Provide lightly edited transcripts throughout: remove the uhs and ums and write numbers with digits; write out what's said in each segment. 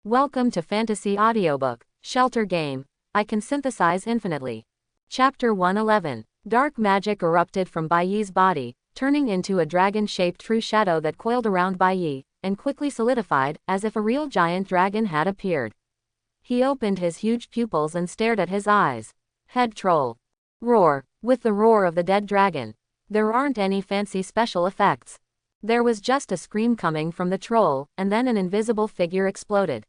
Welcome to Fantasy Audiobook, Shelter Game. I can synthesize infinitely. Chapter 111. Dark magic erupted from Bai Yi's body, turning into a dragon-shaped true shadow that coiled around Bai Yi, and quickly solidified, as if a real giant dragon had appeared. He opened his huge pupils and stared at his eyes. Head troll. Roar. With the roar of the dead dragon. There aren't any fancy special effects. There was just a scream coming from the troll, and then an invisible figure exploded.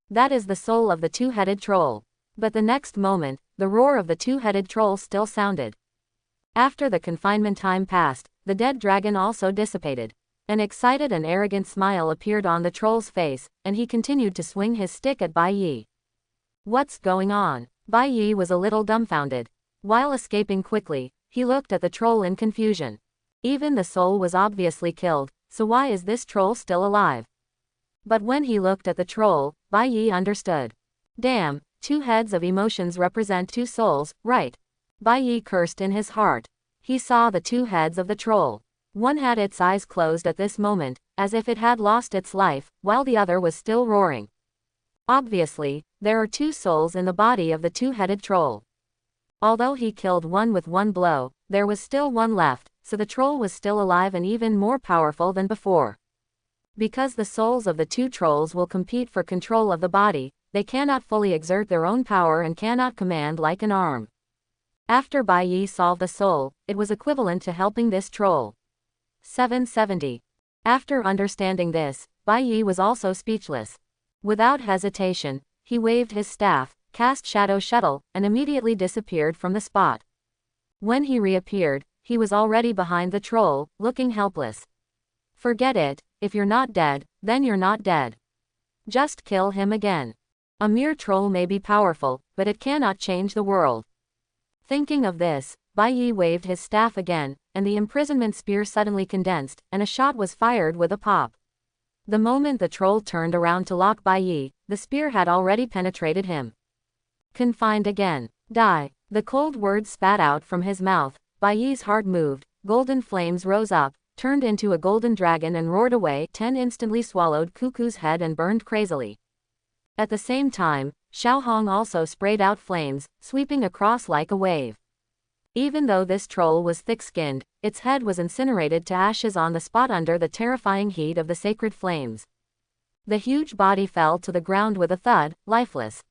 That is the soul of the two-headed troll. But the next moment, the roar of the two-headed troll still sounded. After the confinement time passed, the dead dragon also dissipated. An excited and arrogant smile appeared on the troll's face, and he continued to swing his stick at Bai Yi. What's going on? Bai Yi was a little dumbfounded. While escaping quickly, he looked at the troll in confusion. Even the soul was obviously killed, so why is this troll still alive? But when he looked at the troll, Bai Yi understood. Damn, two heads of emotions represent two souls, right? Bai Yi cursed in his heart. He saw the two heads of the troll. One had its eyes closed at this moment, as if it had lost its life, while the other was still roaring. Obviously, there are two souls in the body of the two-headed troll. Although he killed one with one blow, there was still one left, so the troll was still alive and even more powerful than before. Because the souls of the two trolls will compete for control of the body, they cannot fully exert their own power and cannot command like an arm. After Bai Yi solved the soul, it was equivalent to helping this troll. 770. After understanding this, Bai Yi was also speechless. Without hesitation, he waved his staff, cast Shadow Shuttle, and immediately disappeared from the spot. When he reappeared, he was already behind the troll, looking helpless. Forget it, if you're not dead, then you're not dead. Just kill him again. A mere troll may be powerful, but it cannot change the world. Thinking of this, Bai Yi waved his staff again, and the imprisonment spear suddenly condensed, and a shot was fired with a pop. The moment the troll turned around to lock Bai Yi, the spear had already penetrated him. Confined again. Die. The cold words spat out from his mouth. Bai Yi's heart moved, golden flames rose up, turned into a golden dragon and roared away. 10 instantly swallowed Cuckoo's head and burned crazily. At the same time, Xiaohong also sprayed out flames, sweeping across like a wave. Even though this troll was thick-skinned, its head was incinerated to ashes on the spot under the terrifying heat of the sacred flames. The huge body fell to the ground with a thud, lifeless.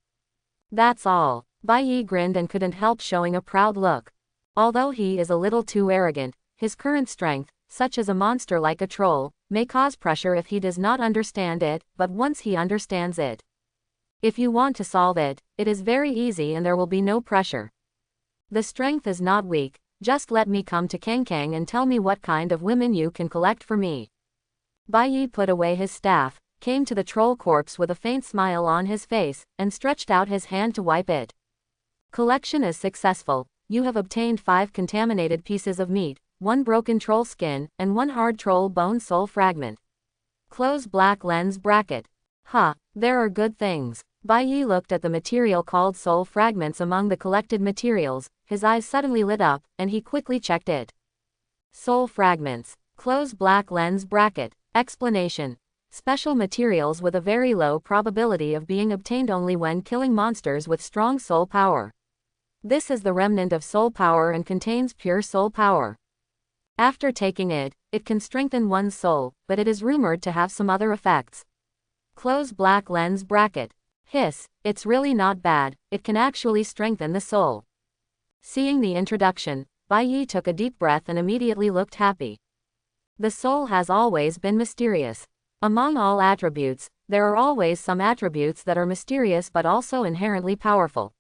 That's all. Bai Yi grinned and couldn't help showing a proud look. Although he is a little too arrogant, his current strength, such as a monster like a troll, may cause pressure if he does not understand it, but once he understands it. If you want to solve it, it is very easy and there will be no pressure. The strength is not weak, just let me come to Kangkang and tell me what kind of women you can collect for me. Bai Yi put away his staff, came to the troll corpse with a faint smile on his face, and stretched out his hand to wipe it. Collection is successful. You have obtained 5 contaminated pieces of meat, 1 broken troll skin, and 1 hard troll bone soul fragment. Close black lens bracket. Ha, there are good things. Bai Yi looked at the material called soul fragments among the collected materials, his eyes suddenly lit up, and he quickly checked it. Soul fragments. Close black lens bracket. Explanation. Special materials with a very low probability of being obtained only when killing monsters with strong soul power. This is the remnant of soul power and contains pure soul power. After taking it, it can strengthen one's soul, but it is rumored to have some other effects. Close black lens bracket. Hiss, it's really not bad, it can actually strengthen the soul. Seeing the introduction, Bai Yi took a deep breath and immediately looked happy. The soul has always been mysterious. Among all attributes, there are always some attributes that are mysterious but also inherently powerful.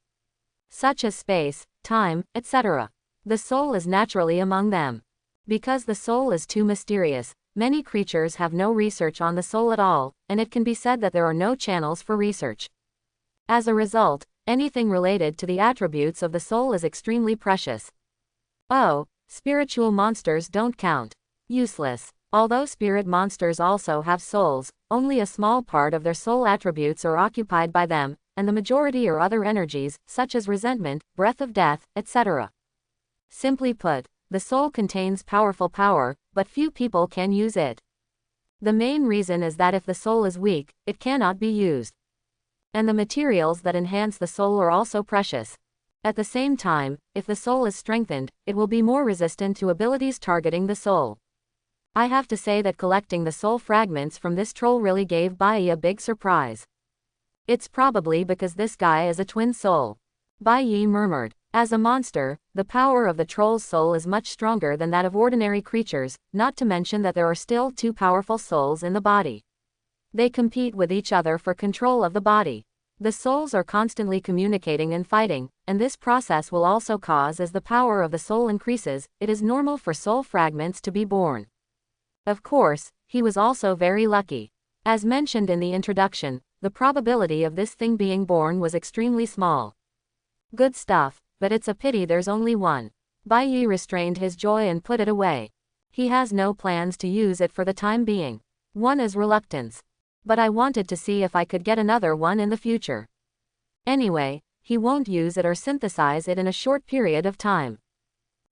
Such as space, time, etc. The soul is naturally among them. Because the soul is too mysterious, many creatures have no research on the soul at all, and it can be said that there are no channels for research. As a result, anything related to the attributes of the soul is extremely precious. Oh, spiritual monsters don't count. Useless. Although spirit monsters also have souls, only a small part of their soul attributes are occupied by them, and the majority are other energies, such as resentment, breath of death, etc. Simply put, the soul contains powerful power, but few people can use it. The main reason is that if the soul is weak, it cannot be used. And the materials that enhance the soul are also precious. At the same time, if the soul is strengthened, it will be more resistant to abilities targeting the soul. I have to say that collecting the soul fragments from this troll really gave Bai a big surprise. It's probably because this guy is a twin soul. Bai murmured. As a monster, the power of the troll's soul is much stronger than that of ordinary creatures, not to mention that there are still two powerful souls in the body. They compete with each other for control of the body. The souls are constantly communicating and fighting, and this process will also cause as the power of the soul increases, it is normal for soul fragments to be born. Of course, he was also very lucky. As mentioned in the introduction, the probability of this thing being born was extremely small. Good stuff, but it's a pity there's only one. Bai restrained his joy and put it away. He has no plans to use it for the time being. One is reluctance. But I wanted to see if I could get another one in the future. Anyway, he won't use it or synthesize it in a short period of time.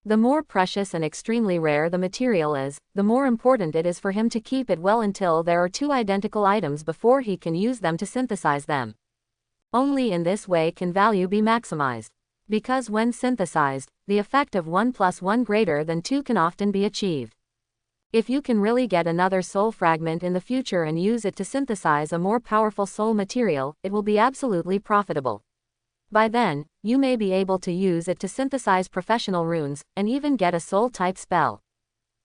The more precious and extremely rare the material is, the more important it is for him to keep it well until there are two identical items before he can use them to synthesize them. Only in this way can value be maximized. Because when synthesized, the effect of 1 + 1 greater than 2 can often be achieved. If you can really get another soul fragment in the future and use it to synthesize a more powerful soul material, it will be absolutely profitable. By then, you may be able to use it to synthesize professional runes, and even get a soul-type spell.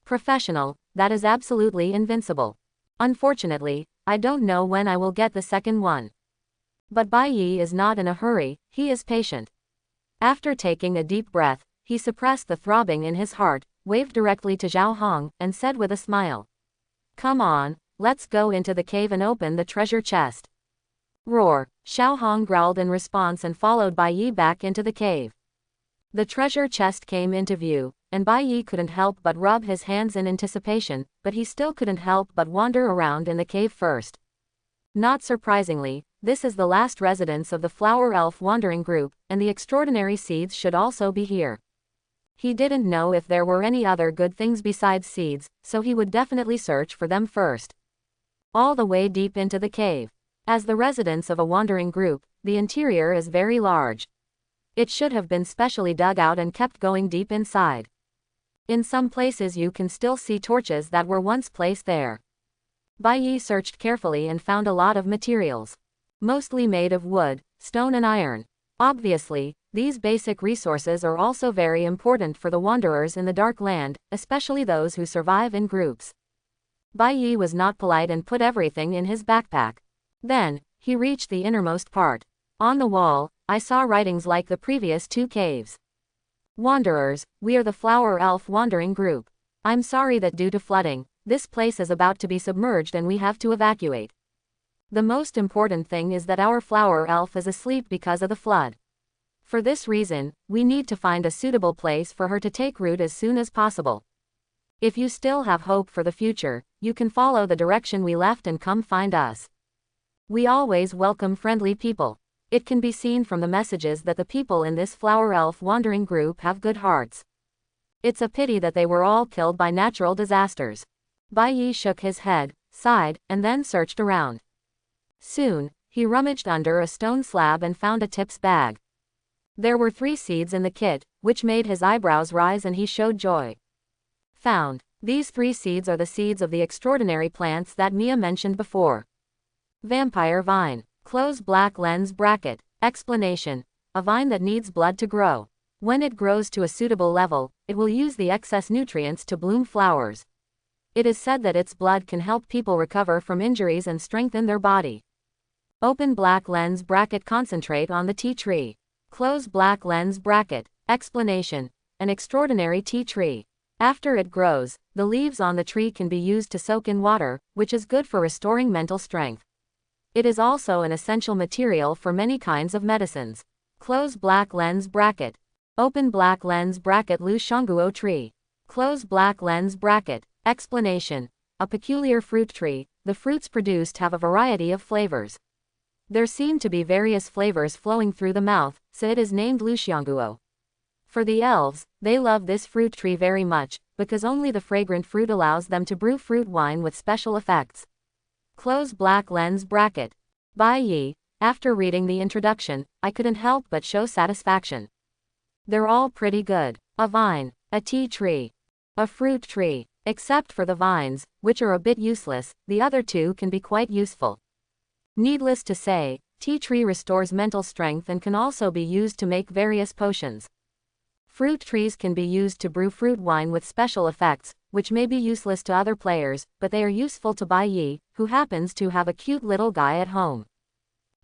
Professional, that is absolutely invincible. Unfortunately, I don't know when I will get the second one. But Bai is not in a hurry, he is patient. After taking a deep breath, he suppressed the throbbing in his heart, waved directly to Zhao Hong, and said with a smile. Come on, let's go into the cave and open the treasure chest. Roar, Xiao Hong growled in response and followed Bai Yi back into the cave. The treasure chest came into view, and Bai Yi couldn't help but rub his hands in anticipation, but he still couldn't help but wander around in the cave first. Not surprisingly, this is the last residence of the Flower Elf Wandering Group, and the extraordinary seeds should also be here. He didn't know if there were any other good things besides seeds, so he would definitely search for them first. All the way deep into the cave. As the residence of a wandering group, the interior is very large. It should have been specially dug out and kept going deep inside. In some places you can still see torches that were once placed there. Bai Yi searched carefully and found a lot of materials. Mostly made of wood, stone and iron. Obviously, these basic resources are also very important for the wanderers in the Dark Land, especially those who survive in groups. Bai Yi was not polite and put everything in his backpack. Then, he reached the innermost part. On the wall, I saw writings like the previous two caves. Wanderers, we are the Flower Elf Wandering Group. I'm sorry that due to flooding, this place is about to be submerged and we have to evacuate. The most important thing is that our flower elf is asleep because of the flood. For this reason, we need to find a suitable place for her to take root as soon as possible. If you still have hope for the future, you can follow the direction we left and come find us. We always welcome friendly people. It can be seen from the messages that the people in this Flower Elf Wandering Group have good hearts. It's a pity that they were all killed by natural disasters. Bai Yi shook his head, sighed, and then searched around. Soon, he rummaged under a stone slab and found a tip's bag. There were 3 seeds in the kit, which made his eyebrows rise and he showed joy. Found. These 3 seeds are the seeds of the extraordinary plants that Mia mentioned before. Vampire vine. Close black lens bracket. Explanation. A vine that needs blood to grow. When it grows to a suitable level, it will use the excess nutrients to bloom flowers. It is said that its blood can help people recover from injuries and strengthen their body. Open black lens bracket. Concentrate on the tea tree. Close black lens bracket. Explanation. An extraordinary tea tree. After it grows, the leaves on the tree can be used to soak in water, which is good for restoring mental strength. It is also an essential material for many kinds of medicines. Close black lens bracket. Open black lens bracket. Lu Shangguo tree. Close black lens bracket. Explanation. A peculiar fruit tree, the fruits produced have a variety of flavors. There seem to be various flavors flowing through the mouth, so it is named Lu Xiangguo. For the elves, they love this fruit tree very much, because only the fragrant fruit allows them to brew fruit wine with special effects. Close black lens bracket. Bai Yi, After reading the introduction, I couldn't help but show satisfaction. They're all pretty good. A vine, a tea tree, a fruit tree. Except for the vines, which are a bit useless, the other two can be quite useful. Needless to say, tea tree restores mental strength and can also be used to make various potions. Fruit trees can be used to brew fruit wine with special effects, which may be useless to other players, but they are useful to Bai Yi, who happens to have a cute little guy at home.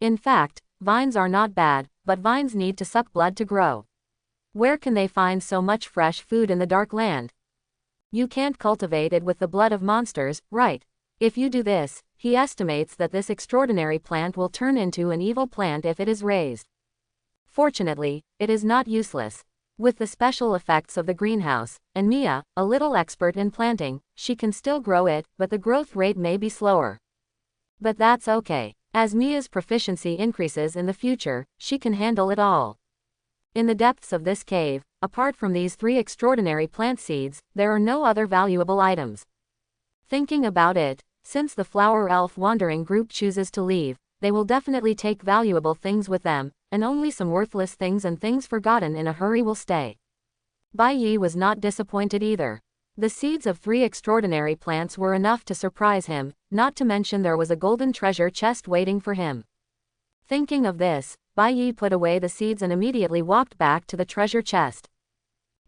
In fact, vines are not bad, but vines need to suck blood to grow. Where can they find so much fresh food in the Dark Land? You can't cultivate it with the blood of monsters, right? If you do this, he estimates that this extraordinary plant will turn into an evil plant if it is raised. Fortunately, it is not useless. With the special effects of the greenhouse, and Mia, a little expert in planting, she can still grow it, but the growth rate may be slower. But that's okay. As Mia's proficiency increases in the future, she can handle it all. In the depths of this cave, apart from these 3 extraordinary plant seeds, there are no other valuable items. Thinking about it, since the flower elf wandering group chooses to leave, they will definitely take valuable things with them, and only some worthless things and things forgotten in a hurry will stay. Bai Yi was not disappointed either. The seeds of 3 extraordinary plants were enough to surprise him, not to mention there was a golden treasure chest waiting for him. Thinking of this, Bai Yi put away the seeds and immediately walked back to the treasure chest.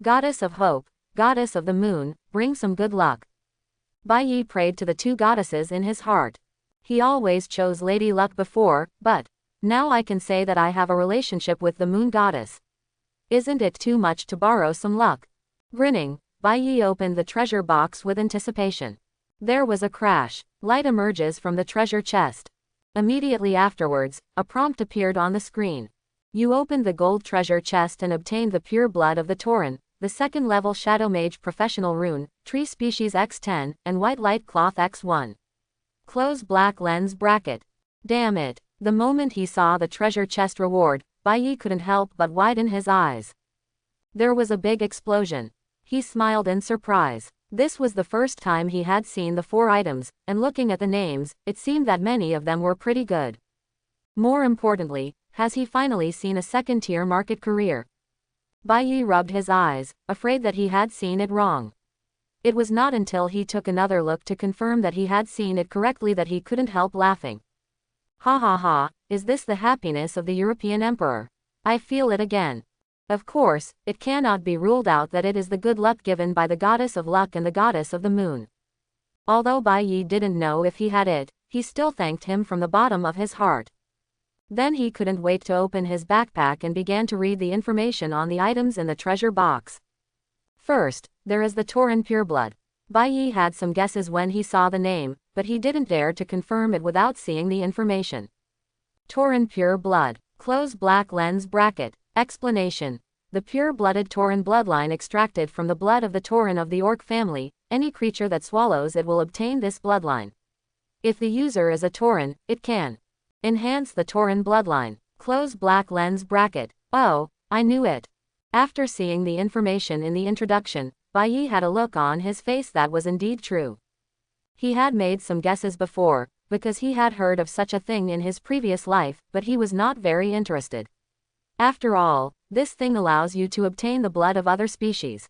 Goddess of Hope, Goddess of the Moon, bring some good luck. Bai Yi prayed to the 2 goddesses in his heart. He always chose Lady Luck before, but now I can say that I have a relationship with the Moon Goddess. Isn't it too much to borrow some luck? Grinning, Bai Yi opened the treasure box with anticipation. There was a crash. Light emerges from the treasure chest. Immediately afterwards, a prompt appeared on the screen. You opened the gold treasure chest and obtained the pure blood of the Tauren, the 2nd level Shadow Mage professional rune, tree species X10, and white light cloth X1. Close black lens bracket. Damn it. The moment he saw the treasure chest reward, Bai Yi couldn't help but widen his eyes. There was a big explosion. He smiled in surprise. This was the first time he had seen the 4 items, and looking at the names, it seemed that many of them were pretty good. More importantly, has he finally seen a 2nd-tier market career? Bai Yi rubbed his eyes, afraid that he had seen it wrong. It was not until he took another look to confirm that he had seen it correctly that he couldn't help laughing. Ha ha ha, is this the happiness of the European Emperor? I feel it again. Of course, it cannot be ruled out that it is the good luck given by the Goddess of Luck and the Goddess of the Moon. Although Bai Yi didn't know if he had it, he still thanked him from the bottom of his heart. Then he couldn't wait to open his backpack and began to read the information on the items in the treasure box. First, there is the Tauren Pureblood. Bai Yi had some guesses when he saw the name, but he didn't dare to confirm it without seeing the information. Tauren Pure Blood. Close black lens bracket. Explanation. The pure-blooded Tauren bloodline extracted from the blood of the Tauren of the Orc family, any creature that swallows it will obtain this bloodline. If the user is a Tauren, it can enhance the Tauren bloodline. Close black lens bracket. Oh, I knew it. After seeing the information in the introduction, Bai Yi had a look on his face that was indeed true. He had made some guesses before, because he had heard of such a thing in his previous life, but he was not very interested. After all, this thing allows you to obtain the blood of other species.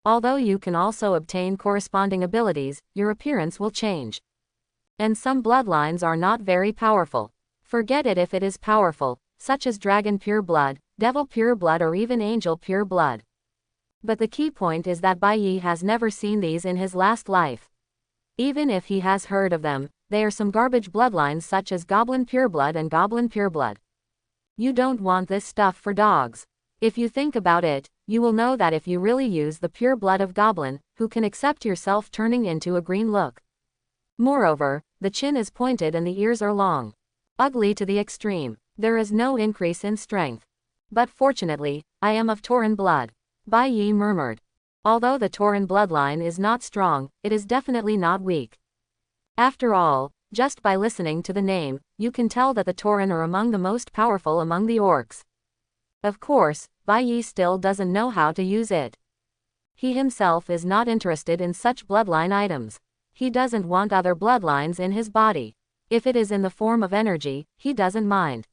Although you can also obtain corresponding abilities, your appearance will change. And some bloodlines are not very powerful. Forget it if it is powerful, such as Dragon Pure Blood, Devil Pure Blood or even Angel Pure Blood. But the key point is that Bai Yi has never seen these in his last life. Even if he has heard of them, they are some garbage bloodlines such as Goblin Pure Blood and Goblin Pure Blood. You don't want this stuff for dogs. If you think about it, you will know that if you really use the pure blood of Goblin, who can accept yourself turning into a green look. Moreover, the chin is pointed and the ears are long. Ugly to the extreme. There is no increase in strength. But fortunately, I am of Tauren blood. Bai Yi murmured. Although the Tauren bloodline is not strong, it is definitely not weak. After all, just by listening to the name, you can tell that the Tauren are among the most powerful among the orcs. Of course, Bai Yi still doesn't know how to use it. He himself is not interested in such bloodline items. He doesn't want other bloodlines in his body. If it is in the form of energy, he doesn't mind.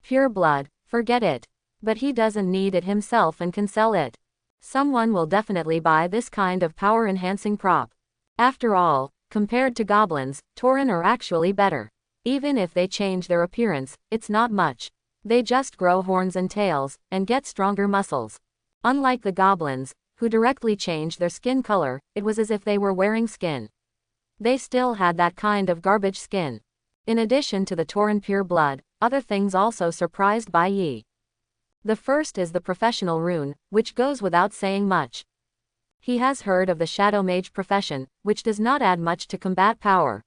Pure blood, forget it. But he doesn't need it himself and can sell it. Someone will definitely buy this kind of power-enhancing prop. After all, compared to goblins, tauren are actually better. Even if they change their appearance, it's not much. They just grow horns and tails, and get stronger muscles. Unlike the goblins, who directly changed their skin color, it was as if they were wearing skin. They still had that kind of garbage skin. In addition to the tauren pure blood, other things also surprised Bai Yi. The first is the professional rune, which goes without saying much. He has heard of the shadow mage profession, which does not add much to combat power.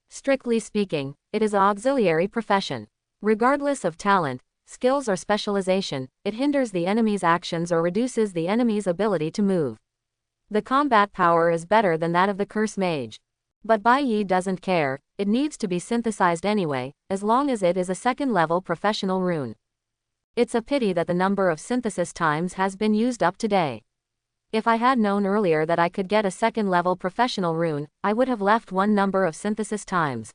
Strictly speaking, it is an auxiliary profession. Regardless of talent, skills or specialization, it hinders the enemy's actions or reduces the enemy's ability to move. The combat power is better than that of the curse mage. But Bai Yi doesn't care, it needs to be synthesized anyway, as long as it is a second-level professional rune. It's a pity that the number of synthesis times has been used up today. If I had known earlier that I could get a second-level professional rune, I would have left one number of synthesis times.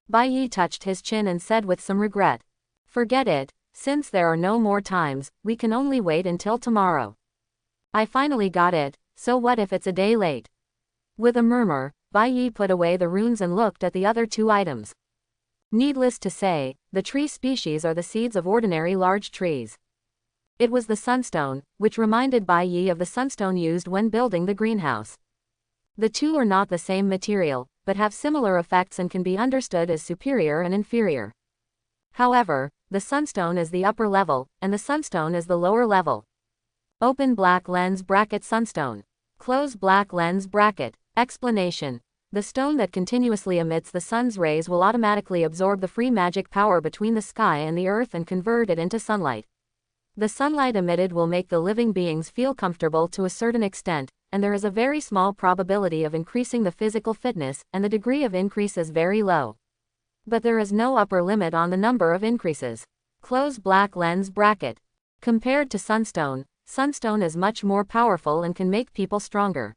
Bai Yi touched his chin and said with some regret. Forget it, since there are no more times, we can only wait until tomorrow. I finally got it, so what if it's a day late? With a murmur, Bai Yi put away the runes and looked at the other two items. Needless to say, the tree species are the seeds of ordinary large trees. It was the sunstone, which reminded Bai Yi of the sunstone used when building the greenhouse. The two are not the same material, but have similar effects and can be understood as superior and inferior. However, the sunstone is the upper level, and the sunstone is the lower level. Open black lens bracket sunstone. Close black lens bracket. Explanation. The stone that continuously emits the sun's rays will automatically absorb the free magic power between the sky and the earth and convert it into sunlight. The sunlight emitted will make the living beings feel comfortable to a certain extent, and there is a very small probability of increasing the physical fitness, and the degree of increase is very low. But there is no upper limit on the number of increases. Close black lens bracket. Compared to sunstone, sunstone is much more powerful and can make people stronger.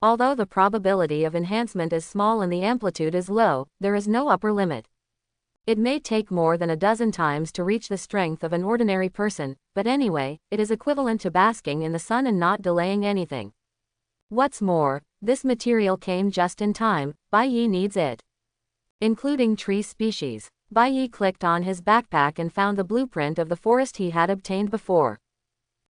Although the probability of enhancement is small and the amplitude is low, there is no upper limit. It may take more than a dozen times to reach the strength of an ordinary person, but anyway, it is equivalent to basking in the sun and not delaying anything. What's more, this material came just in time, Bai Yi needs it. Including tree species. Bai Yi clicked on his backpack and found the blueprint of the forest he had obtained before.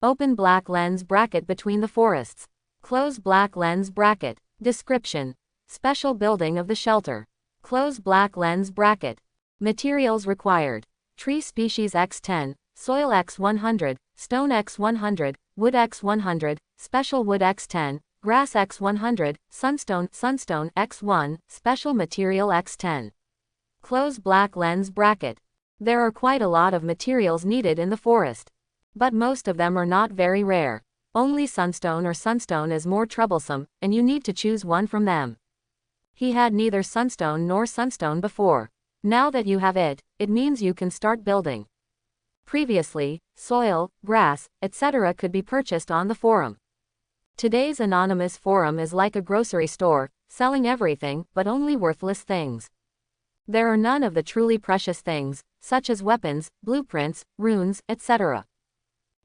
Open black lens bracket between the forests. Close black lens bracket. Description. Special building of the shelter. Close black lens bracket. Materials required. Tree species X10, soil X100, stone X100, wood X100, special wood X10, grass X100, sunstone X1, special material X10. Close black lens bracket. There are quite a lot of materials needed in the forest. But most of them are not very rare. Only sunstone or sunstone is more troublesome, and you need to choose one from them. He had neither sunstone nor sunstone before. Now that you have it, it means you can start building. Previously, soil, grass, etc. could be purchased on the forum. Today's anonymous forum is like a grocery store, selling everything but only worthless things. There are none of the truly precious things, such as weapons, blueprints, runes, etc.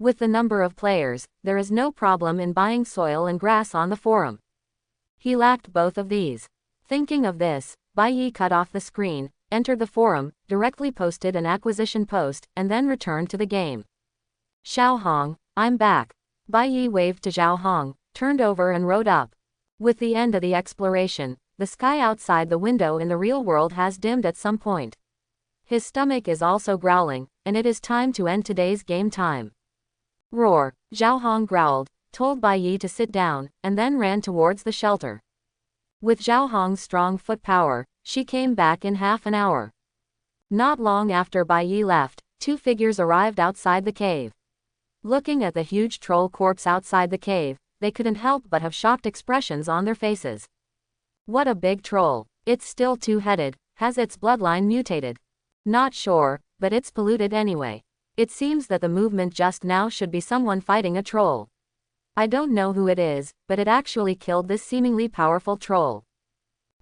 With the number of players, there is no problem in buying soil and grass on the forum. He lacked both of these. Thinking of this, Bai Yi cut off the screen, entered the forum, directly posted an acquisition post, and then returned to the game. Xiao Hong, I'm back. Bai Yi waved to Xiao Hong, turned over and rode up. With the end of the exploration, the sky outside the window in the real world has dimmed at some point. His stomach is also growling, and it is time to end today's game time. Roar, Xiao Hong growled, told Bai Yi to sit down, and then ran towards the shelter. With Xiao Hong's strong foot power, she came back in half an hour. Not long after Bai Yi left, two figures arrived outside the cave. Looking at the huge troll corpse outside the cave, they couldn't help but have shocked expressions on their faces. What a big troll. It's still two-headed, has its bloodline mutated? Not sure, but it's polluted anyway. It seems that the movement just now should be someone fighting a troll. I don't know who it is, but it actually killed this seemingly powerful troll.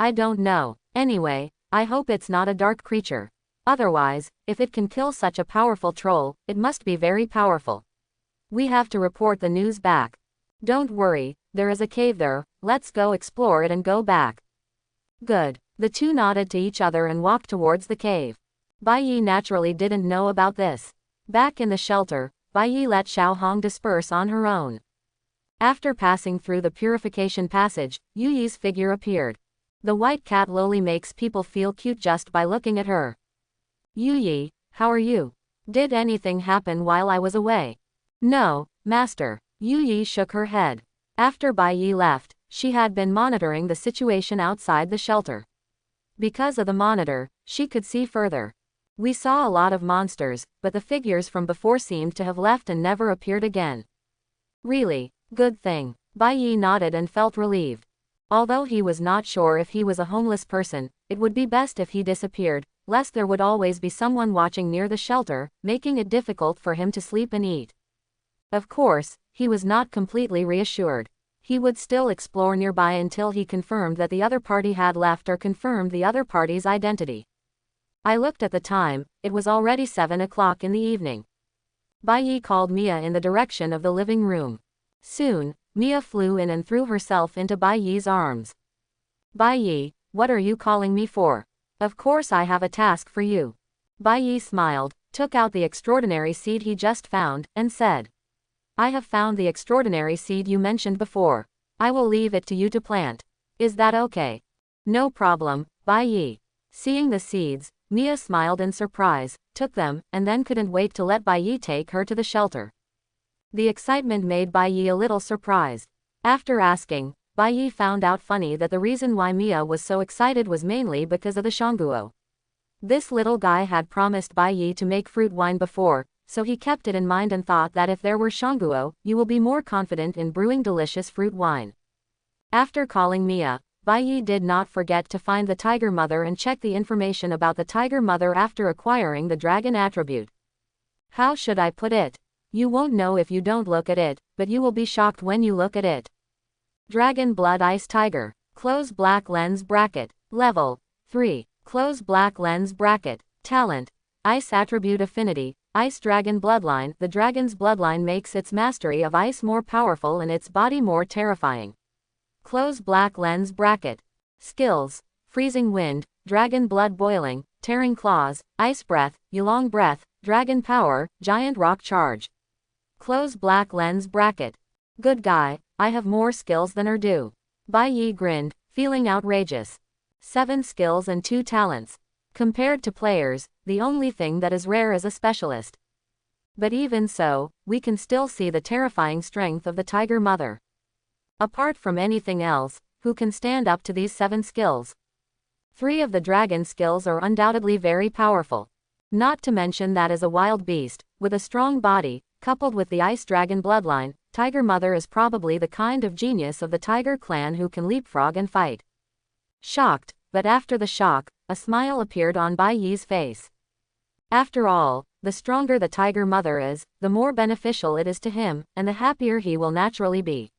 I don't know. Anyway, I hope it's not a dark creature. Otherwise, if it can kill such a powerful troll, it must be very powerful. We have to report the news back. Don't worry, there is a cave there, let's go explore it and go back. Good. The two nodded to each other and walked towards the cave. Bai Yi naturally didn't know about this. Back in the shelter, Bai Yi let Xiao Hong disperse on her own. After passing through the purification passage, Yu Yi's figure appeared. The white cat loli makes people feel cute just by looking at her. Yu Yi, how are you? Did anything happen while I was away? No, master. Yu Yi shook her head. After Bai Yi left, she had been monitoring the situation outside the shelter. Because of the monitor, she could see further. We saw a lot of monsters, but the figures from before seemed to have left and never appeared again. Really? Good thing. Bai Yi nodded and felt relieved. Although he was not sure if he was a homeless person, it would be best if he disappeared, lest there would always be someone watching near the shelter, making it difficult for him to sleep and eat. Of course, he was not completely reassured. He would still explore nearby until he confirmed that the other party had left or confirmed the other party's identity. I looked at the time, it was already 7 o'clock in the evening. Bai Yi called Mia in the direction of the living room. Soon, Mia flew in and threw herself into Bai Yi's arms. Bai Yi, what are you calling me for? Of course I have a task for you. Bai Yi smiled, took out the extraordinary seed he just found, and said. I have found the extraordinary seed you mentioned before. I will leave it to you to plant. Is that okay? No problem, Bai Yi. Seeing the seeds, Mia smiled in surprise, took them, and then couldn't wait to let Bai Yi take her to the shelter. The excitement made Bai Yi a little surprised. After asking, Bai Yi found out funny that the reason why Mia was so excited was mainly because of the shangguo. This little guy had promised Bai Yi to make fruit wine before, so he kept it in mind and thought that if there were shangguo, you will be more confident in brewing delicious fruit wine. After calling Mia, Bai Yi did not forget to find the tiger mother and check the information about the tiger mother after acquiring the dragon attribute. How should I put it? You won't know if you don't look at it, but you will be shocked when you look at it. Dragon Blood Ice Tiger. Close black lens bracket. Level 3. Close black lens bracket. Talent. Ice attribute affinity. Ice Dragon Bloodline. The dragon's bloodline makes its mastery of ice more powerful and its body more terrifying. Close black lens bracket. Skills. Freezing Wind, Dragon Blood Boiling, Tearing Claws, Ice Breath, Yulong Breath, Dragon Power, Giant Rock Charge. Close black lens bracket. Good guy, I have more skills than are due. Bai Yi grinned, feeling outrageous. 7 skills and 2 talents. Compared to players, the only thing that is rare is a specialist. But even so, we can still see the terrifying strength of the Tiger Mother. Apart from anything else, who can stand up to these 7 skills? 3 of the dragon skills are undoubtedly very powerful. Not to mention that as a wild beast, with a strong body, coupled with the Ice Dragon bloodline, Tiger Mother is probably the kind of genius of the Tiger clan who can leapfrog and fight. Shocked, but after the shock, a smile appeared on Bai Yi's face. After all, the stronger the Tiger Mother is, the more beneficial it is to him, and the happier he will naturally be.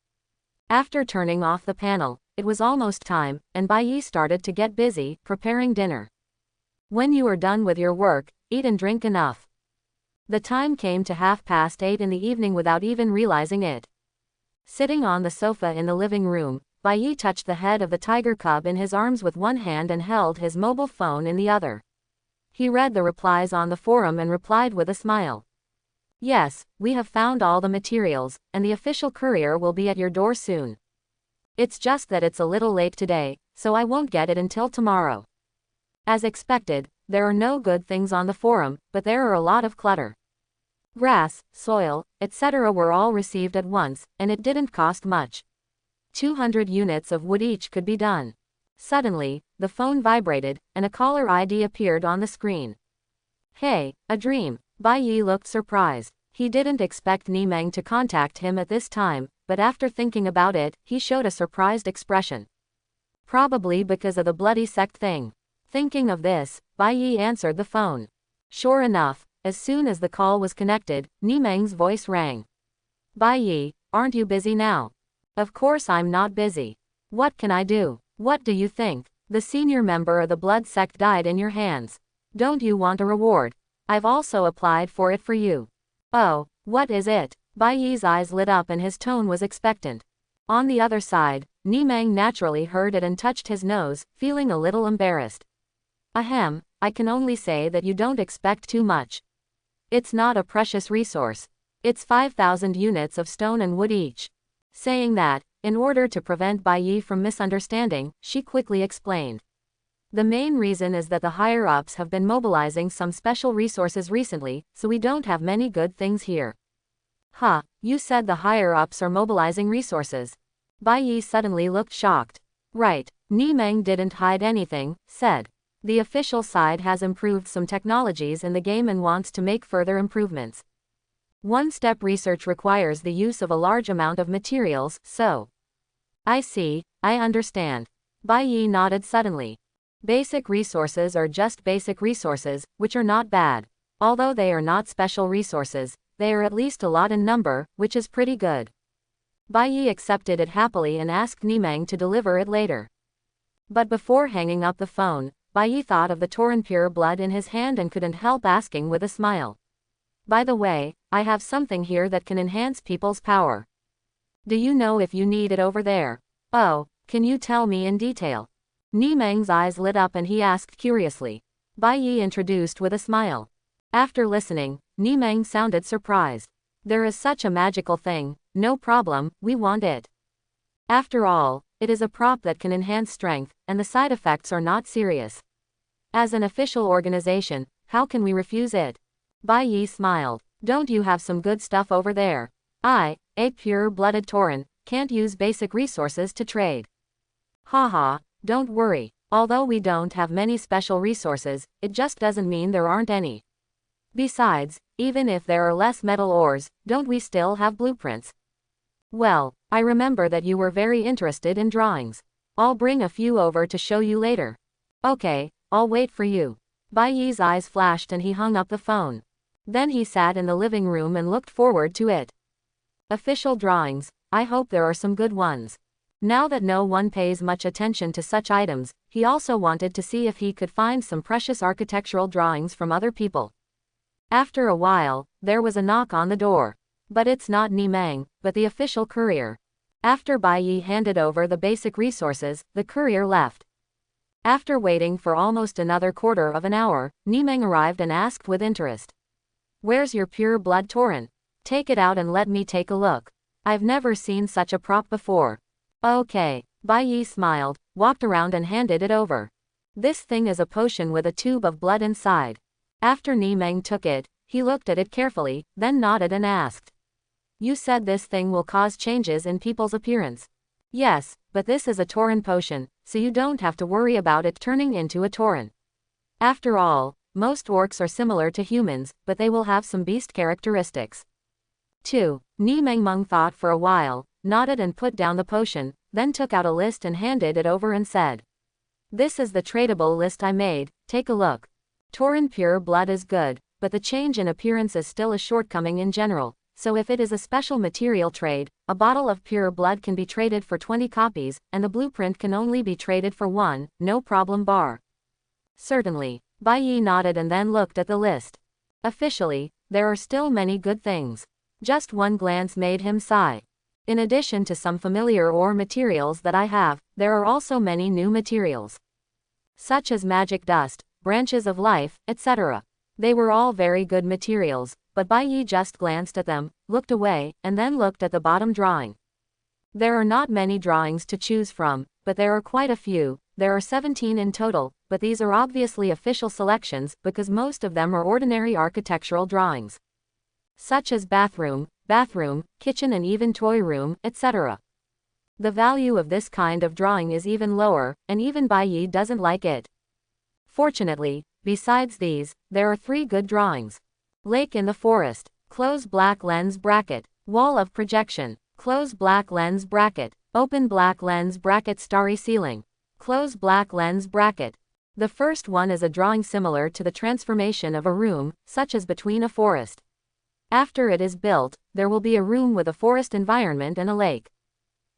After turning off the panel, it was almost time, and Bai Yi started to get busy, preparing dinner. When you are done with your work, eat and drink enough. The time came to 8:30 in the evening without even realizing it. Sitting on the sofa in the living room, Bai Yi touched the head of the tiger cub in his arms with one hand and held his mobile phone in the other. He read the replies on the forum and replied with a smile. Yes, we have found all the materials, and the official courier will be at your door soon. It's just that it's a little late today, so I won't get it until tomorrow. As expected, there are no good things on the forum, but there are a lot of clutter. Grass, soil, etc. were all received at once, and it didn't cost much. 200 units of wood each could be done. Suddenly, the phone vibrated, and a caller ID appeared on the screen. Hey, a dream. Bai Yi looked surprised. He didn't expect Nimeng to contact him at this time, but after thinking about it, he showed a surprised expression. Probably because of the bloody sect thing. Thinking of this, Bai Yi answered the phone. Sure enough, as soon as the call was connected, Nimeng's voice rang. Bai Yi, aren't you busy now? Of course I'm not busy. What can I do? What do you think? The senior member of the blood sect died in your hands. Don't you want a reward? I've also applied for it for you. Oh, what is it? Bai Yi's eyes lit up and his tone was expectant. On the other side, Nimeng naturally heard it and touched his nose, feeling a little embarrassed. Ahem, I can only say that you don't expect too much. It's not a precious resource. It's 5,000 units of stone and wood each. Saying that, in order to prevent Bai Yi from misunderstanding, she quickly explained. The main reason is that the higher-ups have been mobilizing some special resources recently, so we don't have many good things here. Huh, you said the higher-ups are mobilizing resources. Bai Yi suddenly looked shocked. Right, Nimeng didn't hide anything, said. The official side has improved some technologies in the game and wants to make further improvements. One-step research requires the use of a large amount of materials, so. I see, I understand. Bai Yi nodded suddenly. Basic resources are just basic resources, which are not bad. Although they are not special resources, they are at least a lot in number, which is pretty good. Bai Yi accepted it happily and asked Nimeng to deliver it later. But before hanging up the phone, Bai Yi thought of the Tauren pure blood in his hand and couldn't help asking with a smile. By the way, I have something here that can enhance people's power. Do you know if you need it over there? Oh, can you tell me in detail? Nimeng's eyes lit up and he asked curiously. Bai Yi introduced with a smile. After listening, Nimeng sounded surprised. There is such a magical thing, no problem, we want it. After all, it is a prop that can enhance strength, and the side effects are not serious. As an official organization, how can we refuse it? Bai Yi smiled. Don't you have some good stuff over there? I, a pure-blooded Tauren, can't use basic resources to trade. Haha, don't worry. Although we don't have many special resources, it just doesn't mean there aren't any. Besides, even if there are less metal ores, don't we still have blueprints? Well, I remember that you were very interested in drawings. I'll bring a few over to show you later. Okay, I'll wait for you. Bai Yi's eyes flashed and he hung up the phone. Then he sat in the living room and looked forward to it. Official drawings, I hope there are some good ones. Now that no one pays much attention to such items, he also wanted to see if he could find some precious architectural drawings from other people. After a while, there was a knock on the door. But it's not Nimeng, but the official courier. After Bai Yi handed over the basic resources, the courier left. After waiting for almost another quarter of an hour, Nimeng arrived and asked with interest. Where's your pure blood Tauren? Take it out and let me take a look. I've never seen such a prop before. Okay. Bai Yi smiled, walked around and handed it over. This thing is a potion with a tube of blood inside. After Nimeng took it, he looked at it carefully, then nodded and asked. You said this thing will cause changes in people's appearance. Yes, but this is a Tauren potion, so you don't have to worry about it turning into a Tauren. After all, most orcs are similar to humans, but they will have some beast characteristics. 2. Nimeng thought for a while, nodded and put down the potion, then took out a list and handed it over and said. This is the tradable list I made, take a look. Tauren pure blood is good, but the change in appearance is still a shortcoming in general, so if it is a special material trade, a bottle of pure blood can be traded for 20 copies, and the blueprint can only be traded for 1, no problem bar. Certainly. Bai Yi nodded and then looked at the list. Officially, there are still many good things. Just one glance made him sigh. In addition to some familiar ore materials that I have, there are also many new materials. Such as magic dust, branches of life, etc. They were all very good materials, but Bai Yi just glanced at them, looked away, and then looked at the bottom drawing. There are not many drawings to choose from, but there are quite a few. There are 17 in total, but these are obviously official selections because most of them are ordinary architectural drawings. Such as bathroom, kitchen and even toy room, etc. The value of this kind of drawing is even lower, and even Bai Yi doesn't like it. Fortunately, besides these, there are 3 good drawings. Lake in the forest, close black lens bracket, wall of projection, close black lens bracket, open black lens bracket starry ceiling. Close black lens bracket. The first one is a drawing similar to the transformation of a room, such as between a forest. After it is built, there will be a room with a forest environment and a lake.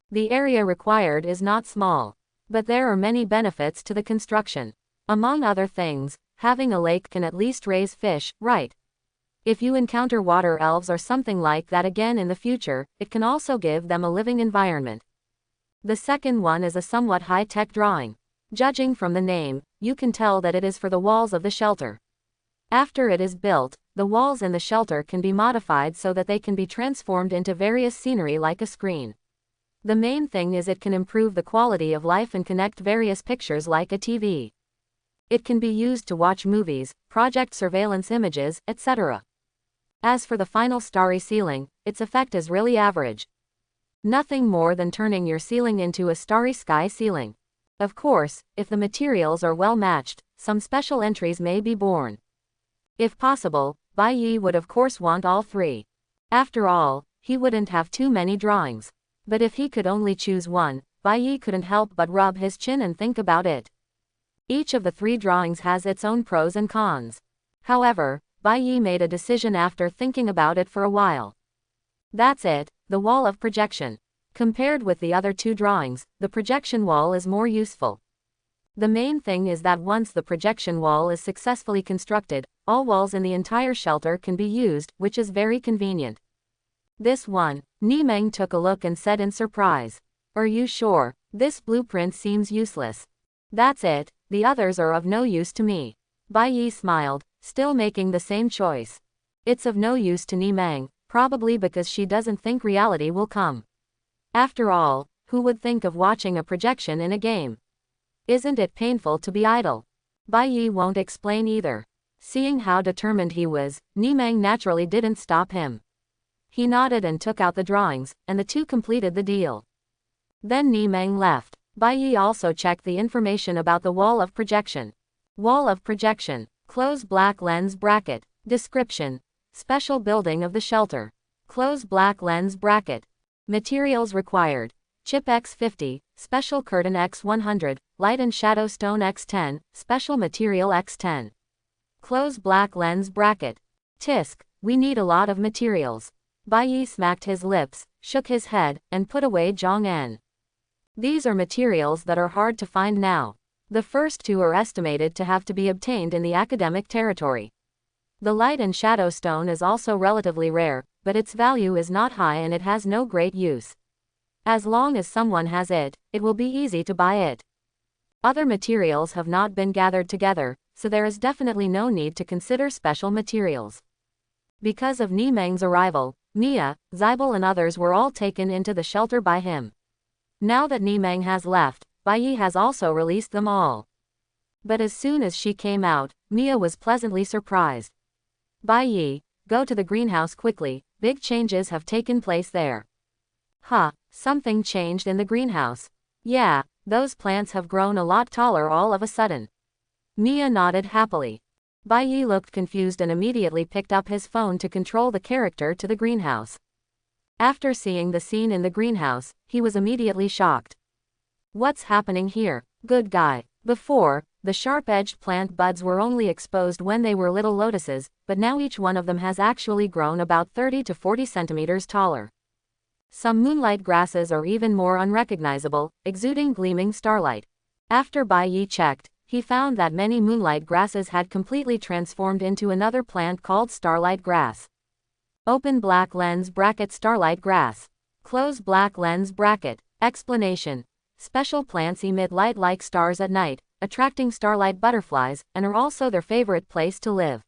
The area required is not small. But there are many benefits to the construction. Among other things, having a lake can at least raise fish, right? If you encounter water elves or something like that again in the future, it can also give them a living environment. The second one is a somewhat high-tech drawing. Judging from the name, you can tell that it is for the walls of the shelter. After it is built, the walls in the shelter can be modified so that they can be transformed into various scenery like a screen. The main thing is it can improve the quality of life and connect various pictures like a TV. It can be used to watch movies, project surveillance images, etc. As for the final starry ceiling, its effect is really average. Nothing more than turning your ceiling into a starry sky ceiling. Of course, if the materials are well matched, some special entries may be born. If possible, Bai Yi would of course want all three. After all, he wouldn't have too many drawings. But if he could only choose one, Bai Yi couldn't help but rub his chin and think about it. Each of the three drawings has its own pros and cons. However, Bai Yi made a decision after thinking about it for a while. That's it, the wall of projection. Compared with the other two drawings, the projection wall is more useful. The main thing is that once the projection wall is successfully constructed, all walls in the entire shelter can be used, which is very convenient. This one, Nimeng took a look and said in surprise. Are you sure? This blueprint seems useless. That's it, the others are of no use to me. Bai Yi smiled, still making the same choice. It's of no use to Nimeng, probably because she doesn't think reality will come. After all, who would think of watching a projection in a game? Isn't it painful to be idle? Bai Yi won't explain either. Seeing how determined he was, Nimeng naturally didn't stop him. He nodded and took out the drawings, and the two completed the deal. Then Nimeng left. Bai Yi also checked the information about the wall of projection. Wall of projection. Close black lens bracket. Description. Special building of the shelter. Close black lens bracket. Materials required. Chip X50, Special Curtain X100, Light and Shadow Stone X10, Special Material X10. Close black lens bracket. Tisk, we need a lot of materials. Bai Yi smacked his lips, shook his head, and put away Zhong-en. These are materials that are hard to find now. The first two are estimated to have to be obtained in the academic territory. The Light and Shadow Stone is also relatively rare, but its value is not high and it has no great use. As long as someone has it, it will be easy to buy it. Other materials have not been gathered together, so there is definitely no need to consider special materials. Because of Nimeng's arrival, Mia, Zybel and others were all taken into the shelter by him. Now that Nimeng has left, Bai Yi has also released them all. But as soon as she came out, Mia was pleasantly surprised. Bai Yi, go to the greenhouse quickly, big changes have taken place there. Huh, something changed in the greenhouse. Yeah, those plants have grown a lot taller all of a sudden. Mia nodded happily. Bai Yi looked confused and immediately picked up his phone to control the character to the greenhouse. After seeing the scene in the greenhouse, he was immediately shocked. What's happening here? Good guy. Before, the sharp-edged plant buds were only exposed when they were little lotuses, but now each one of them has actually grown about 30 to 40 centimeters taller. Some moonlight grasses are even more unrecognizable, exuding gleaming starlight. After Bai Yi checked, he found that many moonlight grasses had completely transformed into another plant called starlight grass. Open black lens bracket starlight grass. Close black lens bracket. Explanation. Special plants emit light like stars at night, attracting starlight butterflies, and are also their favorite place to live.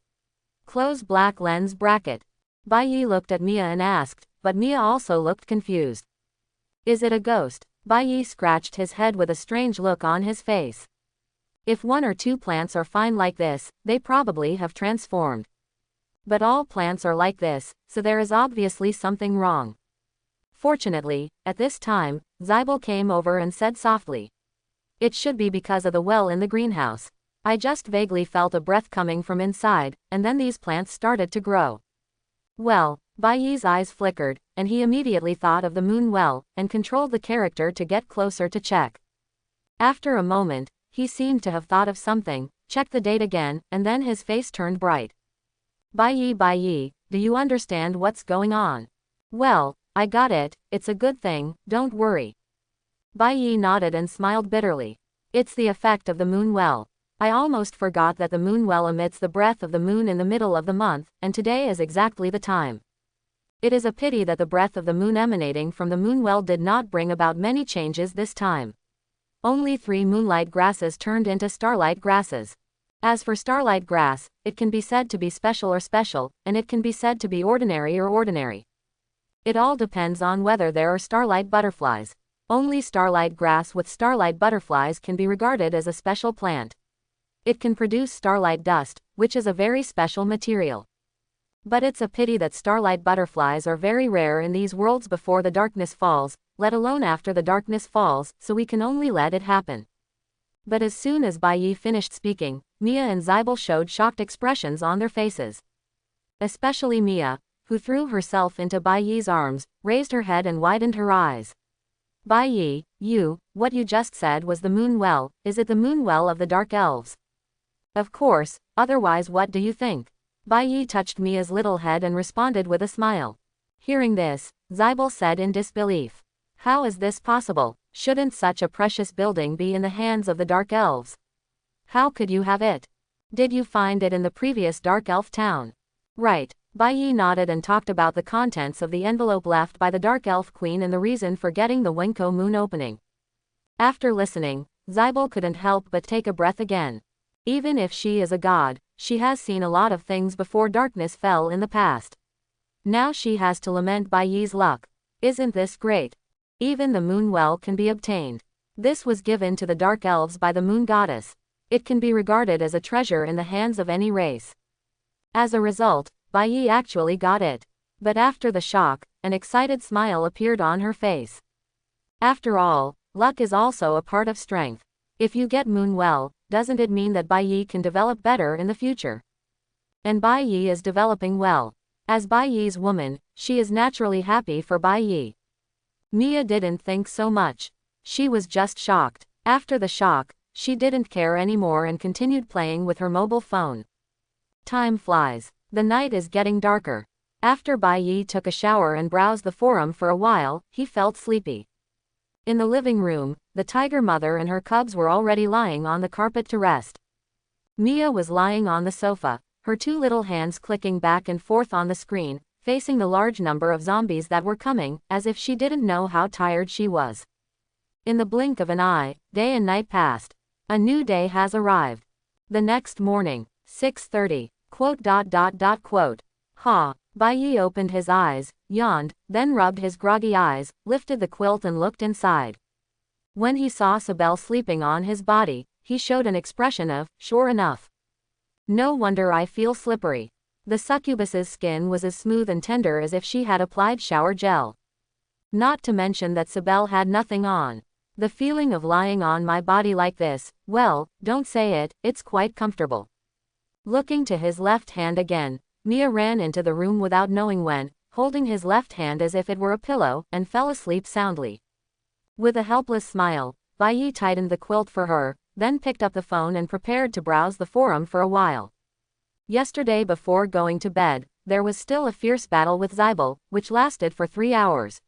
Close black lens bracket. Bai Yi looked at Mia and asked, but Mia also looked confused. Is it a ghost? Bai Yi scratched his head with a strange look on his face. If one or two plants are fine like this, they probably have transformed. But all plants are like this, so there is obviously something wrong. Fortunately, at this time, Zybel came over and said softly. It should be because of the well in the greenhouse. I just vaguely felt a breath coming from inside, and then these plants started to grow. Well, Bai Yi's eyes flickered, and he immediately thought of the moon well, and controlled the character to get closer to check. After a moment, he seemed to have thought of something, checked the date again, and then his face turned bright. Bai Yi, do you understand what's going on? Well, I got it, it's a good thing, don't worry. Bai Yi nodded and smiled bitterly. It's the effect of the moon well. I almost forgot that the moon well emits the breath of the moon in the middle of the month, and today is exactly the time. It is a pity that the breath of the moon emanating from the moon well did not bring about many changes this time. Only 3 moonlight grasses turned into starlight grasses. As for starlight grass, it can be said to be special or special, and it can be said to be ordinary or ordinary. It all depends on whether there are starlight butterflies. Only starlight grass with starlight butterflies can be regarded as a special plant. It can produce starlight dust, which is a very special material. But it's a pity that starlight butterflies are very rare in these worlds before the darkness falls, let alone after the darkness falls, so we can only let it happen. But as soon as Bai Yi finished speaking, Mia and Zybel showed shocked expressions on their faces. Especially Mia, who threw herself into Bai Yi's arms, raised her head and widened her eyes. Bai Yi, what you just said was the moon well, is it the moon well of the dark elves? Of course, otherwise what do you think? Bai Yi touched Mia's little head and responded with a smile. Hearing this, Zybel said in disbelief. How is this possible? Shouldn't such a precious building be in the hands of the dark elves? How could you have it? Did you find it in the previous dark elf town? Right. Bai Yi nodded and talked about the contents of the envelope left by the dark elf queen and the reason for getting the Wenko moon opening. After listening, Zybel couldn't help but take a breath again. Even if she is a god, she has seen a lot of things before darkness fell in the past. Now she has to lament Bai Yi's luck. Isn't this great? Even the moon well can be obtained. This was given to the dark elves by the moon goddess. It can be regarded as a treasure in the hands of any race. As a result, Bai Yi actually got it. But after the shock, an excited smile appeared on her face. After all, luck is also a part of strength. If you get moon well, doesn't it mean that Bai Yi can develop better in the future? And Bai Yi is developing well. As Bai Yi's woman, she is naturally happy for Bai Yi. Mia didn't think so much. She was just shocked. After the shock, she didn't care anymore and continued playing with her mobile phone. Time flies. The night is getting darker. After Bai Yi took a shower and browsed the forum for a while, he felt sleepy. In the living room, the tiger mother and her cubs were already lying on the carpet to rest. Mia was lying on the sofa, her 2 little hands clicking back and forth on the screen, facing the large number of zombies that were coming, as if she didn't know how tired she was. In the blink of an eye, day and night passed. A new day has arrived. The next morning, 6:30, quote. Ha. Bai Yi opened his eyes, yawned, then rubbed his groggy eyes, lifted the quilt and looked inside. When he saw Sibel sleeping on his body, he showed an expression of, sure enough. No wonder I feel slippery. The succubus's skin was as smooth and tender as if she had applied shower gel. Not to mention that Sibel had nothing on. The feeling of lying on my body like this, well, don't say it, it's quite comfortable. Looking to his left hand again, Mia ran into the room without knowing when, holding his left hand as if it were a pillow, and fell asleep soundly. With a helpless smile, Bai Yi tightened the quilt for her, then picked up the phone and prepared to browse the forum for a while. Yesterday before going to bed, there was still a fierce battle with Zybel, which lasted for 3 hours.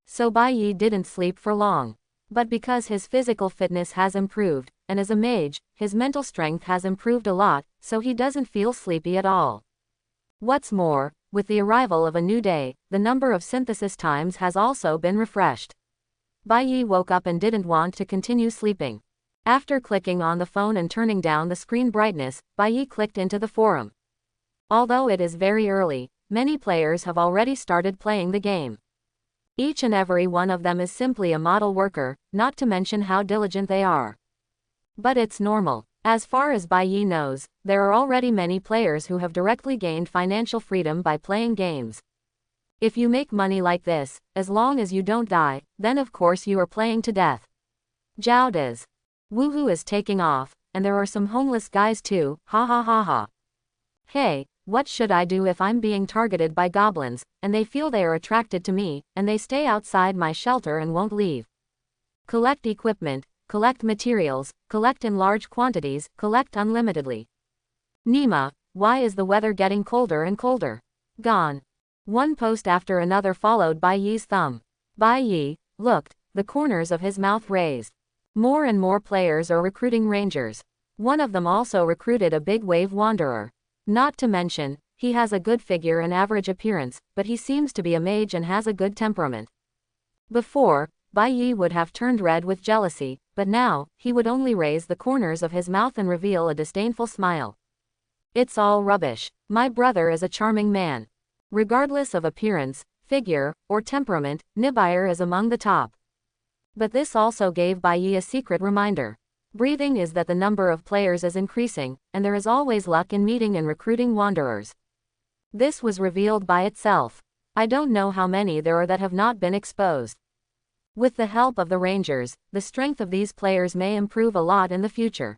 So Bai Yi didn't sleep for long. But because his physical fitness has improved, and as a mage, his mental strength has improved a lot, so he doesn't feel sleepy at all. What's more, with the arrival of a new day, the number of synthesis times has also been refreshed. Bai Yi woke up and didn't want to continue sleeping. After clicking on the phone and turning down the screen brightness, Bai Yi clicked into the forum. Although it is very early, many players have already started playing the game. Each and every one of them is simply a model worker, not to mention how diligent they are. But it's normal. As far as Bai Yi knows, there are already many players who have directly gained financial freedom by playing games. If you make money like this, as long as you don't die, then of course you are playing to death. Zhao does. Woohoo is taking off, and there are some homeless guys too, ha ha ha ha. Hey, what should I do if I'm being targeted by goblins, and they feel they are attracted to me, and they stay outside my shelter and won't leave? Collect equipment, collect materials, collect in large quantities, collect unlimitedly. Nima, why is the weather getting colder and colder? Gone. One post after another followed Bai Yi's thumb. Bai Yi looked, the corners of his mouth raised. More and more players are recruiting rangers. One of them also recruited a big wave wanderer. Not to mention, he has a good figure and average appearance, but he seems to be a mage and has a good temperament. Before, Bai Yi would have turned red with jealousy, but now, he would only raise the corners of his mouth and reveal a disdainful smile. It's all rubbish. My brother is a charming man. Regardless of appearance, figure, or temperament, Nibiru is among the top. But this also gave Bai Yi a secret reminder. Breathing is that the number of players is increasing, and there is always luck in meeting and recruiting wanderers. This was revealed by itself. I don't know how many there are that have not been exposed. With the help of the rangers, the strength of these players may improve a lot in the future.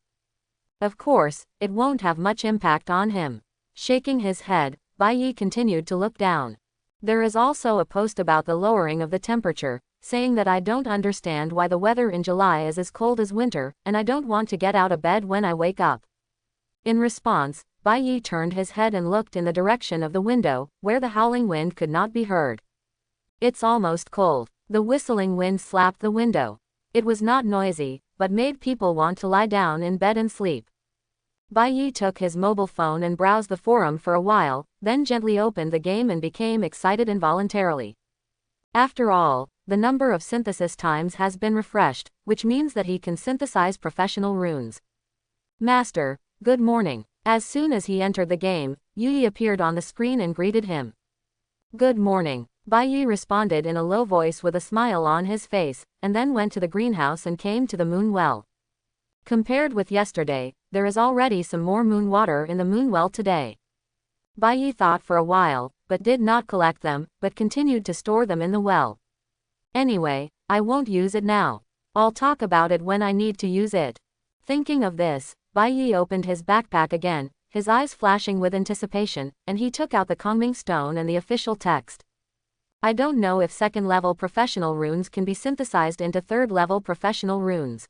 Of course, it won't have much impact on him. Shaking his head, Bai Yi continued to look down. There is also a post about the lowering of the temperature, saying that I don't understand why the weather in July is as cold as winter, and I don't want to get out of bed when I wake up. In response, Bai Yi turned his head and looked in the direction of the window, where the howling wind could not be heard. It's almost cold. The whistling wind slapped the window. It was not noisy, but made people want to lie down in bed and sleep. Bai Yi took his mobile phone and browsed the forum for a while, then gently opened the game and became excited involuntarily. After all, the number of synthesis times has been refreshed, which means that he can synthesize professional runes. Master, good morning. As soon as he entered the game, Yi appeared on the screen and greeted him. Good morning. Bai Yi responded in a low voice with a smile on his face, and then went to the greenhouse and came to the moon well. Compared with yesterday, there is already some more moon water in the moon well today. Bai Yi thought for a while, but did not collect them, but continued to store them in the well. Anyway, I won't use it now. I'll talk about it when I need to use it. Thinking of this, Bai Yi opened his backpack again, his eyes flashing with anticipation, and he took out the Kongming stone and the official text. I don't know if second-level professional runes can be synthesized into third-level professional runes.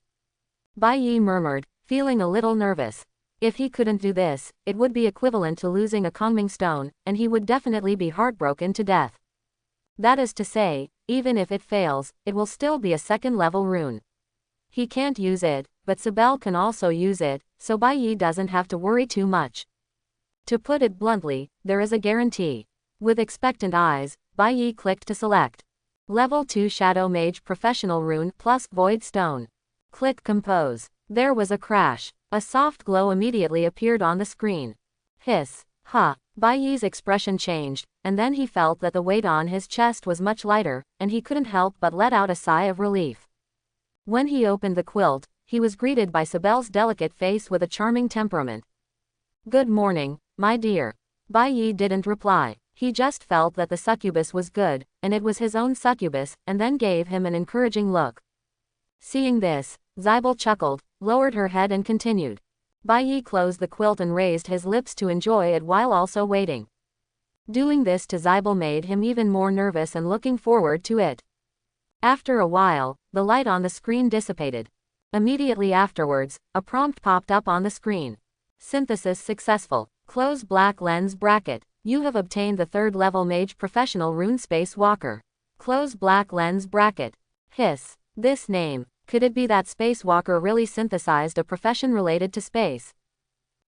Bai Yi murmured, feeling a little nervous. If he couldn't do this, it would be equivalent to losing a Kongming stone, and he would definitely be heartbroken to death. That is to say, even if it fails, it will still be a second-level rune. He can't use it, but Sibel can also use it, so Bai Yi doesn't have to worry too much. To put it bluntly, there is a guarantee. With expectant eyes, Bai Yi clicked to select. Level 2 Shadow Mage Professional Rune plus Void Stone. Click Compose. There was a crash. A soft glow immediately appeared on the screen. Hiss. Ha. Bai Yi's expression changed, and then he felt that the weight on his chest was much lighter, and he couldn't help but let out a sigh of relief. When he opened the quilt, he was greeted by Sibel's delicate face with a charming temperament. Good morning, my dear. Bai Yi didn't reply. He just felt that the succubus was good, and it was his own succubus, and then gave him an encouraging look. Seeing this, Zybel chuckled, lowered her head and continued. Bai Yi closed the quilt and raised his lips to enjoy it while also waiting. Doing this to Zybel made him even more nervous and looking forward to it. After a while, the light on the screen dissipated. Immediately afterwards, a prompt popped up on the screen. Synthesis successful. Close black lens bracket. You have obtained the third-level Mage Professional Rune Space Walker. Close black lens bracket. Hiss. This name. Could it be that Space Walker really synthesized a profession related to space?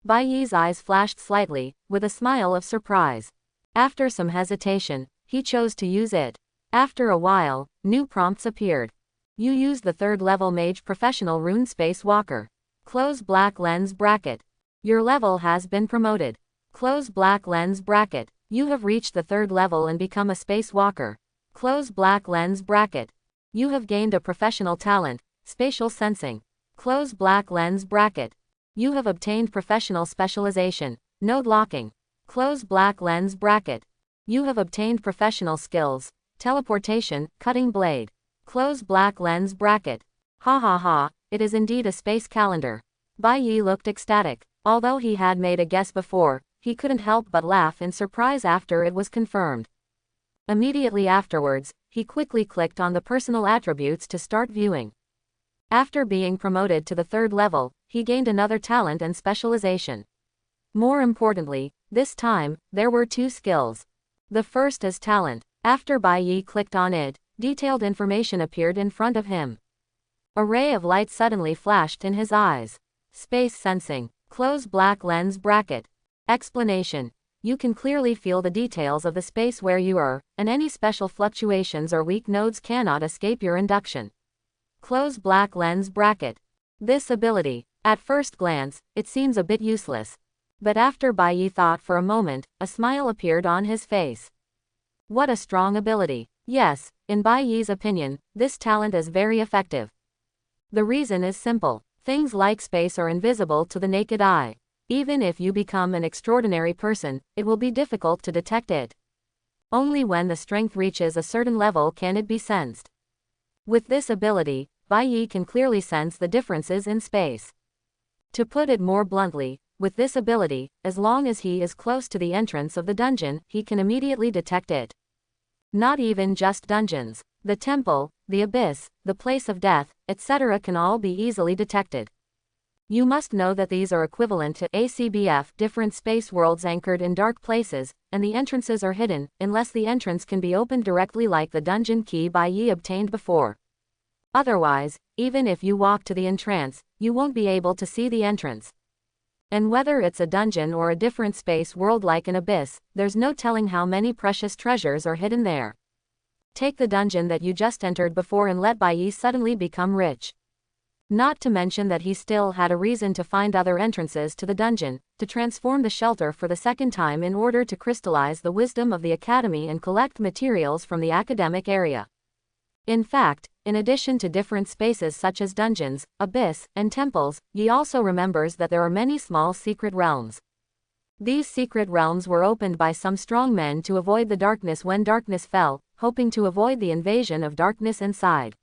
Bai Yi's eyes flashed slightly, with a smile of surprise. After some hesitation, he chose to use it. After a while, new prompts appeared. You used the third-level Mage Professional Rune Space Walker. Close black lens bracket. Your level has been promoted. Close black lens bracket. You have reached the third level and become a Space Walker. Close black lens bracket. You have gained a professional talent, spatial sensing. Close black lens bracket. You have obtained professional specialization, node locking. Close black lens bracket. You have obtained professional skills, teleportation, cutting blade. Close black lens bracket. Ha ha ha, it is indeed a space calendar. Bai Yi looked ecstatic. Although he had made a guess before, he couldn't help but laugh in surprise after it was confirmed. Immediately afterwards, he quickly clicked on the personal attributes to start viewing. After being promoted to the third level, he gained another talent and specialization. More importantly, this time, there were two skills. The first is talent. After Bai Yi clicked on it, Detailed information appeared in front of him. A ray of light suddenly flashed in his eyes. Space sensing. Close black lens bracket. Explanation. You can clearly feel the details of the space where you are, and any special fluctuations or weak nodes cannot escape your induction. Close black lens bracket. This ability, at first glance, it seems a bit useless. But after Bai Yi thought for a moment, a smile appeared on his face. What a strong ability. Yes, in Bai Yi's opinion, this talent is very effective. The reason is simple. Things like space are invisible to the naked eye. Even if you become an extraordinary person, it will be difficult to detect it. Only when the strength reaches a certain level can it be sensed. With this ability, Bai Yi can clearly sense the differences in space. To put it more bluntly, with this ability, as long as he is close to the entrance of the dungeon, he can immediately detect it. Not even just dungeons. The temple, the abyss, the place of death, etc. can all be easily detected. You must know that these are equivalent to ACBF, different space worlds anchored in dark places, and the entrances are hidden, unless the entrance can be opened directly like the dungeon key Bai Yi obtained before. Otherwise, even if you walk to the entrance, you won't be able to see the entrance. And whether it's a dungeon or a different space world like an abyss, there's no telling how many precious treasures are hidden there. Take the dungeon that you just entered before and let Bai Yi suddenly become rich. Not to mention that he still had a reason to find other entrances to the dungeon, to transform the shelter for the second time in order to crystallize the wisdom of the academy and collect materials from the academic area. In fact, in addition to different spaces such as dungeons, abyss, and temples, Yi also remembers that there are many small secret realms. These secret realms were opened by some strong men to avoid the darkness when darkness fell, hoping to avoid the invasion of darkness inside.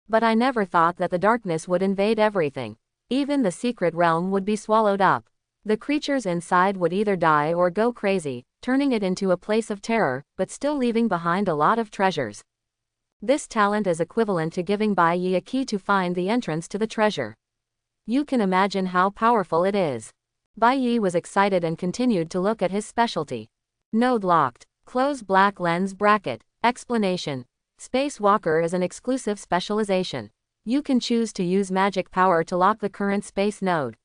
But I never thought that the darkness would invade everything. Even the secret realm would be swallowed up. The creatures inside would either die or go crazy, turning it into a place of terror, but still leaving behind a lot of treasures. This talent is equivalent to giving Bai Yi a key to find the entrance to the treasure. You can imagine how powerful it is. Bai Yi was excited and continued to look at his specialty. Node locked. Close black lens bracket. Explanation. Space Walker is an exclusive specialization. You can choose to use magic power to lock the current space node.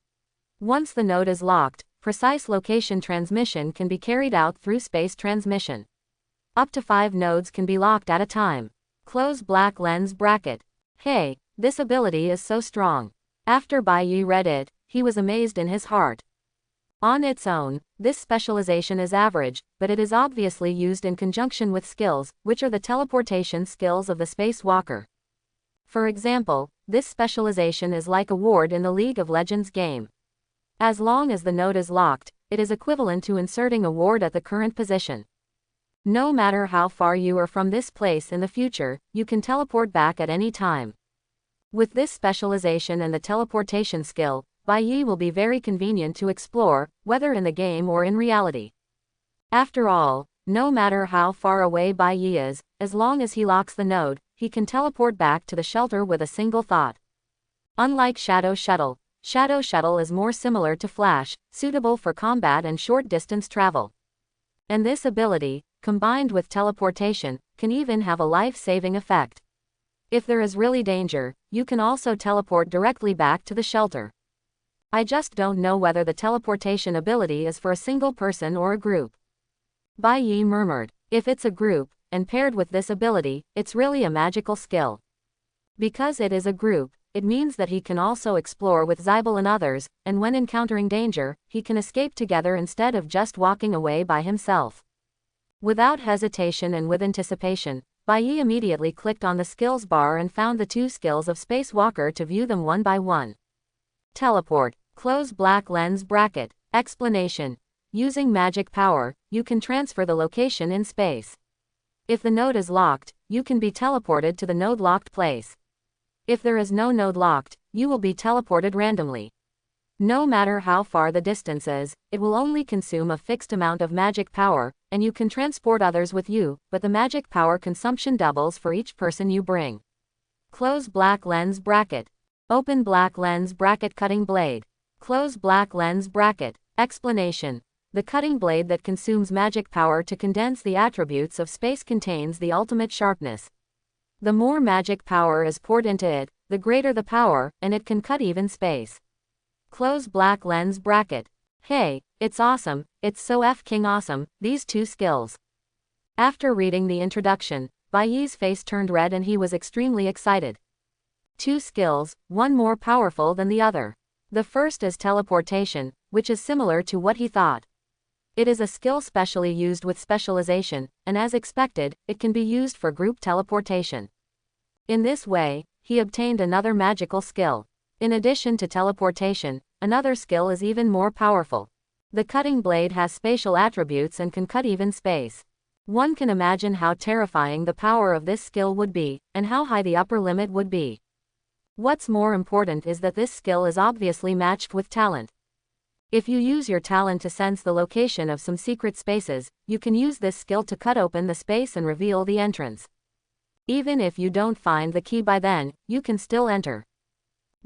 Once the node is locked, precise location transmission can be carried out through space transmission. Up to 5 nodes can be locked at a time. Close black lens bracket. Hey, this ability is so strong. After Bai Yi read it, he was amazed in his heart. On its own, this specialization is average, but it is obviously used in conjunction with skills, which are the teleportation skills of the Space Walker. For example, this specialization is like a ward in the League of Legends game. As long as the node is locked, it is equivalent to inserting a ward at the current position. No matter how far you are from this place in the future, you can teleport back at any time. With this specialization and the teleportation skill, Bai Yi will be very convenient to explore, whether in the game or in reality. After all, no matter how far away Bai Yi is, as long as he locks the node, he can teleport back to the shelter with a single thought. Unlike Shadow Shuttle is more similar to Flash, suitable for combat and short-distance travel. And this ability, combined with teleportation, can even have a life-saving effect. If there is really danger, you can also teleport directly back to the shelter. I just don't know whether the teleportation ability is for a single person or a group. Bai Yi murmured. If it's a group, and paired with this ability, it's really a magical skill. Because it is a group, it means that he can also explore with Zybel and others, and when encountering danger, he can escape together instead of just walking away by himself. Without hesitation and with anticipation, Bai Yi immediately clicked on the skills bar and found the 2 skills of Space Walker to view them one by one. Teleport. Close black lens bracket. Explanation. Using magic power, you can transfer the location in space. If the node is locked, you can be teleported to the node locked place. If there is no node locked, you will be teleported randomly. No matter how far the distance is, it will only consume a fixed amount of magic power, and you can transport others with you, but the magic power consumption doubles for each person you bring. Close black lens bracket. Open black lens bracket cutting blade. Close black lens bracket. Explanation. The cutting blade that consumes magic power to condense the attributes of space contains the ultimate sharpness. The more magic power is poured into it, the greater the power, and it can cut even space. Close black lens bracket. Hey, it's awesome, it's so f***ing awesome, these two skills. After reading the introduction, Baiyi's face turned red and he was extremely excited. Two skills, one more powerful than the other. The first is teleportation, which is similar to what he thought. It is a skill specially used with specialization, and as expected, it can be used for group teleportation. In this way, he obtained another magical skill. In addition to teleportation, another skill is even more powerful. The cutting blade has spatial attributes and can cut even space. One can imagine how terrifying the power of this skill would be, and how high the upper limit would be. What's more important is that this skill is obviously matched with talent. If you use your talent to sense the location of some secret spaces, you can use this skill to cut open the space and reveal the entrance. Even if you don't find the key by then, you can still enter.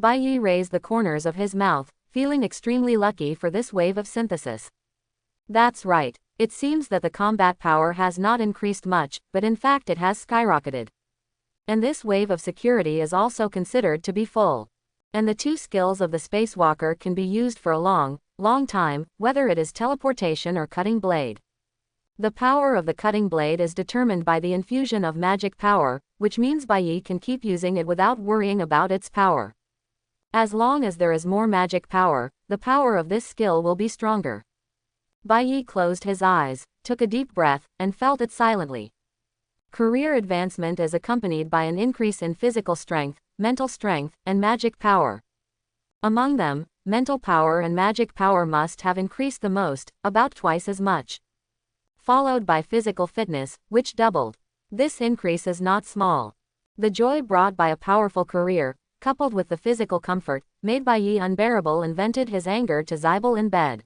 Baiyi raised the corners of his mouth, feeling extremely lucky for this wave of synthesis. That's right, it seems that the combat power has not increased much, but in fact it has skyrocketed. And this wave of security is also considered to be full. And the two skills of the spacewalker can be used for a long time, whether it is teleportation or cutting blade. The power of the cutting blade is determined by the infusion of magic power, which means Baiyi can keep using it without worrying about its power. As long as there is more magic power, the power of this skill will be stronger. Baiyi closed his eyes, took a deep breath, and felt it silently. Career advancement is accompanied by an increase in physical strength, mental strength, and magic power. Among them, mental power and magic power must have increased the most, about twice as much. Followed by physical fitness, which doubled. This increase is not small. The joy brought by a powerful career, coupled with the physical comfort, made Baiyi unbearable and vented his anger to Zybal in bed.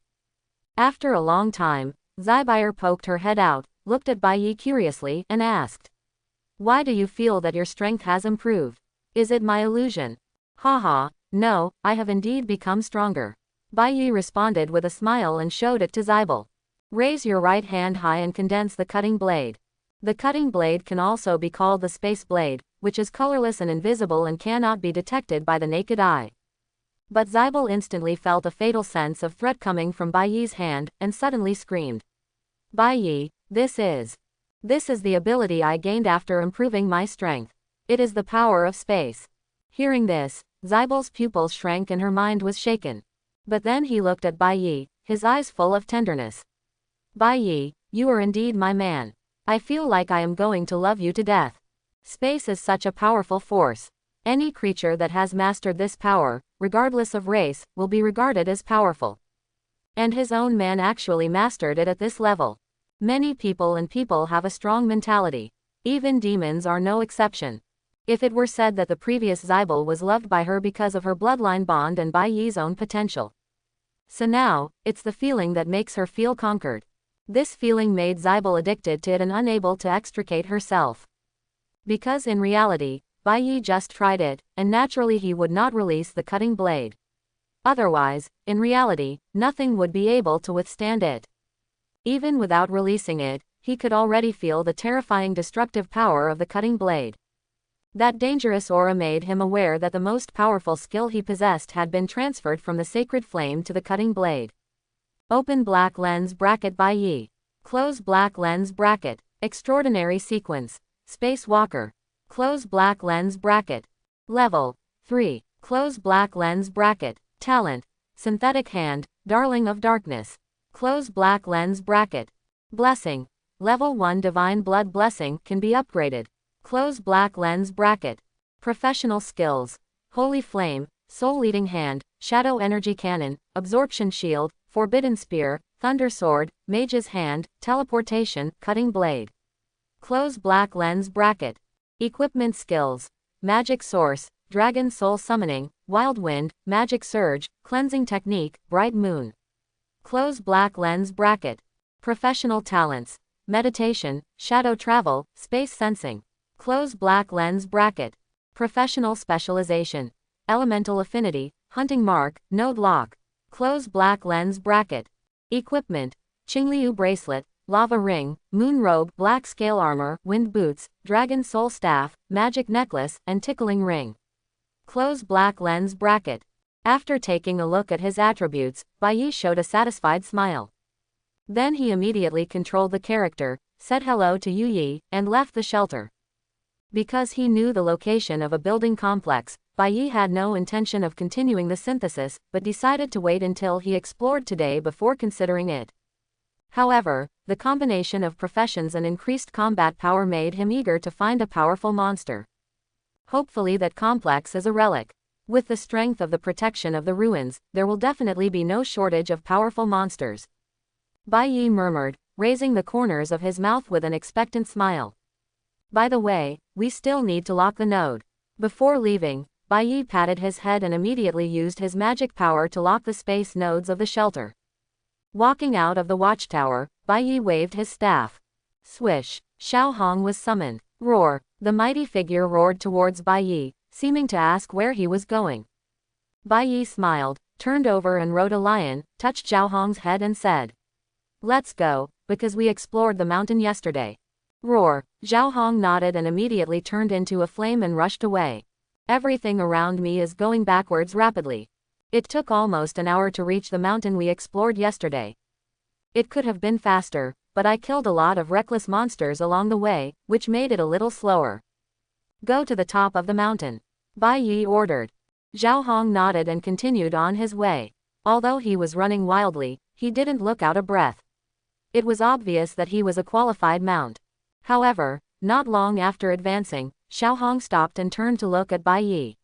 After a long time, Zybier poked her head out, looked at Baiyi curiously, and asked, "Why do you feel that your strength has improved? Is it my illusion?" "Haha, no, I have indeed become stronger." Baiyi responded with a smile and showed it to Zybal. "Raise your right hand high and condense the cutting blade." The cutting blade can also be called the space blade, which is colorless and invisible and cannot be detected by the naked eye. But Zybal instantly felt a fatal sense of threat coming from Baiyi's hand, and suddenly screamed, "Baiyi, this is the ability I gained after improving my strength. It is the power of space." Hearing this, Zybal's pupils shrank and her mind was shaken. But then he looked at Baiyi, his eyes full of tenderness. "Baiyi, you are indeed my man. I feel like I am going to love you to death. Space is such a powerful force. Any creature that has mastered this power, regardless of race, will be regarded as powerful." And his own man actually mastered it at this level. Many people have a strong mentality. Even demons are no exception. If it were said that the previous Zybal was loved by her because of her bloodline bond and Baiyi's own potential. So now, it's the feeling that makes her feel conquered. This feeling made Zybal addicted to it and unable to extricate herself. Because in reality, Baiyi just tried it, and naturally he would not release the cutting blade. Otherwise, in reality, nothing would be able to withstand it. Even without releasing it, he could already feel the terrifying destructive power of the cutting blade. That dangerous aura made him aware that the most powerful skill he possessed had been transferred from the sacred flame to the cutting blade. Open black lens bracket Baiyi. Close black lens bracket. Extraordinary sequence. Spacewalker. Close black lens bracket. Level 3. Close black lens bracket. Talent. Synthetic hand, Darling of Darkness. Close black lens bracket. Blessing. Level 1 Divine Blood Blessing can be upgraded. Close black lens bracket. Professional skills. Holy Flame, Soul Leading Hand, Shadow Energy Cannon, Absorption Shield, Forbidden Spear, Thunder Sword, Mage's Hand, Teleportation, Cutting Blade. Close black lens bracket. Equipment skills. Magic Source, Dragon Soul Summoning, Wild Wind, Magic Surge, Cleansing Technique, Bright Moon. Close black lens bracket. Professional talents. Meditation, Shadow Travel, Space Sensing. Close black lens bracket. Professional specialization. Elemental Affinity, Hunting Mark, Node Lock. Close black lens bracket. Equipment. Qingliu Bracelet, lava ring, moon robe, black scale armor, wind boots, dragon soul staff, magic necklace, and tickling ring. Close black lens bracket. After taking a look at his attributes, Bai Yi showed a satisfied smile. Then he immediately controlled the character, said hello to Yu Yi, and left the shelter. Because he knew the location of a building complex, Bai Yi had no intention of continuing the synthesis, but decided to wait until he explored today before considering it. However, the combination of professions and increased combat power made him eager to find a powerful monster. Hopefully that complex is a relic. With the strength of the protection of the ruins, there will definitely be no shortage of powerful monsters. Bai Yi murmured, raising the corners of his mouth with an expectant smile. By the way, we still need to lock the node. Before leaving, Bai Yi patted his head and immediately used his magic power to lock the space nodes of the shelter. Walking out of the watchtower, Bai Yi waved his staff. Swish! Xiao Hong was summoned. Roar! The mighty figure roared towards Bai Yi, seeming to ask where he was going. Bai Yi smiled, turned over and rode a lion, touched Xiao Hong's head and said, "Let's go, because we explored the mountain yesterday." Roar! Xiao Hong nodded and immediately turned into a flame and rushed away. Everything around me is going backwards rapidly. It took almost an hour to reach the mountain we explored yesterday. It could have been faster, but I killed a lot of reckless monsters along the way, which made it a little slower. Go to the top of the mountain. Bai Yi ordered. Xiao Hong nodded and continued on his way. Although he was running wildly, he didn't look out of breath. It was obvious that he was a qualified mount. However, not long after advancing, Xiao Hong stopped and turned to look at Bai Yi.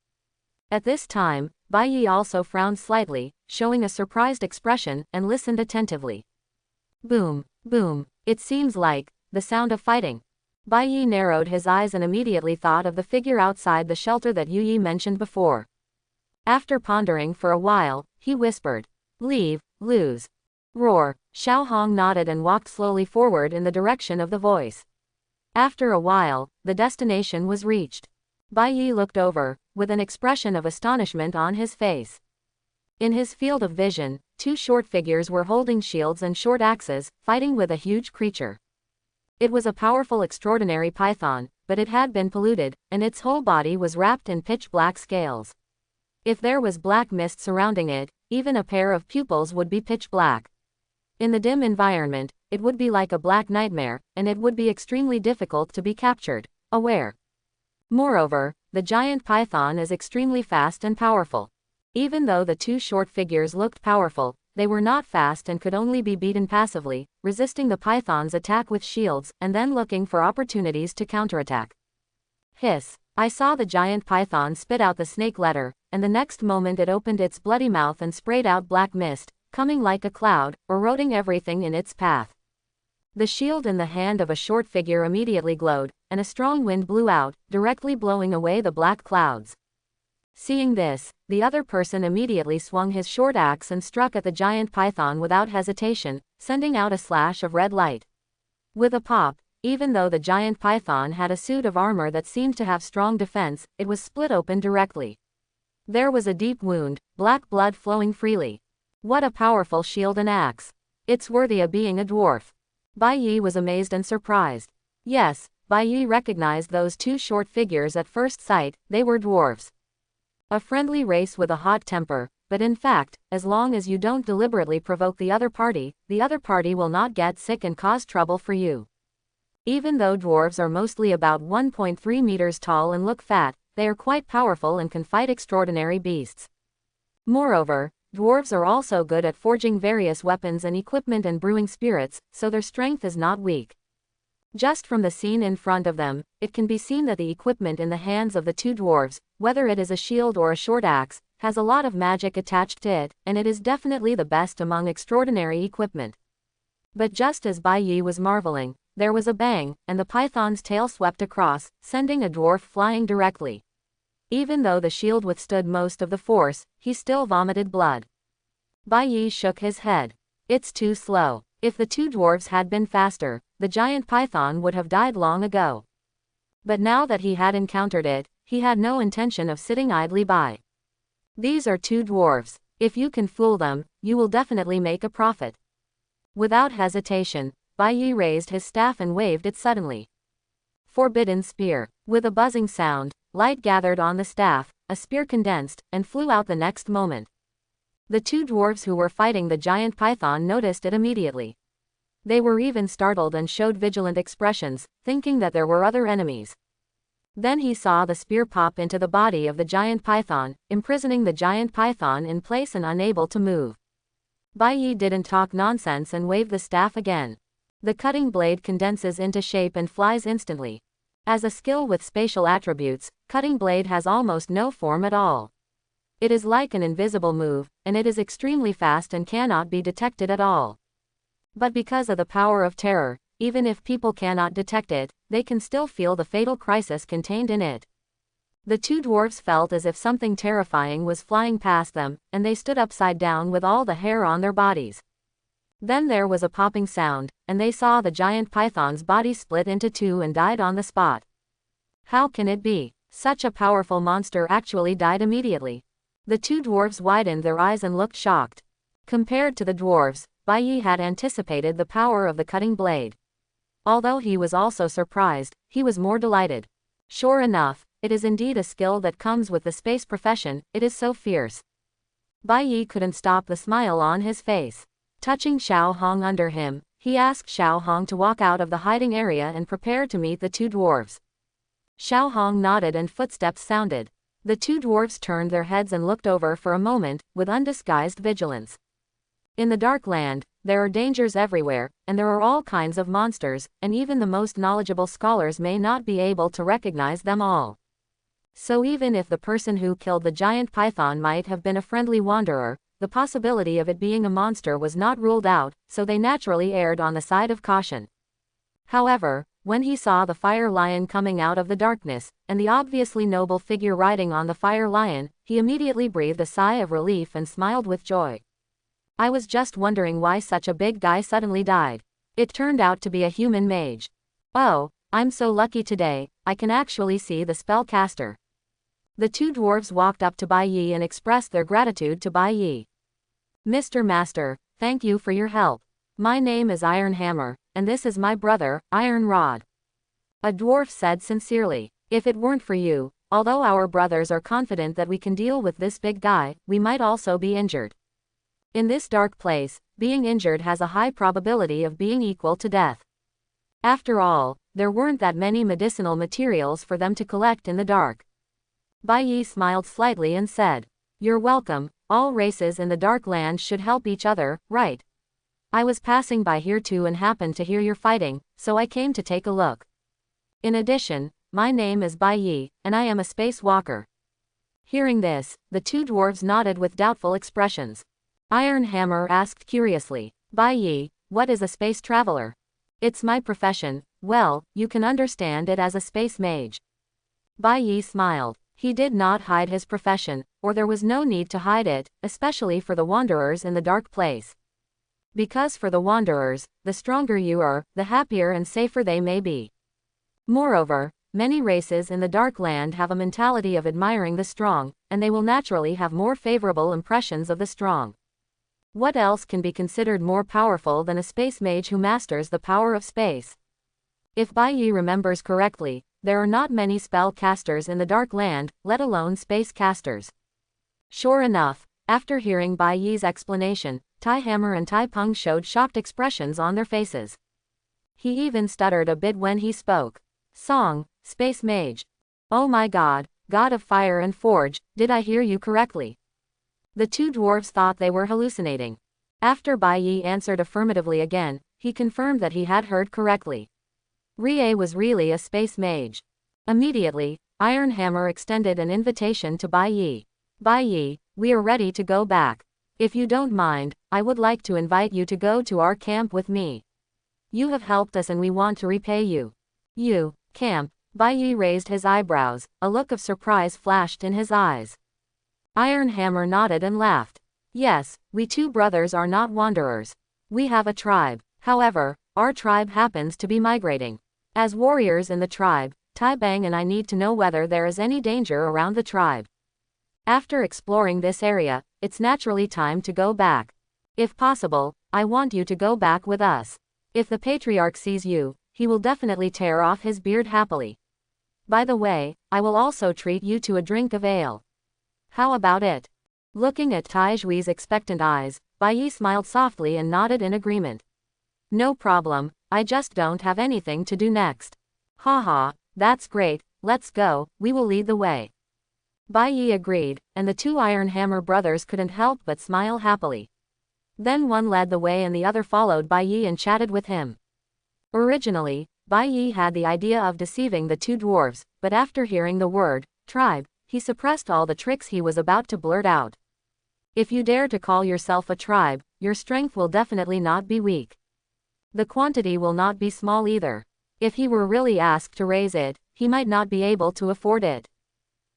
At this time, Bai Yi also frowned slightly, showing a surprised expression, and listened attentively. Boom, boom, it seems like the sound of fighting. Bai Yi narrowed his eyes and immediately thought of the figure outside the shelter that Yu Yi mentioned before. After pondering for a while, he whispered, "Leave, lose." Roar! Xiao Hong nodded and walked slowly forward in the direction of the voice. After a while, the destination was reached. Bai Yi looked over, with an expression of astonishment on his face. In his field of vision, two short figures were holding shields and short axes, fighting with a huge creature. It was a powerful extraordinary python, but it had been polluted, and its whole body was wrapped in pitch-black scales. If there was black mist surrounding it, even a pair of pupils would be pitch-black. In the dim environment, it would be like a black nightmare, and it would be extremely difficult to be captured, aware. Moreover, the giant python is extremely fast and powerful. Even though the two short figures looked powerful, they were not fast and could only be beaten passively, resisting the python's attack with shields, and then looking for opportunities to counterattack. Hiss! I saw the giant python spit out the snake letter, and the next moment it opened its bloody mouth and sprayed out black mist, coming like a cloud, eroding everything in its path. The shield in the hand of a short figure immediately glowed, and a strong wind blew out, directly blowing away the black clouds. Seeing this, the other person immediately swung his short axe and struck at the giant python without hesitation, sending out a slash of red light. With a pop, even though the giant python had a suit of armor that seemed to have strong defense, it was split open directly. There was a deep wound, black blood flowing freely. What a powerful shield and axe! It's worthy of being a dwarf. Bai Yi was amazed and surprised. Yes, Bai Yi recognized those two short figures at first sight, they were dwarves. A friendly race with a hot temper, but in fact, as long as you don't deliberately provoke the other party will not get sick and cause trouble for you. Even though dwarves are mostly about 1.3 meters tall and look fat, they are quite powerful and can fight extraordinary beasts. Moreover, dwarves are also good at forging various weapons and equipment and brewing spirits, so their strength is not weak. Just from the scene in front of them, it can be seen that the equipment in the hands of the two dwarves, whether it is a shield or a short axe, has a lot of magic attached to it, and it is definitely the best among extraordinary equipment. But just as Bai Yi was marveling, there was a bang, and the python's tail swept across, sending a dwarf flying directly. Even though the shield withstood most of the force, he still vomited blood. Bai Yi shook his head. It's too slow. If the two dwarves had been faster, the giant python would have died long ago. But now that he had encountered it, he had no intention of sitting idly by. These are two dwarves. If you can fool them, you will definitely make a profit. Without hesitation, Bai Yi raised his staff and waved it suddenly. Forbidden Spear. With a buzzing sound, light gathered on the staff, a spear condensed, and flew out the next moment. The two dwarves who were fighting the giant python noticed it immediately. They were even startled and showed vigilant expressions, thinking that there were other enemies. Then he saw the spear pop into the body of the giant python, imprisoning the giant python in place and unable to move. Bai Yi didn't talk nonsense and waved the staff again. The cutting blade condenses into shape and flies instantly. As a skill with spatial attributes, cutting blade has almost no form at all. It is like an invisible move, and it is extremely fast and cannot be detected at all. But because of the power of terror, even if people cannot detect it, they can still feel the fatal crisis contained in it. The two dwarfs felt as if something terrifying was flying past them, and they stood upside down with all the hair on their bodies. Then there was a popping sound, and they saw the giant python's body split into two and died on the spot. How can it be? Such a powerful monster actually died immediately. The two dwarves widened their eyes and looked shocked. Compared to the dwarves, Bai Yi had anticipated the power of the cutting blade. Although he was also surprised, he was more delighted. Sure enough, it is indeed a skill that comes with the space profession, it is so fierce. Bai Yi couldn't stop the smile on his face. Touching Xiao Hong under him, he asked Xiao Hong to walk out of the hiding area and prepare to meet the two dwarves. Xiao Hong nodded and footsteps sounded. The two dwarves turned their heads and looked over for a moment, with undisguised vigilance. In the Dark Land, there are dangers everywhere, and there are all kinds of monsters, and even the most knowledgeable scholars may not be able to recognize them all. So even if the person who killed the giant python might have been a friendly wanderer, the possibility of it being a monster was not ruled out, so they naturally erred on the side of caution. However, when he saw the fire lion coming out of the darkness, and the obviously noble figure riding on the fire lion, he immediately breathed a sigh of relief and smiled with joy. I was just wondering why such a big guy suddenly died. It turned out to be a human mage. Oh, I'm so lucky today, I can actually see the spellcaster. The two dwarves walked up to Bai Yi and expressed their gratitude to Bai Yi. Mr. Master, thank you for your help. My name is Iron Hammer, and this is my brother, Iron Rod. A dwarf said sincerely. If it weren't for you, although our brothers are confident that we can deal with this big guy, we might also be injured. In this dark place, being injured has a high probability of being equal to death. After all, there weren't that many medicinal materials for them to collect in the dark. Bai Yi smiled slightly and said, "You're welcome, all races in the Dark Land should help each other, right? I was passing by here too and happened to hear you're fighting, so I came to take a look. In addition, my name is Bai Yi, and I am a space walker." Hearing this, the two dwarves nodded with doubtful expressions. Iron Hammer asked curiously, "Bai Yi, what is a space traveler?" "It's my profession, well, you can understand it as a space mage." Bai Yi smiled. He did not hide his profession, or there was no need to hide it, especially for the wanderers in the dark place. Because for the wanderers, the stronger you are, the happier and safer they may be. Moreover, many races in the Dark Land have a mentality of admiring the strong, and they will naturally have more favorable impressions of the strong. What else can be considered more powerful than a space mage who masters the power of space? If Bai Yi remembers correctly, there are not many spell casters in the Dark Land, let alone space casters. Sure enough, after hearing Bai Yi's explanation, Tai Hammer and Tai Peng showed shocked expressions on their faces. He even stuttered a bit when he spoke. "Song, space mage. Oh my god, god of fire and forge, did I hear you correctly?" The two dwarves thought they were hallucinating. After Bai Yi answered affirmatively again, he confirmed that he had heard correctly. Rie was really a space mage. Immediately, Iron Hammer extended an invitation to Bai Yi. "Bai Yi, we are ready to go back. If you don't mind, I would like to invite you to go to our camp with me. You have helped us and we want to repay you." "You, camp?" Bai Yi raised his eyebrows, a look of surprise flashed in his eyes. Iron Hammer nodded and laughed. "Yes, we two brothers are not wanderers. We have a tribe. However, our tribe happens to be migrating. As warriors in the tribe, Tai Bang and I need to know whether there is any danger around the tribe. After exploring this area, it's naturally time to go back. If possible, I want you to go back with us." If the patriarch sees you, he will definitely tear off his beard happily. By the way, I will also treat you to a drink of ale. How about it? Looking at Tai Jui's expectant eyes, Bai Yi smiled softly and nodded in agreement. No problem, I just don't have anything to do next. Haha, that's great, let's go, we will lead the way. Bai Yi agreed, and the two Iron Hammer brothers couldn't help but smile happily. Then one led the way and the other followed Bai Yi and chatted with him. Originally, Bai Yi had the idea of deceiving the two dwarves, but after hearing the word, tribe, he suppressed all the tricks he was about to blurt out. If you dare to call yourself a tribe, your strength will definitely not be weak. The quantity will not be small either. If he were really asked to raise it, he might not be able to afford it.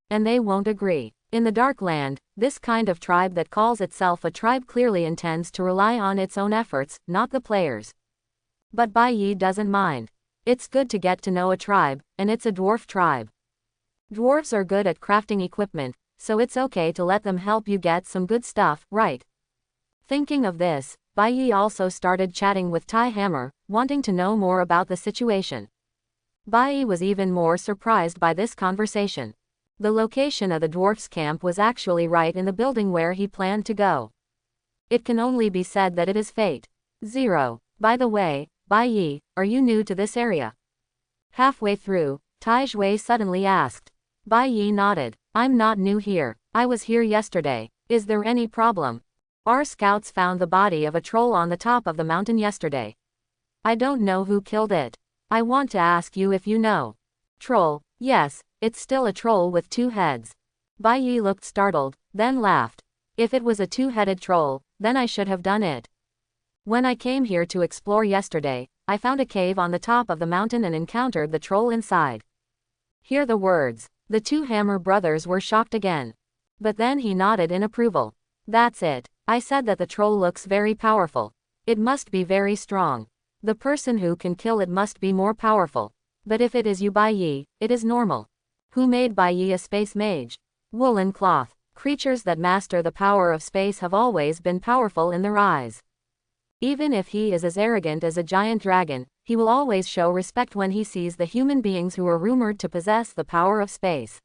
And they won't agree. In the Dark Land, this kind of tribe that calls itself a tribe clearly intends to rely on its own efforts, not the players. But Bai Yi doesn't mind. It's good to get to know a tribe, and it's a dwarf tribe. Dwarves are good at crafting equipment, so it's okay to let them help you get some good stuff, right? Thinking of this, Bai Yi also started chatting with Tai Hammer, wanting to know more about the situation. Bai Yi was even more surprised by this conversation. The location of the dwarf's camp was actually right in the building where he planned to go. It can only be said that it is fate. 0. By the way, Bai Yi, are you new to this area? Halfway through, Tai Jui suddenly asked. Bai Yi nodded. I'm not new here. I was here yesterday. Is there any problem? Our scouts found the body of a troll on the top of the mountain yesterday. I don't know who killed it. I want to ask you if you know. Troll, yes, it's still a troll with 2 heads. Bai Yi looked startled, then laughed. If it was a 2-headed troll, then I should have done it. When I came here to explore yesterday, I found a cave on the top of the mountain and encountered the troll inside. Hear the words. The two Hammer brothers were shocked again. But then he nodded in approval. That's it. I said that the troll looks very powerful. It must be very strong. The person who can kill it must be more powerful. But if it is you Bai Yi, it is normal. Who made Bai Yi a space mage? Woolen cloth. Creatures that master the power of space have always been powerful in their eyes. Even if he is as arrogant as a giant dragon, he will always show respect when he sees the human beings who are rumored to possess the power of space.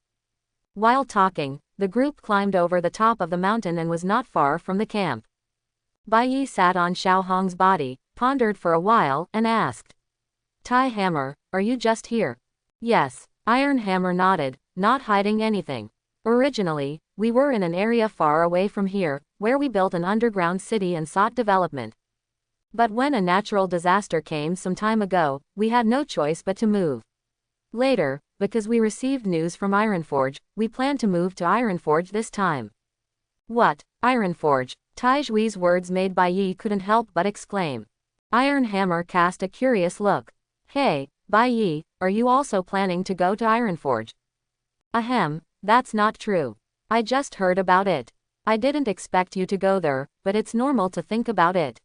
While talking, the group climbed over the top of the mountain and was not far from the camp. Bai Yi sat on Xiao Hong's body, pondered for a while, and asked. Tai Hammer, are you just here? Yes. Iron Hammer nodded, not hiding anything. Originally, we were in an area far away from here, where we built an underground city and sought development. But when a natural disaster came some time ago, we had no choice but to move. Later, because we received news from Ironforge, we plan to move to Ironforge this time. What? Ironforge? Tai Jui's words made Bai Yi couldn't help but exclaim. Iron Hammer cast a curious look. Hey, Bai Yi, are you also planning to go to Ironforge? Ahem, that's not true. I just heard about it. I didn't expect you to go there, but it's normal to think about it.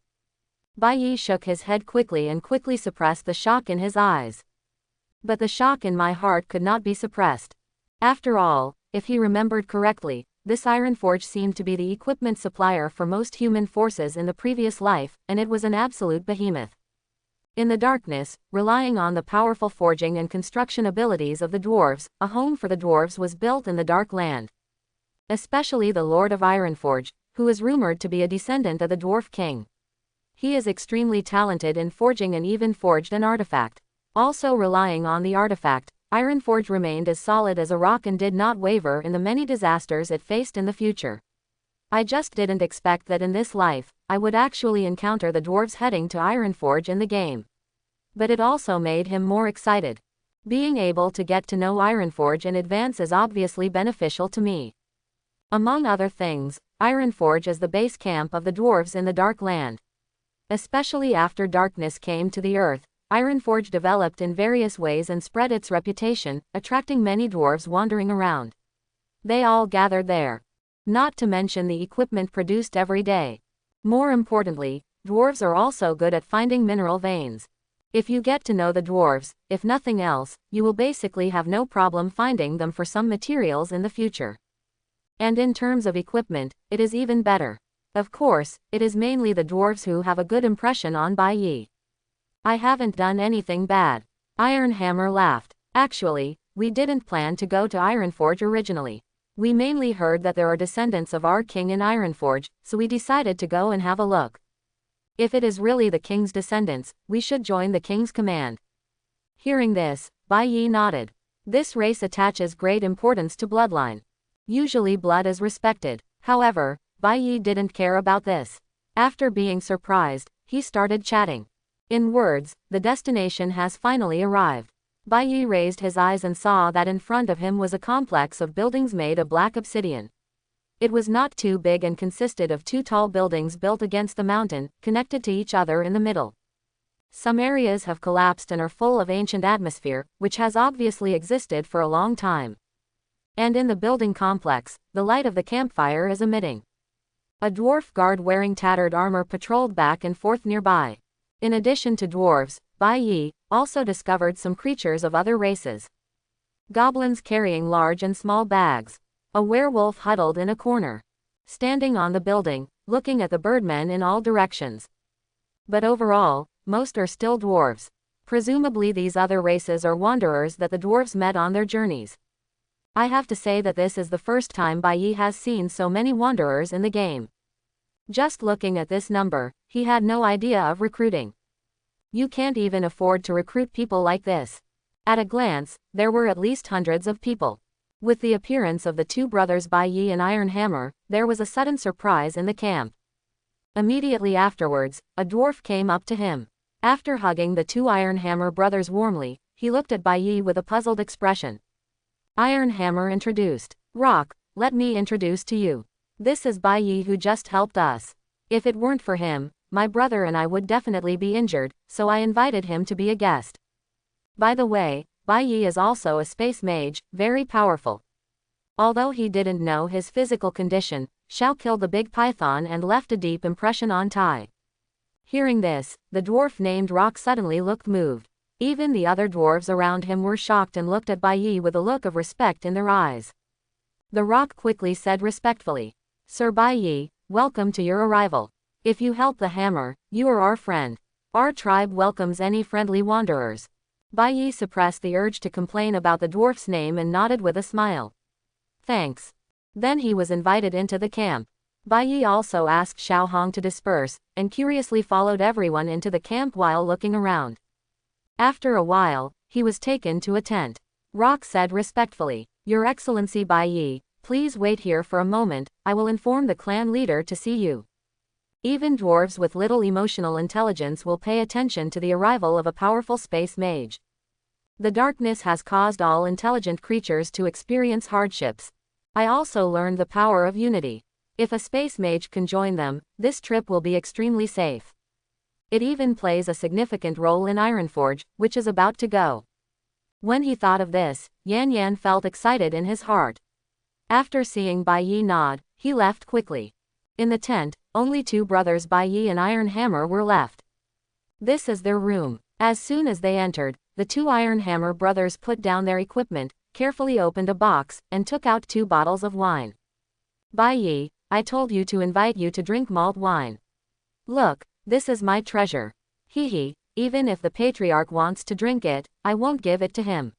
Bai Yi shook his head quickly and quickly suppressed the shock in his eyes. But the shock in my heart could not be suppressed. After all, if he remembered correctly, this Ironforge seemed to be the equipment supplier for most human forces in the previous life, and it was an absolute behemoth. In the darkness, relying on the powerful forging and construction abilities of the dwarves, a home for the dwarves was built in the Dark Land. Especially the Lord of Ironforge, who is rumored to be a descendant of the Dwarf King. He is extremely talented in forging and even forged an artifact. Also relying on the artifact, Ironforge remained as solid as a rock and did not waver in the many disasters it faced in the future. I just didn't expect that in this life, I would actually encounter the dwarves heading to Ironforge in the game. But it also made him more excited. Being able to get to know Ironforge in advance is obviously beneficial to me. Among other things, Ironforge is the base camp of the dwarves in the Dark Land. Especially after darkness came to the earth, Ironforge developed in various ways and spread its reputation, attracting many dwarves wandering around. They all gathered there. Not to mention the equipment produced every day. More importantly, dwarves are also good at finding mineral veins. If you get to know the dwarves, if nothing else, you will basically have no problem finding them for some materials in the future. And in terms of equipment, it is even better. Of course, it is mainly the dwarves who have a good impression on Bai Yi. I haven't done anything bad. Ironhammer laughed. Actually, we didn't plan to go to Ironforge originally. We mainly heard that there are descendants of our king in Ironforge, so we decided to go and have a look. If it is really the king's descendants, we should join the king's command. Hearing this, Bai Yi nodded. This race attaches great importance to bloodline. Usually blood is respected. However, Bai Yi didn't care about this. After being surprised, he started chatting. In words, the destination has finally arrived. Bai Yi raised his eyes and saw that in front of him was a complex of buildings made of black obsidian. It was not too big and consisted of two tall buildings built against the mountain, connected to each other in the middle. Some areas have collapsed and are full of ancient atmosphere, which has obviously existed for a long time. And in the building complex, the light of the campfire is emitting. A dwarf guard wearing tattered armor patrolled back and forth nearby. In addition to dwarves, Bai Yi also discovered some creatures of other races. Goblins carrying large and small bags. A werewolf huddled in a corner. Standing on the building, looking at the birdmen in all directions. But overall, most are still dwarves. Presumably these other races are wanderers that the dwarves met on their journeys. I have to say that this is the first time Bai Yi has seen so many wanderers in the game. Just looking at this number, he had no idea of recruiting. You can't even afford to recruit people like this. At a glance, there were at least hundreds of people. With the appearance of the two brothers Bai Yi and Ironhammer, there was a sudden surprise in the camp. Immediately afterwards, a dwarf came up to him. After hugging the two Ironhammer brothers warmly, he looked at Bai Yi with a puzzled expression. Ironhammer introduced. Rock, let me introduce to you. This is Bai Yi who just helped us. If it weren't for him, my brother and I would definitely be injured, so I invited him to be a guest. By the way, Bai Yi is also a space mage, very powerful. Although he didn't know his physical condition, Xiao killed the big python and left a deep impression on Tai. Hearing this, the dwarf named Rock suddenly looked moved. Even the other dwarves around him were shocked and looked at Bai Yi with a look of respect in their eyes. The Rock quickly said respectfully, Sir Bai Yi, welcome to your arrival. If you help the hammer, you are our friend. Our tribe welcomes any friendly wanderers. Bai Yi suppressed the urge to complain about the dwarf's name and nodded with a smile. Thanks. Then he was invited into the camp. Bai Yi also asked Xiao Hong to disperse, and curiously followed everyone into the camp while looking around. After a while, he was taken to a tent. Rock said respectfully, Your Excellency Bai Yi, please wait here for a moment, I will inform the clan leader to see you. Even dwarves with little emotional intelligence will pay attention to the arrival of a powerful space mage. The darkness has caused all intelligent creatures to experience hardships. I also learned the power of unity. If a space mage can join them, this trip will be extremely safe. It even plays a significant role in Ironforge, which is about to go. When he thought of this, Yan Yan felt excited in his heart. After seeing Bai Yi nod, he left quickly. In the tent, only two brothers Bai Yi and Ironhammer were left. This is their room. As soon as they entered, the two Ironhammer brothers put down their equipment, carefully opened a box, and took out 2 bottles of wine. Bai Yi, I told you to invite you to drink malt wine. Look, this is my treasure. Hee, even if the patriarch wants to drink it, I won't give it to him.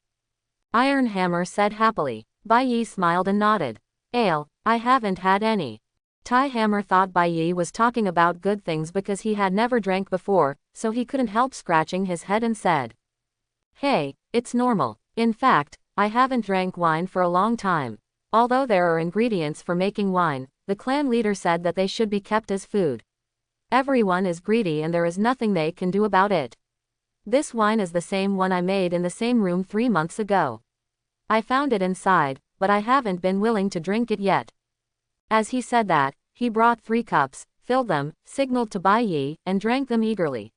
Ironhammer said happily. Bai Yi smiled and nodded. Ale, I haven't had any. Tai Hammer thought Bai Yi was talking about good things because he had never drank before, so he couldn't help scratching his head and said, Hey, it's normal. In fact, I haven't drank wine for a long time. Although there are ingredients for making wine, the clan leader said that they should be kept as food. Everyone is greedy and there is nothing they can do about it. This wine is the same one I made in the same room 3 months ago. I found it inside, but I haven't been willing to drink it yet. As he said that, he brought 3 cups, filled them, signaled to Bai Yi, and drank them eagerly.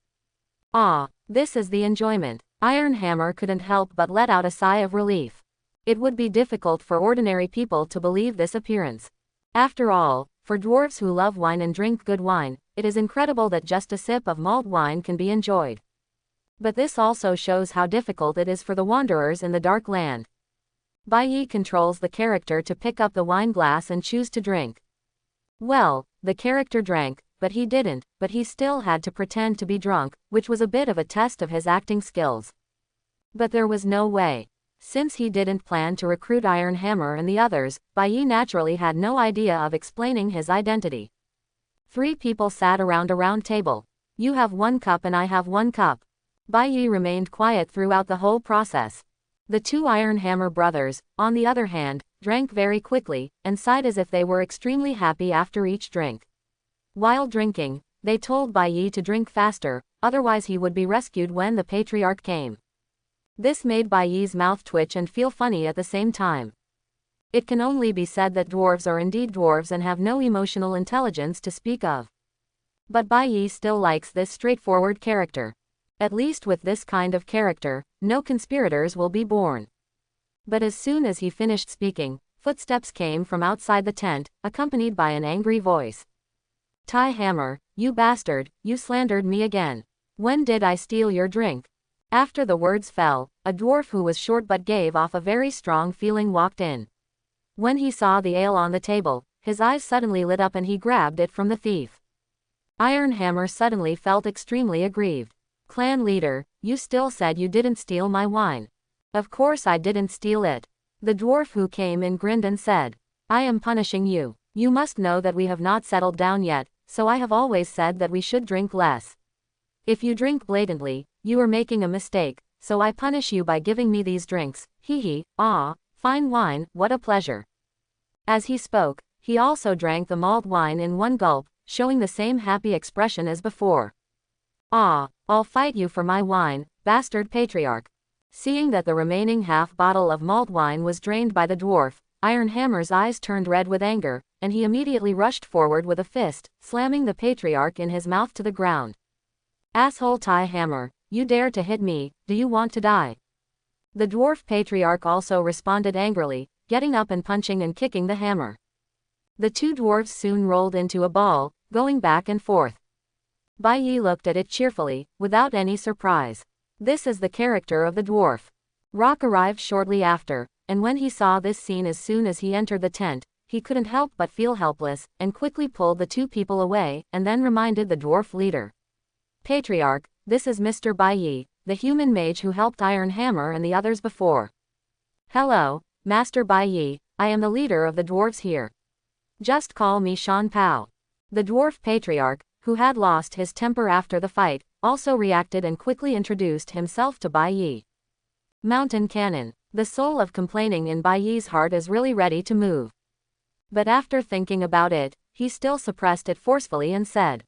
Ah, this is the enjoyment. Ironhammer couldn't help but let out a sigh of relief. It would be difficult for ordinary people to believe this appearance. After all, for dwarves who love wine and drink good wine, it is incredible that just a sip of malt wine can be enjoyed. But this also shows how difficult it is for the wanderers in the Dark Land. Bai Yi controls the character to pick up the wine glass and choose to drink. Well, the character drank, but he still had to pretend to be drunk, which was a bit of a test of his acting skills. But there was no way. Since he didn't plan to recruit Iron Hammer and the others, Bai Yi naturally had no idea of explaining his identity. 3 people sat around a round table. You have 1 cup and I have 1 cup. Bai Yi remained quiet throughout the whole process. The 2 Iron Hammer brothers, on the other hand, drank very quickly, and sighed as if they were extremely happy after each drink. While drinking, they told Bai Yi to drink faster, otherwise he would be rescued when the patriarch came. This made Bai Yi's mouth twitch and feel funny at the same time. It can only be said that dwarves are indeed dwarves and have no emotional intelligence to speak of. But Bai Yi still likes this straightforward character. At least with this kind of character, no conspirators will be born. But as soon as he finished speaking, footsteps came from outside the tent, accompanied by an angry voice. Tai Hammer, you bastard, you slandered me again. When did I steal your drink? After the words fell, a dwarf who was short but gave off a very strong feeling walked in. When he saw the ale on the table, his eyes suddenly lit up and he grabbed it from the thief. Iron Hammer suddenly felt extremely aggrieved. Clan leader, you still said you didn't steal my wine. Of course I didn't steal it. The dwarf who came in grinned and said, I am punishing you. You must know that we have not settled down yet, so I have always said that we should drink less. If you drink blatantly, you are making a mistake, so I punish you by giving me these drinks. Hee hee, ah, fine wine, what a pleasure. As he spoke, he also drank the mulled wine in 1 gulp, showing the same happy expression as before. Ah, I'll fight you for my wine, bastard patriarch. Seeing that the remaining half bottle of mulled wine was drained by the dwarf, Iron Hammer's eyes turned red with anger, and he immediately rushed forward with a fist, slamming the patriarch in his mouth to the ground. Asshole Tai Hammer, you dare to hit me, do you want to die? The dwarf patriarch also responded angrily, getting up and punching and kicking the hammer. The 2 dwarves soon rolled into a ball, going back and forth. Bai Yi looked at it cheerfully, without any surprise. This is the character of the dwarf. Rock arrived shortly after, and when he saw this scene as soon as he entered the tent, he couldn't help but feel helpless, and quickly pulled the 2 people away, and then reminded the dwarf leader. Patriarch, this is Mr. Bai Yi, the human mage who helped Iron Hammer and the others before. Hello, Master Bai Yi, I am the leader of the dwarves here. Just call me Shan Pao. The dwarf patriarch, who had lost his temper after the fight, also reacted and quickly introduced himself to Bai Yi. Mountain Cannon. The soul of complaining in Bai Yi's heart is really ready to move. But after thinking about it, he still suppressed it forcefully and said,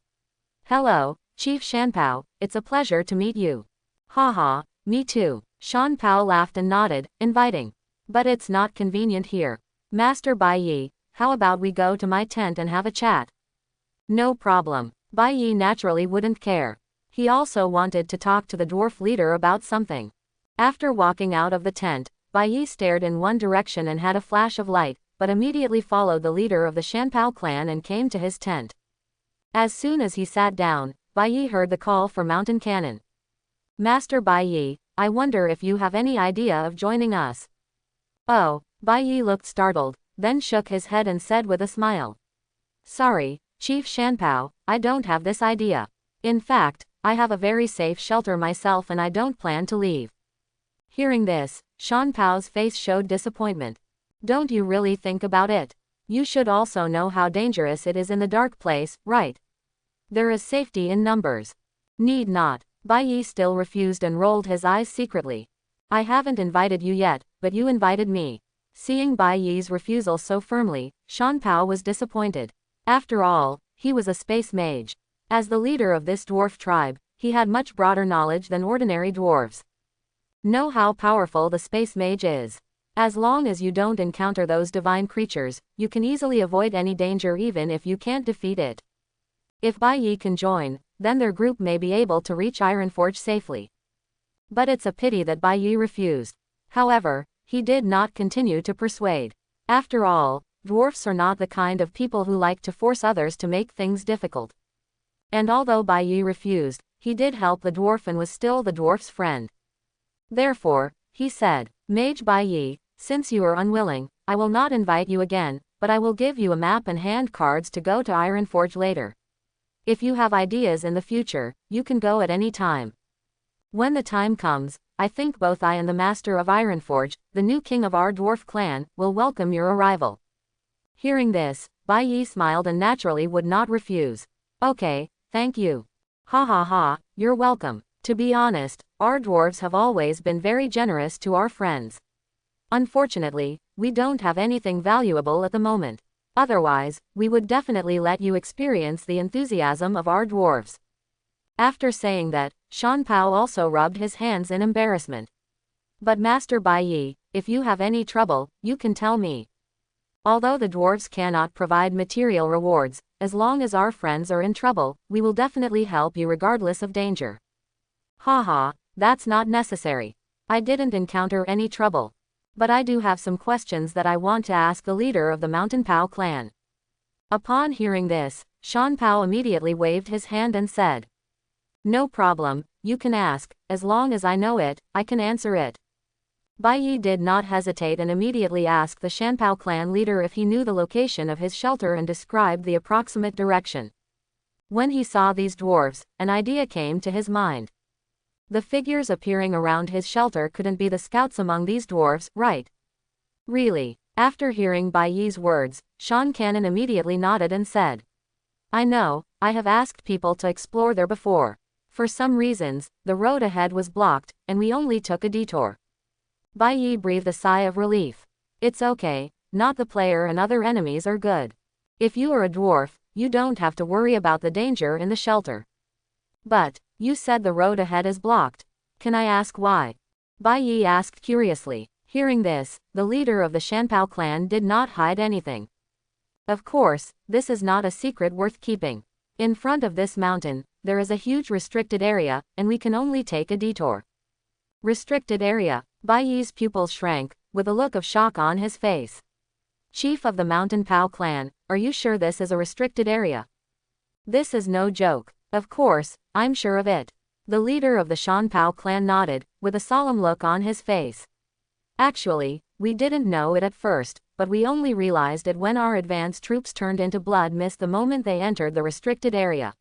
Hello, Chief Shanpao, it's a pleasure to meet you. Haha, me too. Shan Pao laughed and nodded, inviting. But it's not convenient here. Master Bai Yi, how about we go to my tent and have a chat? No problem. Bai Yi naturally wouldn't care. He also wanted to talk to the dwarf leader about something. After walking out of the tent, Bai Yi stared in one direction and had a flash of light, but immediately followed the leader of the Shanpao clan and came to his tent. As soon as he sat down, Bai Yi heard the call for Mountain Cannon. Master Bai Yi, I wonder if you have any idea of joining us. Oh, Bai Yi looked startled, then shook his head and said with a smile. Sorry, Chief Shanpao, I don't have this idea. In fact, I have a very safe shelter myself and I don't plan to leave. Hearing this, Shan Pao's face showed disappointment. Don't you really think about it? You should also know how dangerous it is in the dark place, right? There is safety in numbers. Need not. Bai Yi still refused and rolled his eyes secretly. I haven't invited you yet, but you invited me. Seeing Bai Yi's refusal so firmly, Shan Pao was disappointed. After all, he was a space mage. As the leader of this dwarf tribe, he had much broader knowledge than ordinary dwarves. Know how powerful the space mage is. As long as you don't encounter those divine creatures, you can easily avoid any danger even if you can't defeat it. If Bai Yi can join, then their group may be able to reach Ironforge safely. But it's a pity that Bai Yi refused. However, he did not continue to persuade. After all, dwarfs are not the kind of people who like to force others to make things difficult. And although Bai Yi refused, he did help the dwarf and was still the dwarf's friend. Therefore, he said, Mage Bai Yi, since you are unwilling, I will not invite you again, but I will give you a map and hand cards to go to Ironforge later. If you have ideas in the future, you can go at any time. When the time comes, I think both I and the Master of Ironforge, the new king of our dwarf clan, will welcome your arrival." Hearing this, Bai Yi smiled and naturally would not refuse. "Okay, thank you. Ha ha ha, you're welcome. To be honest, our dwarves have always been very generous to our friends. Unfortunately, we don't have anything valuable at the moment. Otherwise, we would definitely let you experience the enthusiasm of our dwarves." After saying that, Shan Pao also rubbed his hands in embarrassment. "But Master Bai Yi, if you have any trouble, you can tell me. Although the dwarves cannot provide material rewards, as long as our friends are in trouble, we will definitely help you regardless of danger." "Haha, that's not necessary. I didn't encounter any trouble. But I do have some questions that I want to ask the leader of the Mountain Pao clan." Upon hearing this, Shan Pao immediately waved his hand and said, "No problem, you can ask, as long as I know it, I can answer it." Bai Yi did not hesitate and immediately asked the Shanpao clan leader if he knew the location of his shelter and described the approximate direction. When he saw these dwarves, an idea came to his mind. The figures appearing around his shelter couldn't be the scouts among these dwarves, right? Really? After hearing Bai Yi's words, Shan Canon immediately nodded and said, "I know, I have asked people to explore there before. For some reasons, the road ahead was blocked, and we only took a detour." Bai Yi breathed a sigh of relief. "It's okay, not the player and other enemies are good. If you are a dwarf, you don't have to worry about the danger in the shelter." "But, you said the road ahead is blocked. Can I ask why?" Bai Yi asked curiously. Hearing this, the leader of the Shanpao clan did not hide anything. "Of course, this is not a secret worth keeping. In front of this mountain, there is a huge restricted area, and we can only take a detour." "Restricted area?" Bai Yi's pupils shrank, with a look of shock on his face. "Chief of the Mountain Pao clan, are you sure this is a restricted area?" "This is no joke. Of course, I'm sure of it." The leader of the Shan Pao clan nodded, with a solemn look on his face. "Actually, we didn't know it at first, but we only realized it when our advance troops turned into blood mist the moment they entered the restricted area.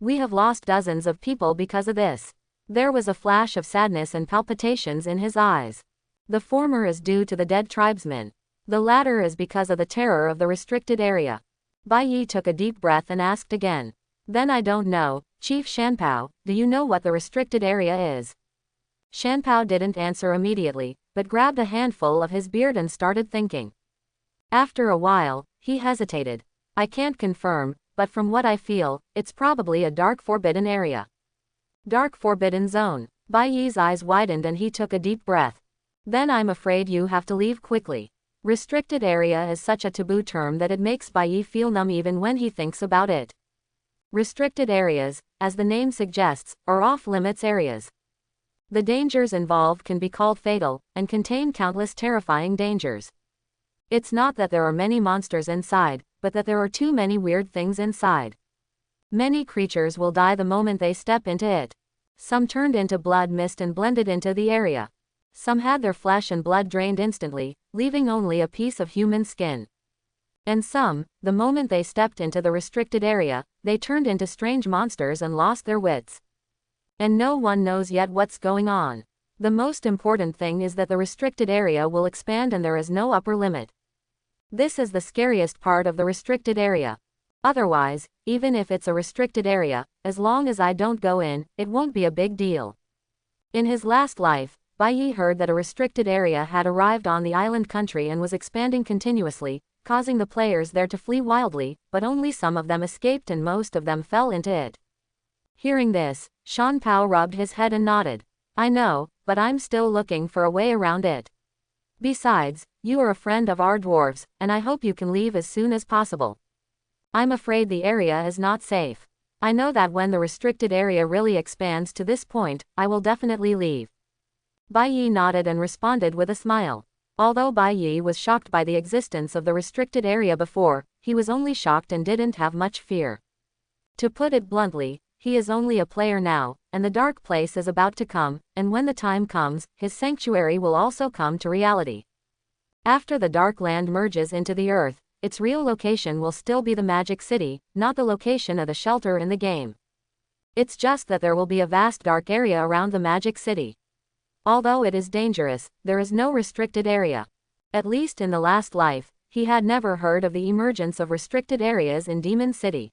We have lost dozens of people because of this." There was a flash of sadness and palpitations in his eyes. "The former is due to the dead tribesmen. The latter is because of the terror of the restricted area." Bai Yi took a deep breath and asked again. "Then I don't know, Chief Shanpao, do you know what the restricted area is?" Shanpao didn't answer immediately, but grabbed a handful of his beard and started thinking. After a while, he hesitated. "I can't confirm, but from what I feel, it's probably a dark forbidden area." "Dark forbidden zone." Bai Yi's eyes widened and he took a deep breath. "Then I'm afraid you have to leave quickly. Restricted area is such a taboo term that it makes Bai Yi feel numb even when he thinks about it. Restricted areas, as the name suggests, are off-limits areas. The dangers involved can be called fatal, and contain countless terrifying dangers. It's not that there are many monsters inside, but that there are too many weird things inside. Many creatures will die the moment they step into it. Some turned into blood mist and blended into the area. Some had their flesh and blood drained instantly, leaving only a piece of human skin. And some, the moment they stepped into the restricted area, they turned into strange monsters and lost their wits. And no one knows yet what's going on. The most important thing is that the restricted area will expand and there is no upper limit. This is the scariest part of the restricted area. Otherwise, even if it's a restricted area, as long as I don't go in, it won't be a big deal." In his last life, Bai Yi heard that a restricted area had arrived on the island country and was expanding continuously, causing the players there to flee wildly, but only some of them escaped and most of them fell into it. Hearing this, Shan Pao rubbed his head and nodded. "I know, but I'm still looking for a way around it. Besides, you are a friend of our dwarves, and I hope you can leave as soon as possible. I'm afraid the area is not safe. I know that when the restricted area really expands to this point, I will definitely leave." Bai Yi nodded and responded with a smile. Although Bai Yi was shocked by the existence of the restricted area before, he was only shocked and didn't have much fear. To put it bluntly, he is only a player now, and the dark place is about to come, and when the time comes, his sanctuary will also come to reality. After the dark land merges into the earth, its real location will still be the Magic City, not the location of the shelter in the game. It's just that there will be a vast dark area around the Magic City. Although it is dangerous, there is no restricted area. At least in the last life, he had never heard of the emergence of restricted areas in Demon City.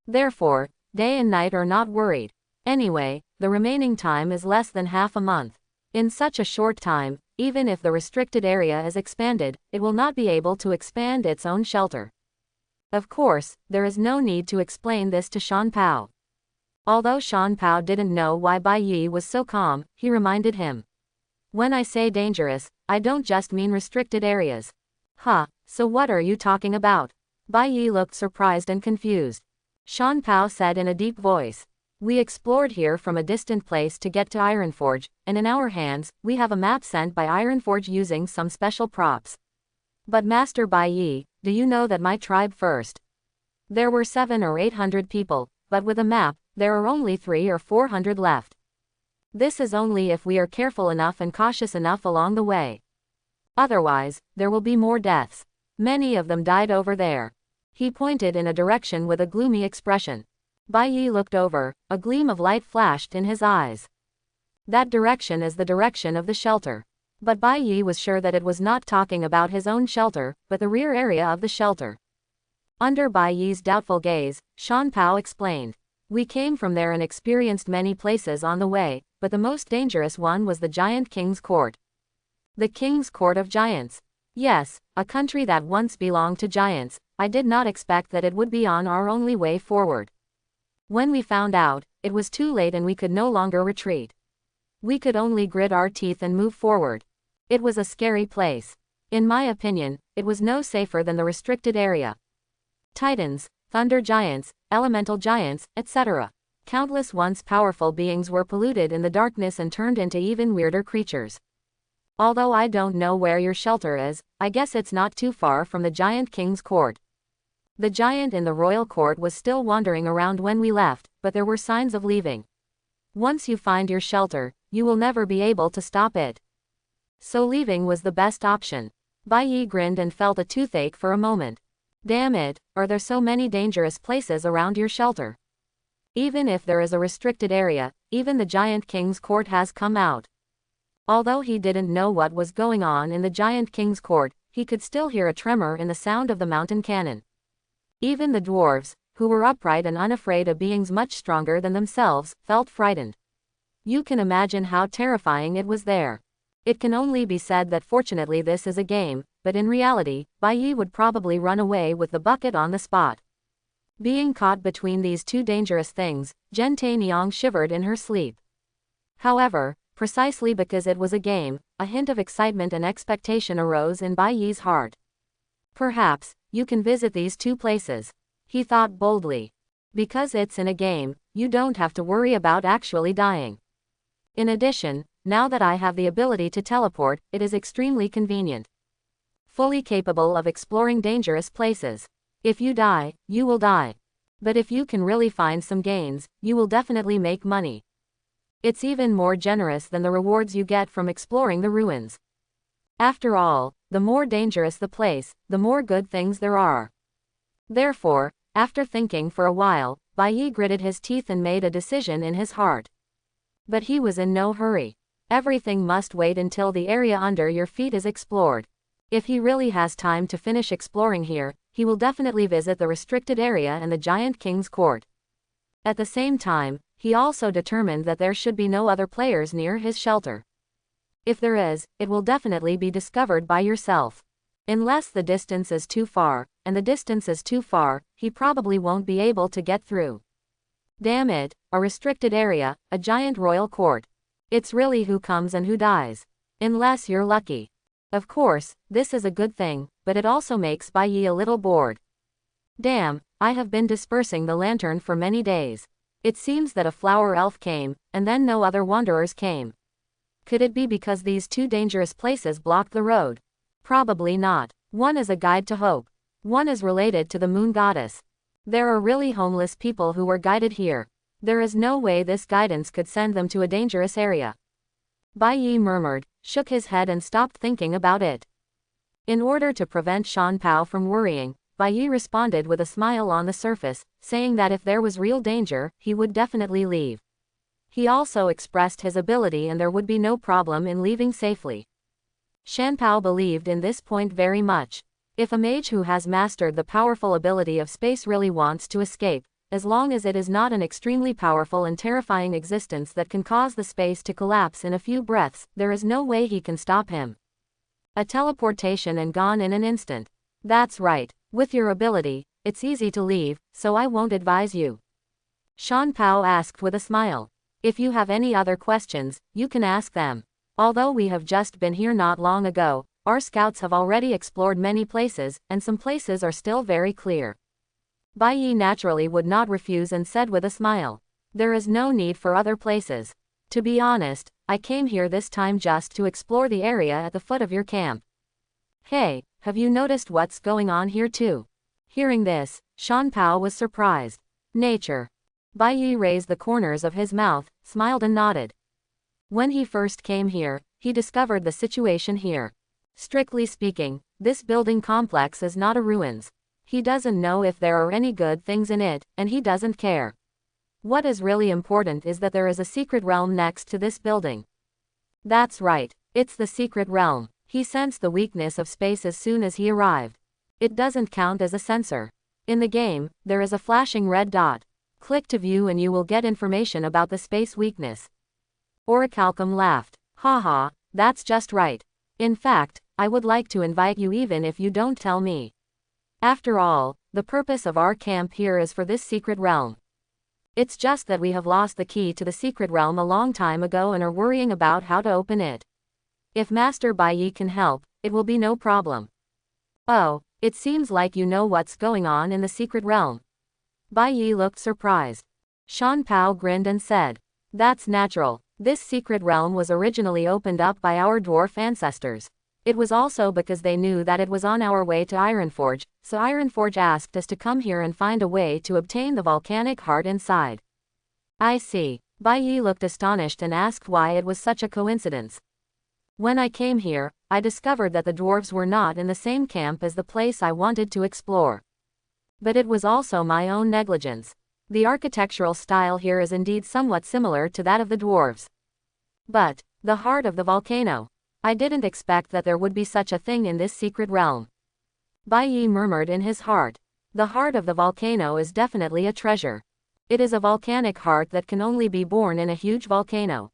Therefore, day and night are not worried. Anyway, the remaining time is less than half a month. In such a short time, even if the restricted area is expanded, it will not be able to expand its own shelter. Of course, there is no need to explain this to Shan Pao. Although Shan Pao didn't know why Bai Yi was so calm, he reminded him. When I say dangerous, I don't just mean restricted areas. Huh, so what are you talking about? Bai Yi looked surprised and confused. Shan Pao said in a deep voice. We explored here from a distant place to get to Ironforge, and in our hands, we have a map sent by Ironforge using some special props. But Master Bai Yi, do you know that my tribe first? There were 700 or 800 people, but with a map, there are only 300 or 400 left. This is only if we are careful enough and cautious enough along the way. Otherwise, there will be more deaths. Many of them died over there. He pointed in a direction with a gloomy expression. Bai Yi looked over, a gleam of light flashed in his eyes. That direction is the direction of the shelter. But Bai Yi was sure that it was not talking about his own shelter, but the rear area of the shelter. Under Bai Yi's doubtful gaze, Shan Pao explained. We came from there and experienced many places on the way, but the most dangerous one was the Giant King's Court. The King's Court of Giants. Yes, a country that once belonged to giants. I did not expect that it would be on our only way forward. When we found out, it was too late and we could no longer retreat. We could only grit our teeth and move forward. It was a scary place. In my opinion, it was no safer than the restricted area. Titans, thunder giants, elemental giants, etc. Countless once powerful beings were polluted in the darkness and turned into even weirder creatures. Although I don't know where your shelter is, I guess it's not too far from the Giant King's Court. The giant in the royal court was still wandering around when we left, but there were signs of leaving. Once you find your shelter, you will never be able to stop it. So leaving was the best option. Bai Yi grinned and felt a toothache for a moment. Damn it, are there so many dangerous places around your shelter? Even if there is a restricted area, even the Giant King's Court has come out. Although he didn't know what was going on in the Giant King's Court, he could still hear a tremor in the sound of the mountain cannon. Even the dwarves, who were upright and unafraid of beings much stronger than themselves, felt frightened. You can imagine how terrifying it was there. It can only be said that fortunately this is a game, but in reality, Bai Yi would probably run away with the bucket on the spot. Being caught between these two dangerous things, Zhen Tainiang shivered in her sleep. However, precisely because it was a game, a hint of excitement and expectation arose in Bai Yi's heart. Perhaps, you can visit these two places. He thought boldly. Because it's in a game, you don't have to worry about actually dying. In addition, now that I have the ability to teleport, it is extremely convenient. Fully capable of exploring dangerous places. If you die, you will die. But if you can really find some gains, you will definitely make money. It's even more generous than the rewards you get from exploring the ruins. After all, the more dangerous the place, the more good things there are. Therefore, after thinking for a while, Bai Yi gritted his teeth and made a decision in his heart. But he was in no hurry. Everything must wait until the area under your feet is explored. If he really has time to finish exploring here, he will definitely visit the restricted area and the Giant King's Court. At the same time, he also determined that there should be no other players near his shelter. If there is, it will definitely be discovered by yourself. Unless the distance is too far, and the distance is too far, he probably won't be able to get through. Damn it, a restricted area, a giant royal court. It's really who comes and who dies. Unless you're lucky. Of course, this is a good thing, but it also makes Bai Yi a little bored. Damn, I have been dispersing the lantern for many days. It seems that a flower elf came, and then no other wanderers came. Could it be because these two dangerous places blocked the road? Probably not. One is a guide to hope. One is related to the moon goddess. There are really homeless people who were guided here. There is no way this guidance could send them to a dangerous area. Bai Yi murmured, shook his head and stopped thinking about it. In order to prevent Shan Pao from worrying, Bai Yi responded with a smile on the surface, saying that if there was real danger, he would definitely leave. He also expressed his ability and there would be no problem in leaving safely. Shan Pao believed in this point very much. If a mage who has mastered the powerful ability of space really wants to escape, as long as it is not an extremely powerful and terrifying existence that can cause the space to collapse in a few breaths, there is no way he can stop him. A teleportation and gone in an instant. That's right. With your ability, it's easy to leave, so I won't advise you. Shan Pao asked with a smile. If you have any other questions, you can ask them. Although we have just been here not long ago, our scouts have already explored many places, and some places are still very clear. Bai Yi naturally would not refuse and said with a smile. There is no need for other places. To be honest, I came here this time just to explore the area at the foot of your camp. Hey, have you noticed what's going on here too? Hearing this, Shan Pao was surprised. Nature. Bai Yi raised the corners of his mouth, smiled and nodded. When he first came here, he discovered the situation here. Strictly speaking, this building complex is not a ruins. He doesn't know if there are any good things in it, and he doesn't care. What is really important is that there is a secret realm next to this building. That's right, it's the secret realm. He sensed the weakness of space as soon as he arrived. It doesn't count as a sensor. In the game, there is a flashing red dot. Click to view and you will get information about the space weakness. Orichalcum laughed. Haha, that's just right. In fact, I would like to invite you even if you don't tell me. After all, the purpose of our camp here is for this secret realm. It's just that we have lost the key to the secret realm a long time ago and are worrying about how to open it. If Master Bai Yi can help, it will be no problem. Oh, it seems like you know what's going on in the secret realm. Bai Yi looked surprised. Shan Pao grinned and said, that's natural. This secret realm was originally opened up by our dwarf ancestors. It was also because they knew that it was on our way to Ironforge, so Ironforge asked us to come here and find a way to obtain the volcanic heart inside. I see. Bai Yi looked astonished and asked why it was such a coincidence. When I came here, I discovered that the dwarves were not in the same camp as the place I wanted to explore. But it was also my own negligence. The architectural style here is indeed somewhat similar to that of the dwarves. But, the heart of the volcano. I didn't expect that there would be such a thing in this secret realm. Bai Yi murmured in his heart. The heart of the volcano is definitely a treasure. It is a volcanic heart that can only be born in a huge volcano.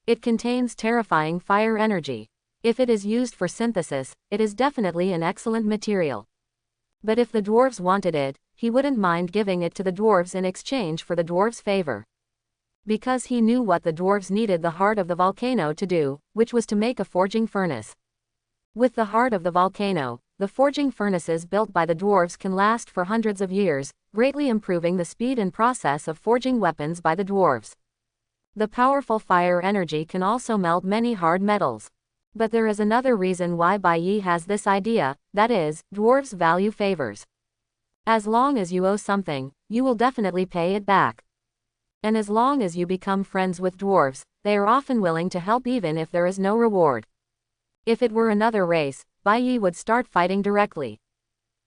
It contains terrifying fire energy. If it is used for synthesis, it is definitely an excellent material. But if the dwarves wanted it, he wouldn't mind giving it to the dwarves in exchange for the dwarves' favor. Because he knew what the dwarves needed the heart of the volcano to do, which was to make a forging furnace. With the heart of the volcano, the forging furnaces built by the dwarves can last for hundreds of years, greatly improving the speed and process of forging weapons by the dwarves. The powerful fire energy can also melt many hard metals. But there is another reason why Bai Yi has this idea, that is, dwarves value favors. As long as you owe something, you will definitely pay it back. And as long as you become friends with dwarves, they are often willing to help even if there is no reward. If it were another race, Bai Yi would start fighting directly.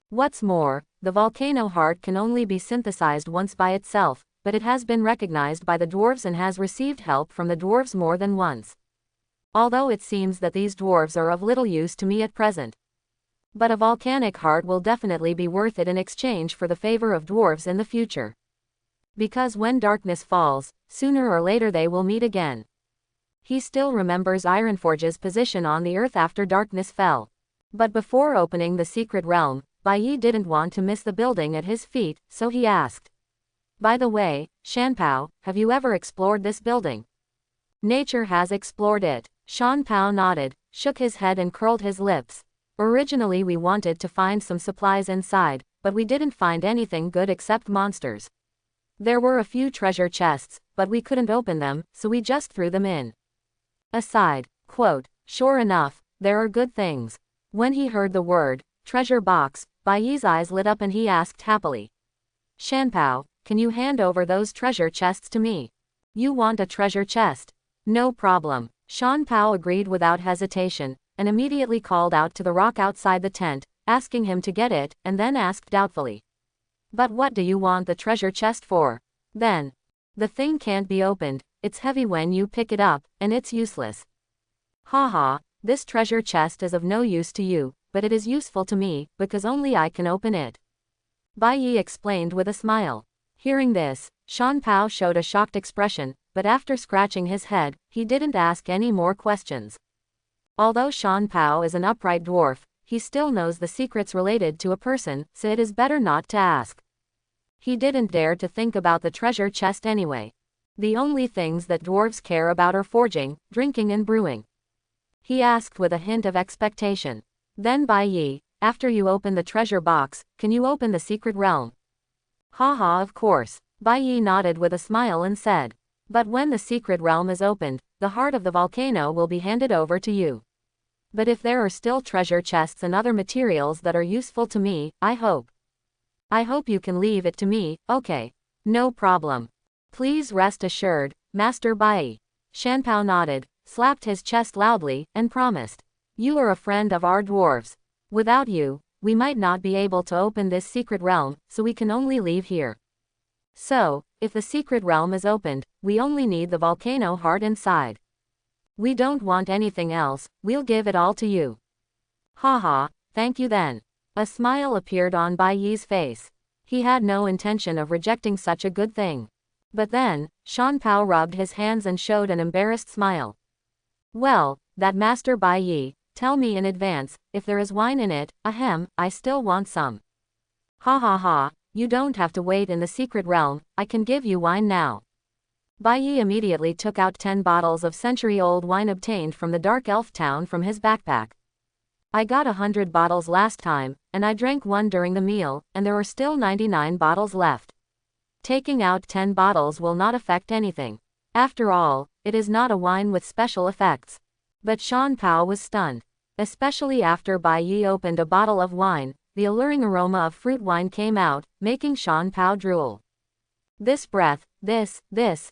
What's more, the volcano heart can only be synthesized once by itself, but it has been recognized by the dwarves and has received help from the dwarves more than once. Although it seems that these dwarves are of little use to me at present. But a volcanic heart will definitely be worth it in exchange for the favor of dwarves in the future. Because when darkness falls, sooner or later they will meet again. He still remembers Ironforge's position on the earth after darkness fell. But before opening the secret realm, Bai Yi didn't want to miss the building at his feet, so he asked. By the way, Shan Pao, have you ever explored this building? Nature has explored it. Shan Pao nodded, shook his head and curled his lips. Originally we wanted to find some supplies inside, but we didn't find anything good except monsters. There were a few treasure chests, but we couldn't open them, so we just threw them in. Aside, quote, sure enough, there are good things. When he heard the word, treasure box, Bai Yi's eyes lit up and he asked happily. Shan Pao, can you hand over those treasure chests to me? You want a treasure chest? No problem. Shan Pao agreed without hesitation, and immediately called out to the rock outside the tent, asking him to get it, and then asked doubtfully. But what do you want the treasure chest for? Then. The thing can't be opened, it's heavy when you pick it up, and it's useless. Haha, this treasure chest is of no use to you, but it is useful to me, because only I can open it. Bai Yi explained with a smile. Hearing this, Shan Pao showed a shocked expression, but after scratching his head, he didn't ask any more questions. Although Shan Pao is an upright dwarf, he still knows the secrets related to a person, so it is better not to ask. He didn't dare to think about the treasure chest anyway. The only things that dwarves care about are forging, drinking and brewing. He asked with a hint of expectation. Then Bai Yi, after you open the treasure box, can you open the secret realm? Haha, of course. Bai Yi nodded with a smile and said. But when the secret realm is opened, the heart of the volcano will be handed over to you. But if there are still treasure chests and other materials that are useful to me, I hope you can leave it to me, okay? No problem. Please rest assured, Master Bai. Shanpao nodded, slapped his chest loudly, and promised. You are a friend of our dwarves. Without you, we might not be able to open this secret realm, so we can only leave here. So, if the secret realm is opened, we only need the volcano heart inside. We don't want anything else, we'll give it all to you. Haha, thank you then. A smile appeared on Bai Yi's face. He had no intention of rejecting such a good thing. But then, Shan Pao rubbed his hands and showed an embarrassed smile. Well, that Master Bai Yi, tell me in advance, if there is wine in it, ahem, I still want some. Ha ha ha, you don't have to wait in the secret realm, I can give you wine now. Bai Yi immediately took out 10 bottles of century-old wine obtained from the Dark Elf town from his backpack. I got 100 bottles last time, and I drank one during the meal, and there are still 99 bottles left. Taking out 10 bottles will not affect anything. After all, it is not a wine with special effects. But Shan Pao was stunned. Especially after Bai Yi opened a bottle of wine, the alluring aroma of fruit wine came out, making Shan Pao drool. This breath, is this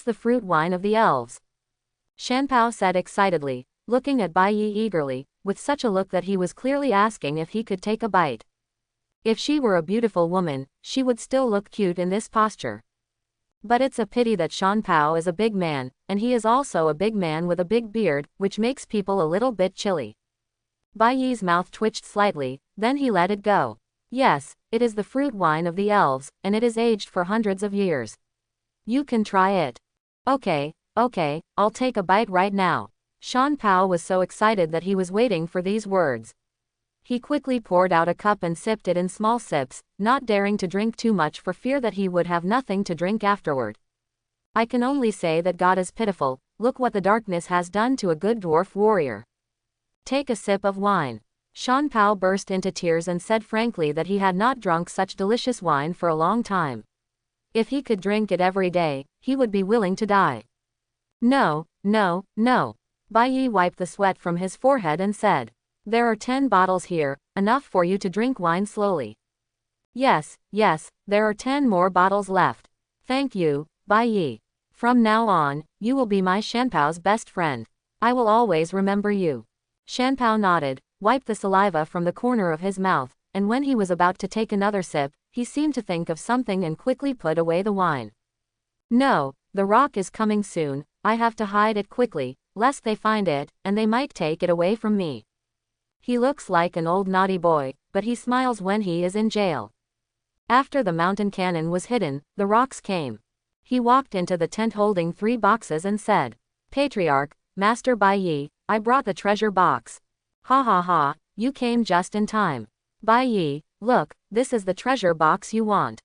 the fruit wine of the elves? Shan Pao said excitedly, looking at Bai Yi eagerly, with such a look that he was clearly asking if he could take a bite. If she were a beautiful woman, she would still look cute in this posture. But it's a pity that Shan Pao is a big man, and he is also a big man with a big beard, which makes people a little bit chilly. Bai Yi's mouth twitched slightly, then he let it go. Yes, it is the fruit wine of the elves, and it is aged for hundreds of years. You can try it. Okay, I'll take a bite right now. Shan Pao was so excited that he was waiting for these words. He quickly poured out a cup and sipped it in small sips, not daring to drink too much for fear that he would have nothing to drink afterward. I can only say that God is pitiful, look what the darkness has done to a good dwarf warrior. Take a sip of wine. Shan Pao burst into tears and said frankly that he had not drunk such delicious wine for a long time. If he could drink it every day, he would be willing to die. No. Bai Yi wiped the sweat from his forehead and said, there are 10 bottles here, enough for you to drink wine slowly. Yes, there are 10 more bottles left. Thank you, Bai Yi. From now on, you will be my Shanpao's best friend. I will always remember you. Shanpao nodded, wiped the saliva from the corner of his mouth, and when he was about to take another sip, he seemed to think of something and quickly put away the wine. No, the rock is coming soon, I have to hide it quickly, lest they find it, and they might take it away from me. He looks like an old naughty boy, but he smiles when he is in jail. After the mountain cannon was hidden, the rocks came. He walked into the tent holding 3 boxes and said, Patriarch, Master Bai Yi, I brought the treasure box. Ha ha ha, you came just in time. Bai Yi, look, this is the treasure box you want.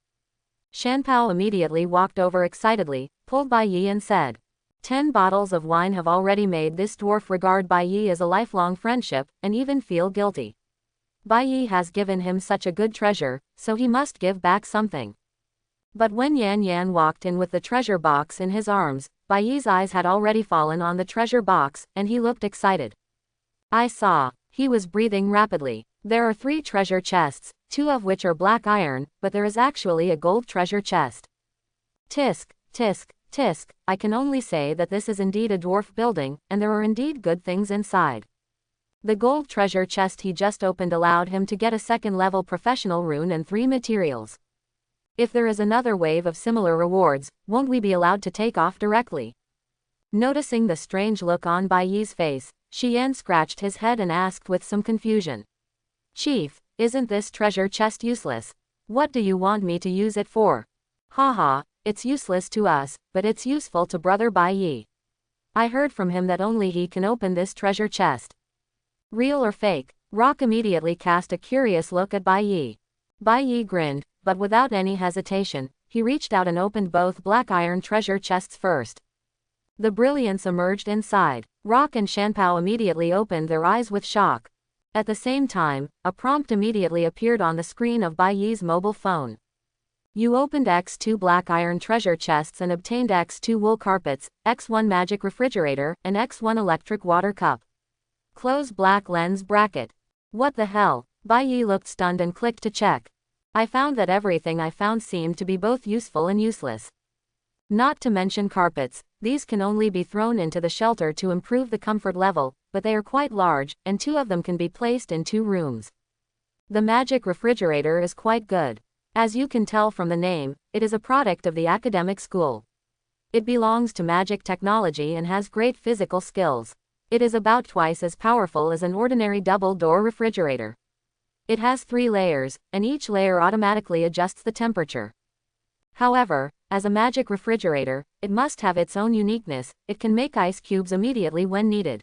Shanpao immediately walked over excitedly, pulled Bai Yi and said, 10 bottles of wine have already made this dwarf regard Bai Yi as a lifelong friendship, and even feel guilty. Bai Yi has given him such a good treasure, so he must give back something. But when Yan Yan walked in with the treasure box in his arms, Bai Yi's eyes had already fallen on the treasure box, and he looked excited. I saw. He was breathing rapidly. There are 3 treasure chests, 2 of which are black iron, but there is actually a gold treasure chest. Tisk, tisk, tisk, I can only say that this is indeed a dwarf building, and there are indeed good things inside. The gold treasure chest he just opened allowed him to get a second-level professional rune and 3 materials. If there is another wave of similar rewards, won't we be allowed to take off directly? Noticing the strange look on Bai Yi's face, Xian scratched his head and asked with some confusion. Chief, isn't this treasure chest useless? What do you want me to use it for? Haha, it's useless to us, but it's useful to Brother Bai Yi. I heard from him that only he can open this treasure chest. Real or fake? Rock immediately cast a curious look at Bai Yi. Bai Yi grinned, but without any hesitation, he reached out and opened both black iron treasure chests first. The brilliance emerged inside. Rock and Shanpao immediately opened their eyes with shock. At the same time, a prompt immediately appeared on the screen of Bai Yi's mobile phone. You opened X2 black iron treasure chests and obtained X2 wool carpets, X1 magic refrigerator, and X1 electric water cup. Close black lens bracket. What the hell? Bai Yi looked stunned and clicked to check. I found that everything I found seemed to be both useful and useless. Not to mention carpets, these can only be thrown into the shelter to improve the comfort level, but they are quite large, and 2 of them can be placed in 2 rooms. The magic refrigerator is quite good. As you can tell from the name, it is a product of the academic school. It belongs to magic technology and has great physical skills. It is about twice as powerful as an ordinary double-door refrigerator. It has 3 layers, and each layer automatically adjusts the temperature. However, as a magic refrigerator, it must have its own uniqueness. It can make ice cubes immediately when needed.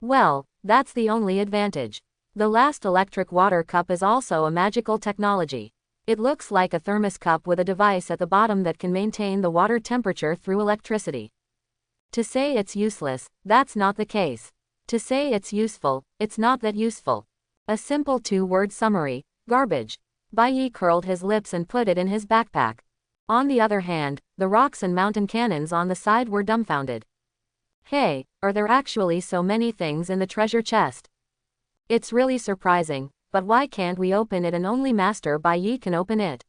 Well, that's the only advantage. The last electric water cup is also a magical technology. It looks like a thermos cup with a device at the bottom that can maintain the water temperature through electricity. To say it's useless, that's not the case. To say it's useful, it's not that useful. A simple 2-word summary: garbage. Bai Yi curled his lips and put it in his backpack. On the other hand, the rocks and mountain cannons on the side were dumbfounded. Hey, are there actually so many things in the treasure chest? It's really surprising, but why can't we open it and only Master Bai Yi can open it?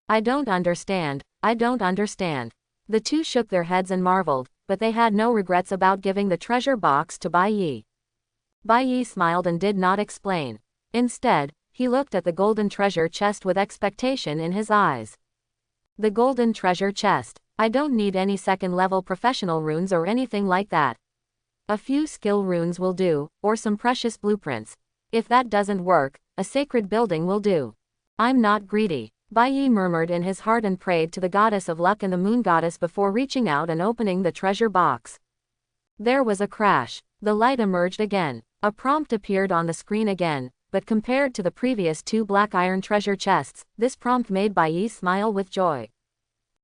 I don't understand. The 2 shook their heads and marveled, but they had no regrets about giving the treasure box to Bai Yi. Bai Yi smiled and did not explain. Instead, he looked at the golden treasure chest with expectation in his eyes. The golden treasure chest. I don't need any second-level professional runes or anything like that. A few skill runes will do, or some precious blueprints. If that doesn't work, a sacred building will do. I'm not greedy. Bai Yi murmured in his heart and prayed to the goddess of luck and the moon goddess before reaching out and opening the treasure box. There was a crash. The light emerged again. A prompt appeared on the screen again, but compared to the previous 2 black iron treasure chests, this prompt made Bai Yi smile with joy.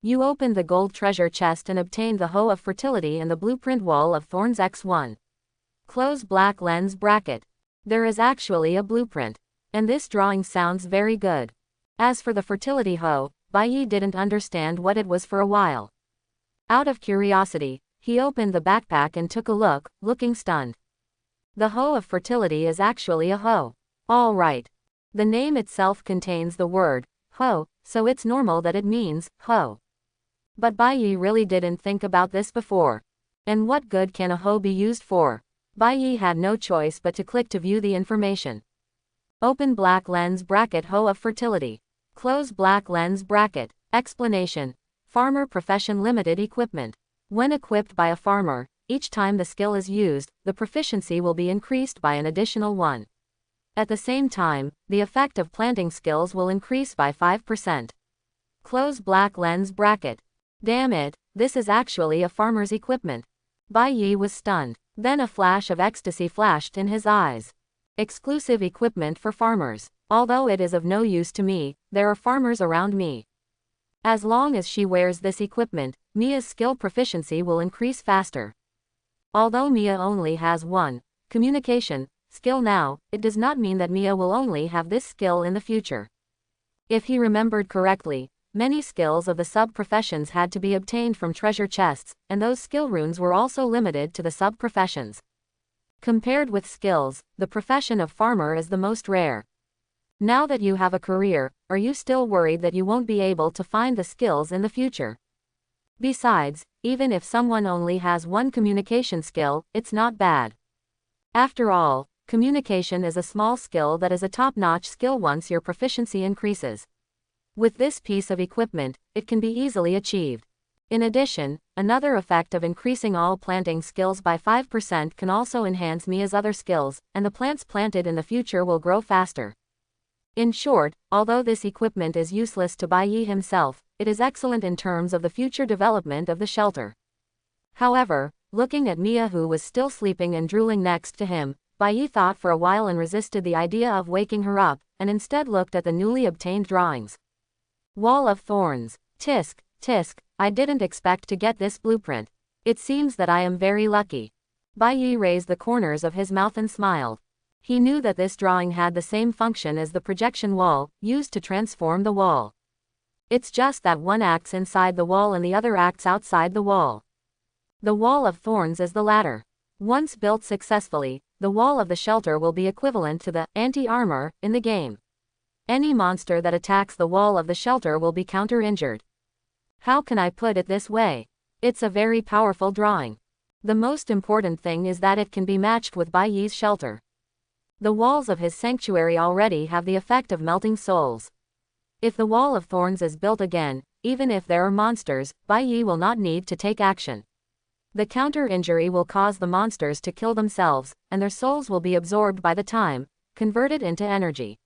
You opened the gold treasure chest and obtained the Hoe of Fertility and the blueprint wall of Thorns X1. Close black lens bracket. There is actually a blueprint. And this drawing sounds very good. As for the fertility hoe, Bai Yi didn't understand what it was for a while. Out of curiosity, he opened the backpack and took a look, looking stunned. The Hoe of Fertility is actually a hoe. All right. The name itself contains the word hoe, so it's normal that it means hoe. But Bai Yi really didn't think about this before. And what good can a hoe be used for? Bai Yi had no choice but to click to view the information. Open black lens bracket Hoe of Fertility. Close black lens bracket. Explanation. Farmer Profession Limited Equipment. When equipped by a farmer, each time the skill is used, the proficiency will be increased by an additional 1. At the same time, the effect of planting skills will increase by 5%. Close black lens bracket. Damn it, this is actually a farmer's equipment. Bai Yi was stunned. Then a flash of ecstasy flashed in his eyes. Exclusive equipment for farmers. Although it is of no use to me, there are farmers around me. As long as she wears this equipment, Mia's skill proficiency will increase faster. Although Mia only has 1 communication skill now, it does not mean that Mia will only have this skill in the future. If he remembered correctly, many skills of the sub-professions had to be obtained from treasure chests, and those skill runes were also limited to the sub-professions. Compared with skills, the profession of farmer is the most rare. Now that you have a career, are you still worried that you won't be able to find the skills in the future? Besides, even if someone only has 1 communication skill, it's not bad. After all, Communication is a small skill that is a top-notch skill once your proficiency increases. With this piece of equipment, it can be easily achieved. In addition, another effect of increasing all planting skills by 5% can also enhance Mia's other skills, and the plants planted in the future will grow faster. In short, although this equipment is useless to Bai Yi himself, it is excellent in terms of the future development of the shelter. However, looking at Mia, who was still sleeping and drooling next to him, Bai Yi thought for a while and resisted the idea of waking her up, and instead looked at the newly obtained drawings. Wall of Thorns. Tisk, tisk, I didn't expect to get this blueprint. It seems that I am very lucky. Bai Yi raised the corners of his mouth and smiled. He knew that this drawing had the same function as the projection wall, used to transform the wall. It's just that one acts inside the wall and the other acts outside the wall. The Wall of Thorns is the latter. Once built successfully, the wall of the shelter will be equivalent to the anti-armor in the game. Any monster that attacks the wall of the shelter will be counter-injured. How can I put it this way? It's a very powerful drawing. The most important thing is that it can be matched with Bai Yi's shelter. The walls of his sanctuary already have the effect of melting souls. If the Wall of Thorns is built again, even if there are monsters, Bai Yi will not need to take action. The counter-injury will cause the monsters to kill themselves, and their souls will be absorbed by the time, converted into energy.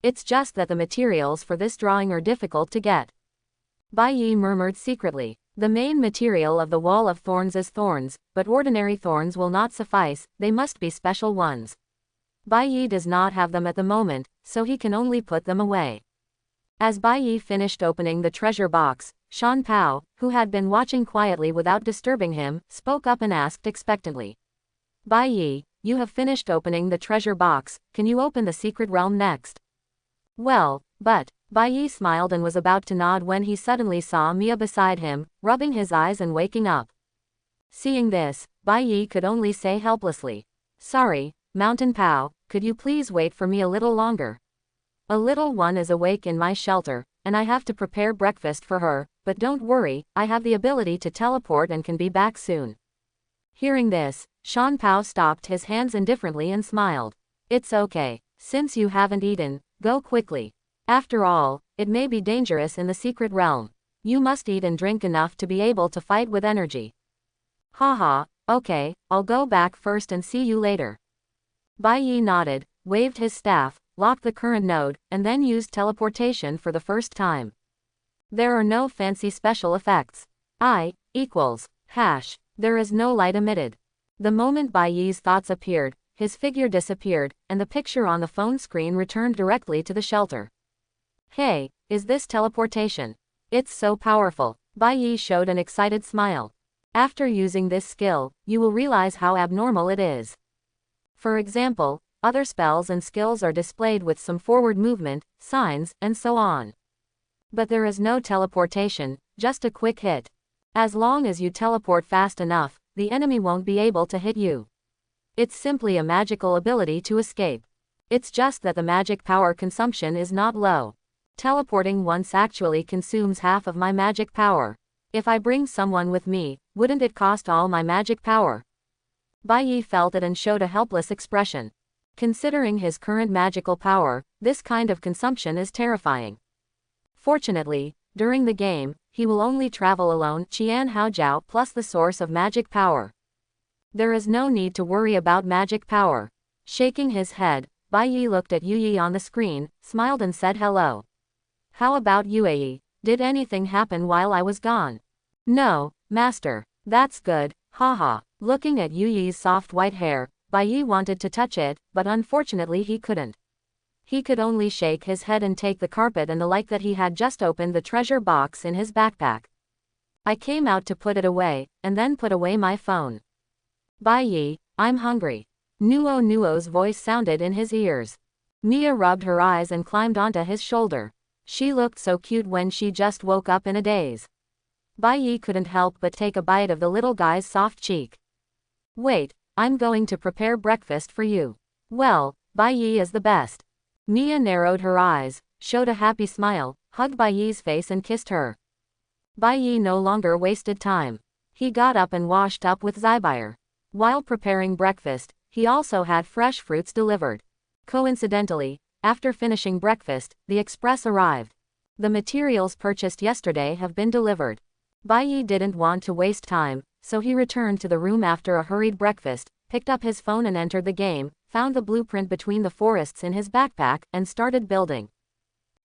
It's just that the materials for this drawing are difficult to get. Bai Yi murmured secretly. The main material of the Wall of Thorns is thorns, but ordinary thorns will not suffice, they must be special ones. Bai Yi does not have them at the moment, so he can only put them away. As Bai Yi finished opening the treasure box, Shan Pao, who had been watching quietly without disturbing him, spoke up and asked expectantly. Bai Yi, you have finished opening the treasure box, can you open the secret realm next? Well, but, Bai Yi smiled and was about to nod when he suddenly saw Mia beside him, rubbing his eyes and waking up. Seeing this, Bai Yi could only say helplessly, sorry, Mountain Pao, could you please wait for me a little longer? A little one is awake in my shelter, and I have to prepare breakfast for her, but don't worry, I have the ability to teleport and can be back soon. Hearing this, Shan Pao stopped his hands indifferently and smiled. It's okay, since you haven't eaten, go quickly. After all, it may be dangerous in the secret realm. You must eat and drink enough to be able to fight with energy. Haha, okay, I'll go back first and see you later. Bai Yi nodded, waved his staff, locked the current node, and then used teleportation for the first time. There are no fancy special effects. There is no light emitted. The moment Bai Yi's thoughts appeared, his figure disappeared, and the picture on the phone screen returned directly to the shelter. Hey, is this teleportation? It's so powerful. Bai Yi showed an excited smile. After using this skill, you will realize how abnormal it is. For example, other spells and skills are displayed with some forward movement, signs, and so on. But there is no teleportation, just a quick hit. As long as you teleport fast enough, the enemy won't be able to hit you. It's simply a magical ability to escape. It's just that the magic power consumption is not low. Teleporting once actually consumes half of my magic power. If I bring someone with me, wouldn't it cost all my magic power? Bai Yi felt it and showed a helpless expression. Considering his current magical power, this kind of consumption is terrifying. Fortunately, during the game, he will only travel alone, Qian Haojiao plus the source of magic power. There is no need to worry about magic power. Shaking his head, Bai Yi looked at Yu Yi on the screen, smiled and said hello. How about Yue? Did anything happen while I was gone? No, master. That's good, haha. Looking at Yu Yi's soft white hair, Bai Yi wanted to touch it, but unfortunately he couldn't. He could only shake his head and take the carpet and the like that he had just opened the treasure box in his backpack. I came out to put it away, and then put away my phone. Bai Yi, I'm hungry. Nuo's voice sounded in his ears. Mia rubbed her eyes and climbed onto his shoulder. She looked so cute when she just woke up in a daze. Bai Yi couldn't help but take a bite of the little guy's soft cheek. Wait, I'm going to prepare breakfast for you. Well, Bai Yi is the best. Mia narrowed her eyes, showed a happy smile, hugged Bai Yi's face and kissed her. Bai Yi no longer wasted time. He got up and washed up with Zybeir. While preparing breakfast, he also had fresh fruits delivered. Coincidentally, after finishing breakfast, the express arrived. The materials purchased yesterday have been delivered. Bai Yi didn't want to waste time, so he returned to the room after a hurried breakfast, picked up his phone and entered the game, found the blueprint between the forests in his backpack, and started building.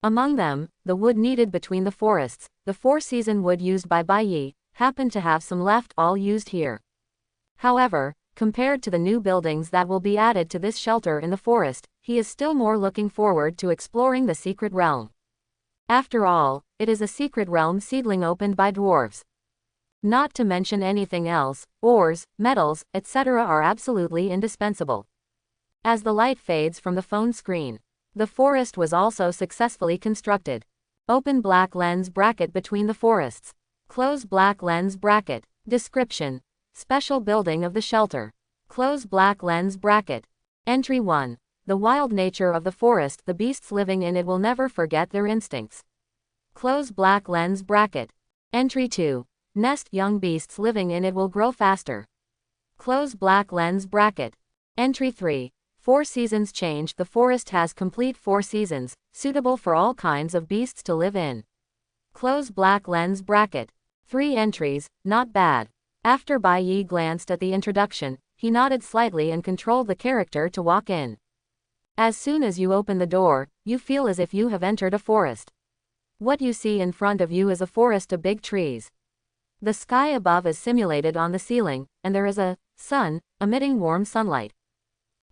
Among them, the wood needed between the forests, the 4-season wood used by Bai Yi, happened to have some left, all used here. However, compared to the new buildings that will be added to this shelter in the forest, he is still more looking forward to exploring the secret realm. After all, it is a secret realm seedling opened by dwarves. Not to mention anything else, ores, metals, etc. are absolutely indispensable. As the light fades from the phone screen, the forest was also successfully constructed. Open black lens bracket between the forests. Close black lens bracket. Description. Special building of the shelter. Close black lens bracket. Entry 1. The wild nature of the forest. The beasts living in it will never forget their instincts. Close black lens bracket. Entry 2. Nest. Young beasts living in it will grow faster. Close black lens bracket. Entry 3. 4 seasons change. The forest has complete 4 seasons, suitable for all kinds of beasts to live in. Close black lens bracket. 3 entries, not bad. After Bai Yi glanced at the introduction, he nodded slightly and controlled the character to walk in. As soon as you open the door, you feel as if you have entered a forest. What you see in front of you is a forest of big trees. The sky above is simulated on the ceiling, and there is a sun, emitting warm sunlight.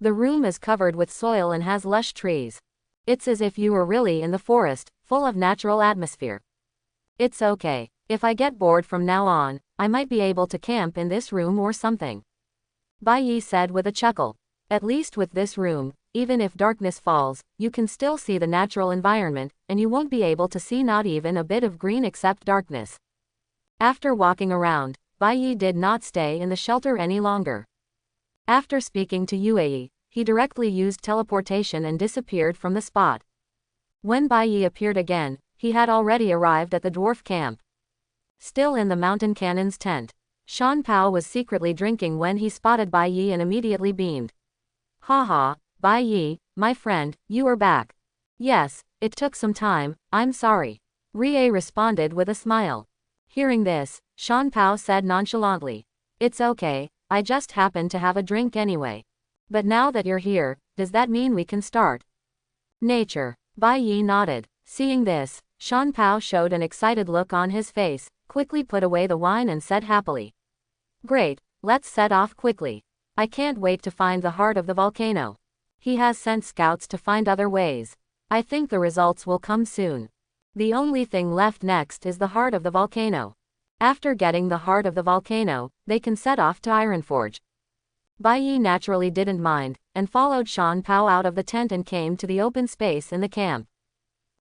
The room is covered with soil and has lush trees. It's as if you were really in the forest, full of natural atmosphere. It's okay. If I get bored from now on, I might be able to camp in this room or something. Bai Yi said with a chuckle. At least with this room, even if darkness falls, you can still see the natural environment, and you won't be able to see not even a bit of green except darkness. After walking around, Bai Yi did not stay in the shelter any longer. After speaking to Yue, he directly used teleportation and disappeared from the spot. When Bai Yi appeared again, he had already arrived at the dwarf camp. Still in the mountain cannon's tent, Shan Pao was secretly drinking when he spotted Bai Yi and immediately beamed. Haha, Bai Yi, my friend, you are back. Yes, it took some time, I'm sorry. Rie responded with a smile. Hearing this, Shan Pao said nonchalantly. It's okay, I just happened to have a drink anyway. But now that you're here, does that mean we can start? Nature. Bai Yi nodded. Seeing this, Shan Pao showed an excited look on his face, quickly put away the wine and said happily. Great, let's set off quickly. I can't wait to find the heart of the volcano. He has sent scouts to find other ways. I think the results will come soon. The only thing left next is the heart of the volcano. After getting the heart of the volcano, they can set off to Ironforge. Bai Yi naturally didn't mind, and followed Shan Pao out of the tent and came to the open space in the camp.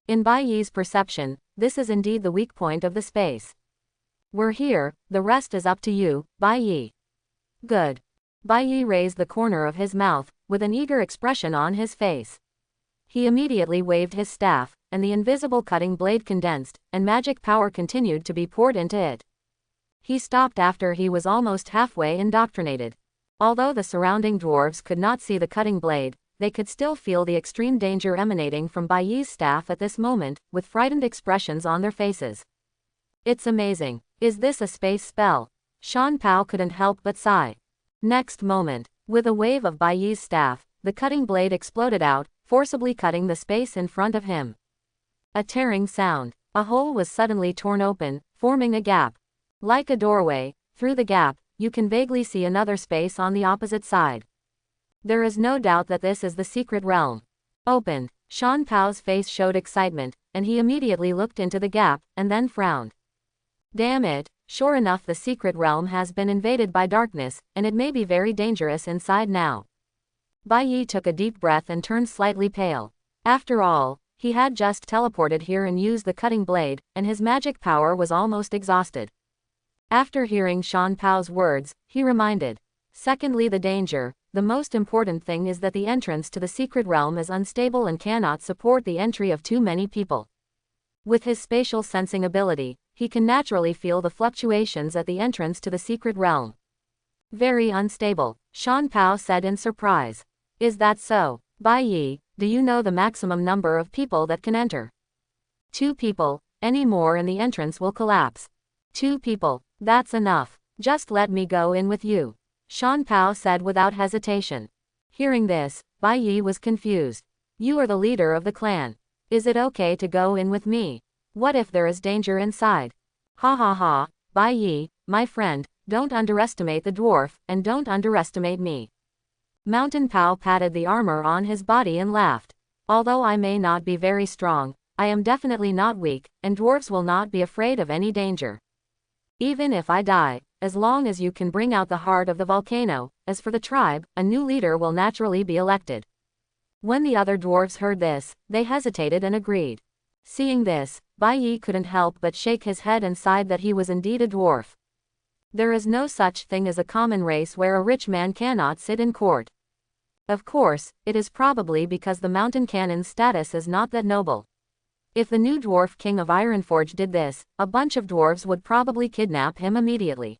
In Bai Yi's perception, this is indeed the weak point of the space. We're here, the rest is up to you, Bai Yi. Good. Bai Yi raised the corner of his mouth, with an eager expression on his face. He immediately waved his staff, and the invisible cutting blade condensed, and magic power continued to be poured into it. He stopped after he was almost halfway indoctrinated. Although the surrounding dwarves could not see the cutting blade, they could still feel the extreme danger emanating from Bai Yi's staff at this moment, with frightened expressions on their faces. It's amazing. Is this a space spell? Shan Pao couldn't help but sigh. Next moment, with a wave of Bai Yi's staff, the cutting blade exploded out, forcibly cutting the space in front of him. A tearing sound. A hole was suddenly torn open, forming a gap. Like a doorway, through the gap, you can vaguely see another space on the opposite side. There is no doubt that this is the secret realm. Opened. Shan Pao's face showed excitement, and he immediately looked into the gap, and then frowned. Damn it, sure enough the secret realm has been invaded by darkness, and it may be very dangerous inside now. Bai Yi took a deep breath and turned slightly pale. After all, he had just teleported here and used the cutting blade, and his magic power was almost exhausted. After hearing Shan Pao's words, he reminded. Secondly, the danger. The most important thing is that the entrance to the secret realm is unstable and cannot support the entry of too many people. With his spatial sensing ability, he can naturally feel the fluctuations at the entrance to the secret realm. Very unstable. Shan Pao said in surprise. Is that so? Bai Yi, do you know the maximum number of people that can enter? 2 people, any more and the entrance will collapse. 2 people, that's enough. Just let me go in with you. Shan Pao said without hesitation. Hearing this, Bai Yi was confused. You are the leader of the clan. Is it okay to go in with me? What if there is danger inside? Ha ha ha, Bai Yi, my friend, don't underestimate the dwarf, and don't underestimate me. Mountain Pao patted the armor on his body and laughed. Although I may not be very strong, I am definitely not weak, and dwarves will not be afraid of any danger. Even if I die, as long as you can bring out the heart of the volcano, as for the tribe, a new leader will naturally be elected. When the other dwarves heard this, they hesitated and agreed. Seeing this, Bai Yi couldn't help but shake his head and sighed that he was indeed a dwarf. There is no such thing as a common race where a rich man cannot sit in court. Of course, it is probably because the mountain canon's status is not that noble. If the new dwarf king of Ironforge did this, a bunch of dwarves would probably kidnap him immediately.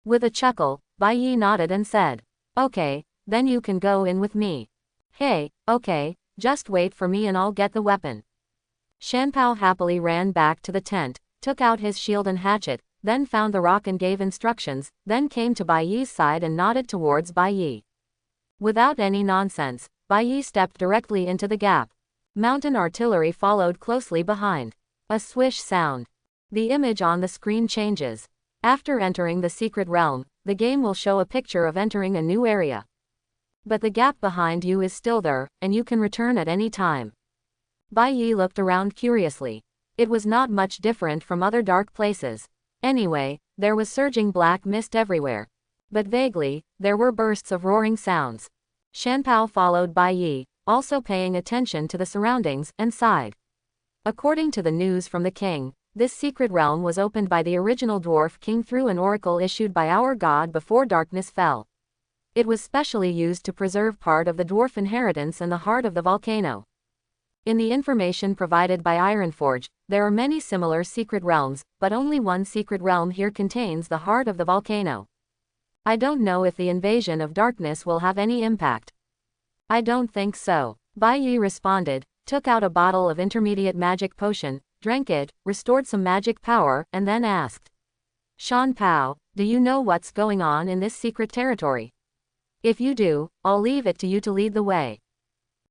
With a chuckle, Bai Yi nodded and said, Okay, then you can go in with me. Hey, okay, just wait for me and I'll get the weapon. Shan Pao happily ran back to the tent, took out his shield and hatchet, then found the rock and gave instructions, then came to Bai Yi's side and nodded towards Bai Yi. Without any nonsense, Bai Yi stepped directly into the gap. Mountain artillery followed closely behind. A swish sound. The image on the screen changes. After entering the secret realm, the game will show a picture of entering a new area. But the gap behind you is still there, and you can return at any time. Bai Yi looked around curiously. It was not much different from other dark places. Anyway, there was surging black mist everywhere. But vaguely, there were bursts of roaring sounds. Shan Pao followed Bai Yi, also paying attention to the surroundings, and sighed. According to the news from the king, this secret realm was opened by the original dwarf king through an oracle issued by our god before darkness fell. It was specially used to preserve part of the dwarf inheritance in the heart of the volcano. In the information provided by Ironforge, there are many similar secret realms, but only one secret realm here contains the heart of the volcano. I don't know if the invasion of darkness will have any impact. I don't think so. Bai Yi responded, took out a bottle of intermediate magic potion, drank it, restored some magic power, and then asked. Shan Pao, do you know what's going on in this secret territory? If you do, I'll leave it to you to lead the way.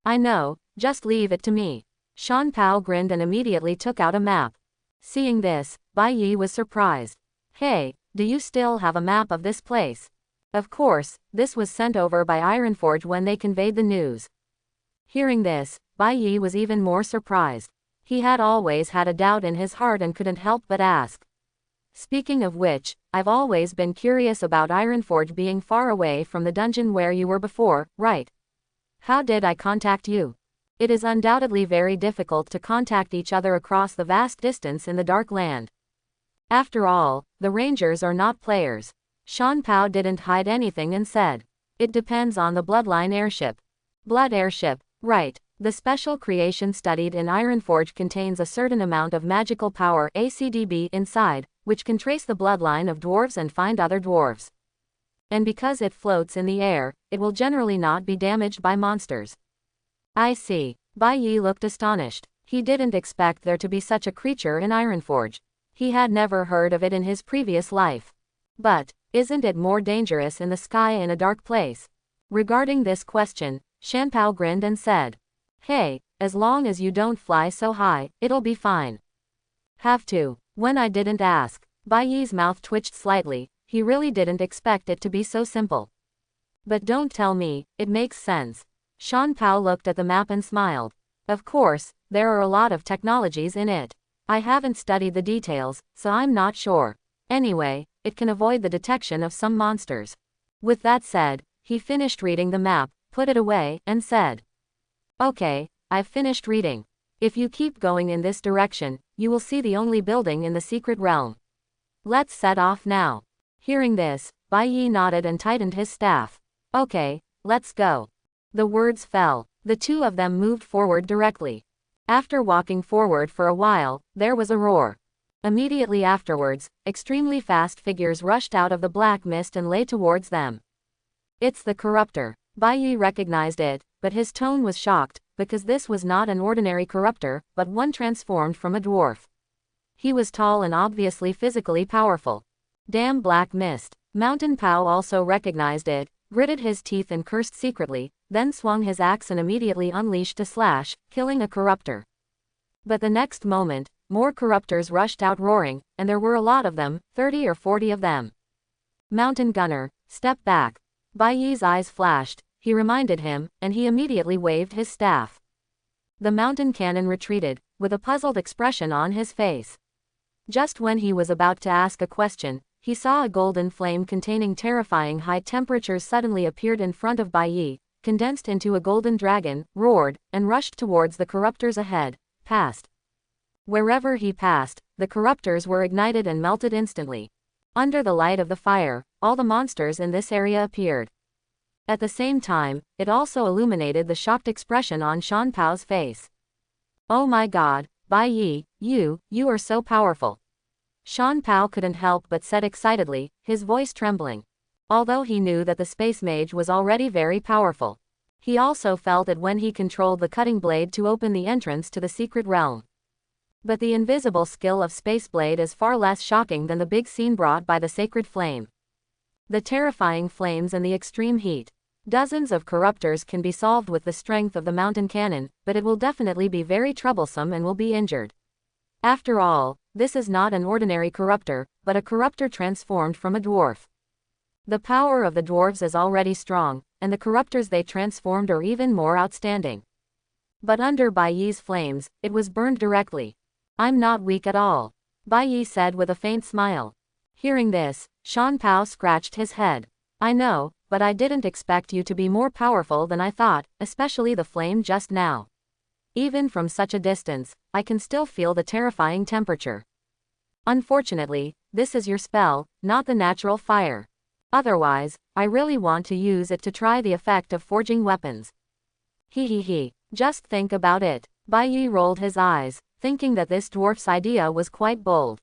I know, just leave it to me. Shan Pao grinned and immediately took out a map. Seeing this, Bai Yi was surprised. Hey, do you still have a map of this place? Of course, this was sent over by Ironforge when they conveyed the news. Hearing this, Bai Yi was even more surprised. He had always had a doubt in his heart and couldn't help but ask. Speaking of which, I've always been curious about Ironforge being far away from the dungeon where you were before, right? How did I contact you? It is undoubtedly very difficult to contact each other across the vast distance in the Dark Land. After all, the Rangers are not players. Shan Pao didn't hide anything and said. It depends on the Bloodline airship. Blood airship, right. The special creation studied in Ironforge contains a certain amount of magical power ACDB inside, which can trace the bloodline of dwarves and find other dwarves. And because it floats in the air, it will generally not be damaged by monsters. I see. Bai Yi looked astonished. He didn't expect there to be such a creature in Ironforge. He had never heard of it in his previous life. But, isn't it more dangerous in the sky in a dark place? Regarding this question, Shan Pao grinned and said. Hey, as long as you don't fly so high, it'll be fine. Have to. When I didn't ask, Bai Yi's mouth twitched slightly. He really didn't expect it to be so simple. But don't tell me, it makes sense. Shan Pao looked at the map and smiled. Of course, there are a lot of technologies in it. I haven't studied the details, so I'm not sure. Anyway, it can avoid the detection of some monsters. With that said, he finished reading the map, put it away, and said. Okay, I've finished reading. If you keep going in this direction, you will see the only building in the secret realm. Let's set off now. Hearing this, Bai Yi nodded and tightened his staff. Okay, let's go. The words fell. The two of them moved forward directly. After walking forward for a while, there was a roar. Immediately afterwards, extremely fast figures rushed out of the black mist and lay towards them. It's the corruptor. Bai Yi recognized it, but his tone was shocked, because this was not an ordinary corruptor, but one transformed from a dwarf. He was tall and obviously physically powerful. Damn black mist. Mountain Pao also recognized it, gritted his teeth and cursed secretly, then swung his axe and immediately unleashed a slash, killing a corruptor. But the next moment, more corruptors rushed out roaring, and there were a lot of them, 30 or 40 of them. Mountain Gunner, step back. Bai Yi's eyes flashed, he reminded him, and he immediately waved his staff. The mountain cannon retreated, with a puzzled expression on his face. Just when he was about to ask a question, he saw a golden flame containing terrifying high temperatures suddenly appeared in front of Bai Yi, condensed into a golden dragon, roared, and rushed towards the corruptors ahead, past. Wherever he passed, the corruptors were ignited and melted instantly. Under the light of the fire, all the monsters in this area appeared. At the same time, it also illuminated the shocked expression on Shan Pao's face. Oh my god, Bai Yi, you are so powerful. Shan Pao couldn't help but said excitedly, his voice trembling. Although he knew that the space mage was already very powerful. He also felt it when he controlled the cutting blade to open the entrance to the secret realm. But the invisible skill of Space Blade is far less shocking than the big scene brought by the sacred flame. The terrifying flames and the extreme heat. Dozens of corruptors can be solved with the strength of the mountain cannon, but it will definitely be very troublesome and will be injured. After all, this is not an ordinary corruptor, but a corruptor transformed from a dwarf. The power of the dwarves is already strong, and the corruptors they transformed are even more outstanding. But under Bai Yi's flames, it was burned directly. I'm not weak at all, Bai Yi said with a faint smile. Hearing this, Shan Pao scratched his head. I know, but I didn't expect you to be more powerful than I thought, especially the flame just now. Even from such a distance, I can still feel the terrifying temperature. Unfortunately, this is your spell, not the natural fire. Otherwise, I really want to use it to try the effect of forging weapons. He. Just think about it. Bai Yi rolled his eyes, thinking that this dwarf's idea was quite bold.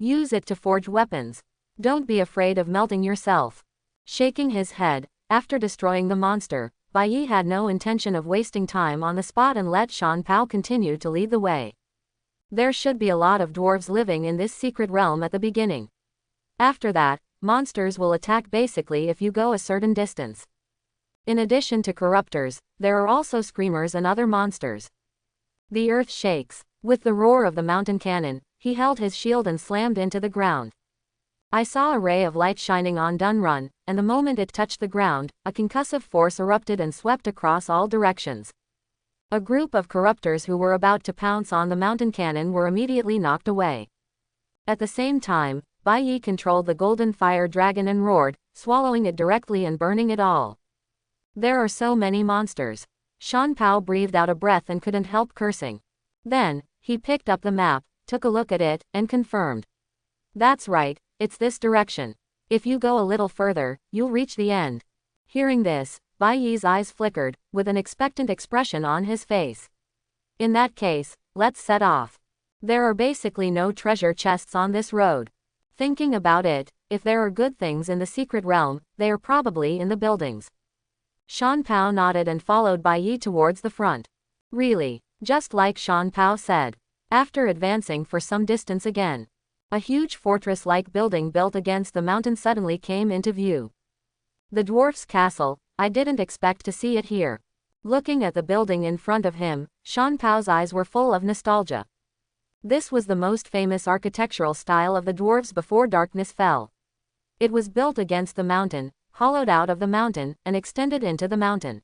Use it to forge weapons. Don't be afraid of melting yourself. Shaking his head, after destroying the monster, Bai Yi had no intention of wasting time on the spot and let Shan Pao continue to lead the way. There should be a lot of dwarves living in this secret realm at the beginning. After that, monsters will attack basically if you go a certain distance. In addition to corruptors, there are also screamers and other monsters. The earth shakes. With the roar of the mountain cannon, he held his shield and slammed into the ground. I saw a ray of light shining on Dunrun, and the moment it touched the ground, a concussive force erupted and swept across all directions. A group of corruptors who were about to pounce on the mountain cannon were immediately knocked away. At the same time, Bai Yi controlled the golden fire dragon and roared, swallowing it directly and burning it all. There are so many monsters. Shan Pao breathed out a breath and couldn't help cursing. Then, he picked up the map, took a look at it, and confirmed. That's right, it's this direction. If you go a little further, you'll reach the end. Hearing this, Bai Yi's eyes flickered, with an expectant expression on his face. In that case, let's set off. There are basically no treasure chests on this road. Thinking about it, if there are good things in the secret realm, they are probably in the buildings. Shan Pao nodded and followed Bai Yi towards the front. Really, just like Shan Pao said. After advancing for some distance again, a huge fortress-like building built against the mountain suddenly came into view. The dwarf's castle, I didn't expect to see it here. Looking at the building in front of him, Shan Pao's eyes were full of nostalgia. This was the most famous architectural style of the dwarves before darkness fell. It was built against the mountain, hollowed out of the mountain, and extended into the mountain.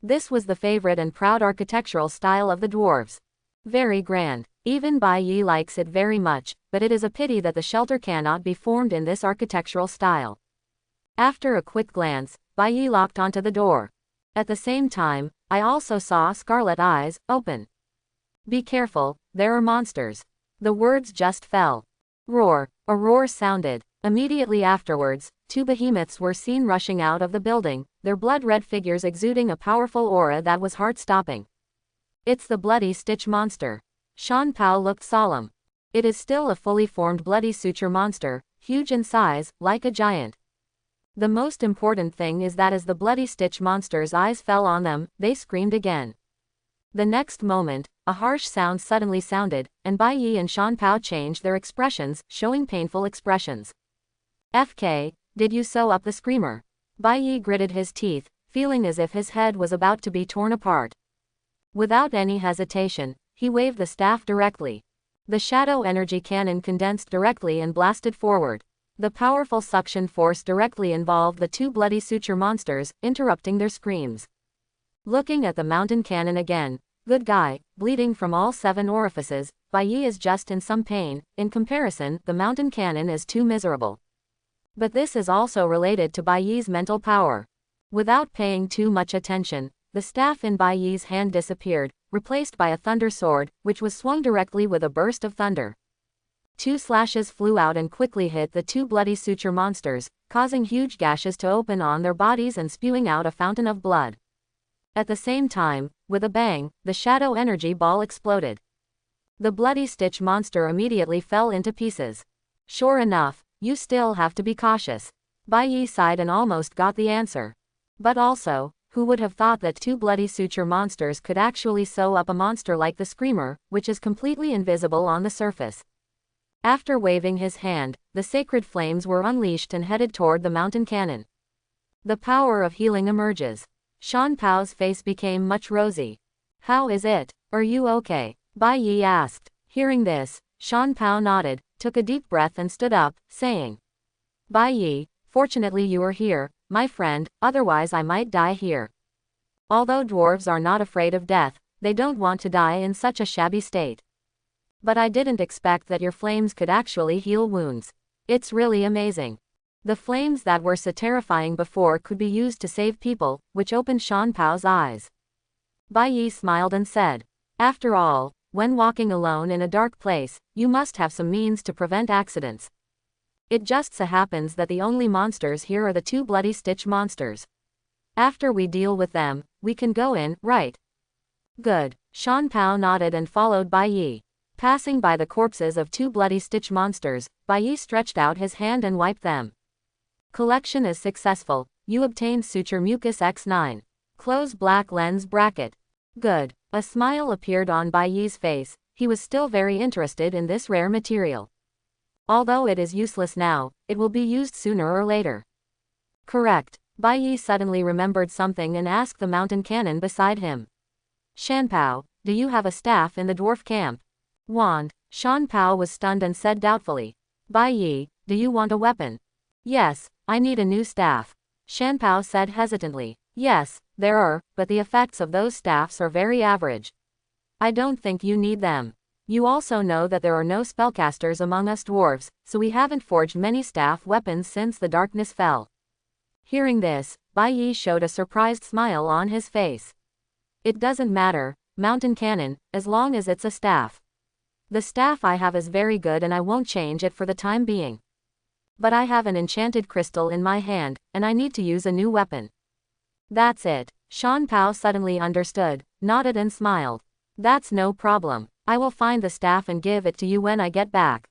This was the favorite and proud architectural style of the dwarves. Very grand. Even Bai Yi likes it very much, but it is a pity that the shelter cannot be formed in this architectural style. After a quick glance, Bai Yi locked onto the door. At the same time, I also saw Scarlet Eyes open. Be careful, there are monsters. The words just fell. Roar. A roar sounded. Immediately afterwards, two behemoths were seen rushing out of the building, their blood-red figures exuding a powerful aura that was heart-stopping. It's the Bloody Stitch monster. Shan Pao looked solemn. It is still a fully formed Bloody Suture monster, huge in size, like a giant. The most important thing is that as the bloody stitch monster's eyes fell on them, they screamed again. The next moment, a harsh sound suddenly sounded, and Bai Yi and Shan Pao changed their expressions, showing painful expressions. FK, did you sew up the screamer? Bai Yi gritted his teeth, feeling as if his head was about to be torn apart. Without any hesitation, he waved the staff directly. The shadow energy cannon condensed directly and blasted forward. The powerful suction force directly involved the two bloody suture monsters, interrupting their screams. Looking at the mountain cannon again, good guy, bleeding from all 7 orifices, Bai Yi is just in some pain. In comparison, the mountain cannon is too miserable. But this is also related to Bai Yi's mental power. Without paying too much attention, the staff in Bai Yi's hand disappeared, replaced by a thunder sword, which was swung directly with a burst of thunder. 2 slashes flew out and quickly hit the 2 bloody suture monsters, causing huge gashes to open on their bodies and spewing out a fountain of blood. At the same time, with a bang, the shadow energy ball exploded. The bloody stitch monster immediately fell into pieces. Sure enough, you still have to be cautious. Bai Yi sighed and almost got the answer. But also, who would have thought that 2 bloody suture monsters could actually sew up a monster like the Screamer, which is completely invisible on the surface. After waving his hand, the sacred flames were unleashed and headed toward the mountain cannon. The power of healing emerges. Shan Pao's face became much rosy. How is it? Are you okay? Bai Yi asked. Hearing this, Shan Pao nodded, took a deep breath and stood up, saying, Bai Yi, fortunately you are here, my friend, otherwise I might die here. Although dwarves are not afraid of death, they don't want to die in such a shabby state. But I didn't expect that your flames could actually heal wounds. It's really amazing. The flames that were so terrifying before could be used to save people, which opened Shan Pao's eyes. Bai Yi smiled and said, after all, when walking alone in a dark place, you must have some means to prevent accidents. It just so happens that the only monsters here are the 2 bloody stitch monsters. After we deal with them, we can go in, right? Good. Shan Pao nodded and followed Bai Yi. Passing by the corpses of 2 bloody stitch monsters, Bai Yi stretched out his hand and wiped them. Collection is successful. You obtained Suture Mucus X9. Close black lens bracket. Good. A smile appeared on Bai Yi's face. He was still very interested in this rare material. Although it is useless now, it will be used sooner or later. Correct. Bai Yi suddenly remembered something and asked the mountain cannon beside him. Shan Pao, do you have a staff in the dwarf camp? Wand. Shan Pao was stunned and said doubtfully. Bai Yi, do you want a weapon? Yes, I need a new staff. Shan Pao said hesitantly. Yes, there are, but the effects of those staffs are very average. I don't think you need them. You also know that there are no spellcasters among us dwarves, so we haven't forged many staff weapons since the darkness fell. Hearing this, Bai Yi showed a surprised smile on his face. It doesn't matter, mountain cannon, as long as it's a staff. The staff I have is very good and I won't change it for the time being. But I have an enchanted crystal in my hand, and I need to use a new weapon. That's it. Shan Pao suddenly understood, nodded and smiled. That's no problem. I will find the staff and give it to you when I get back.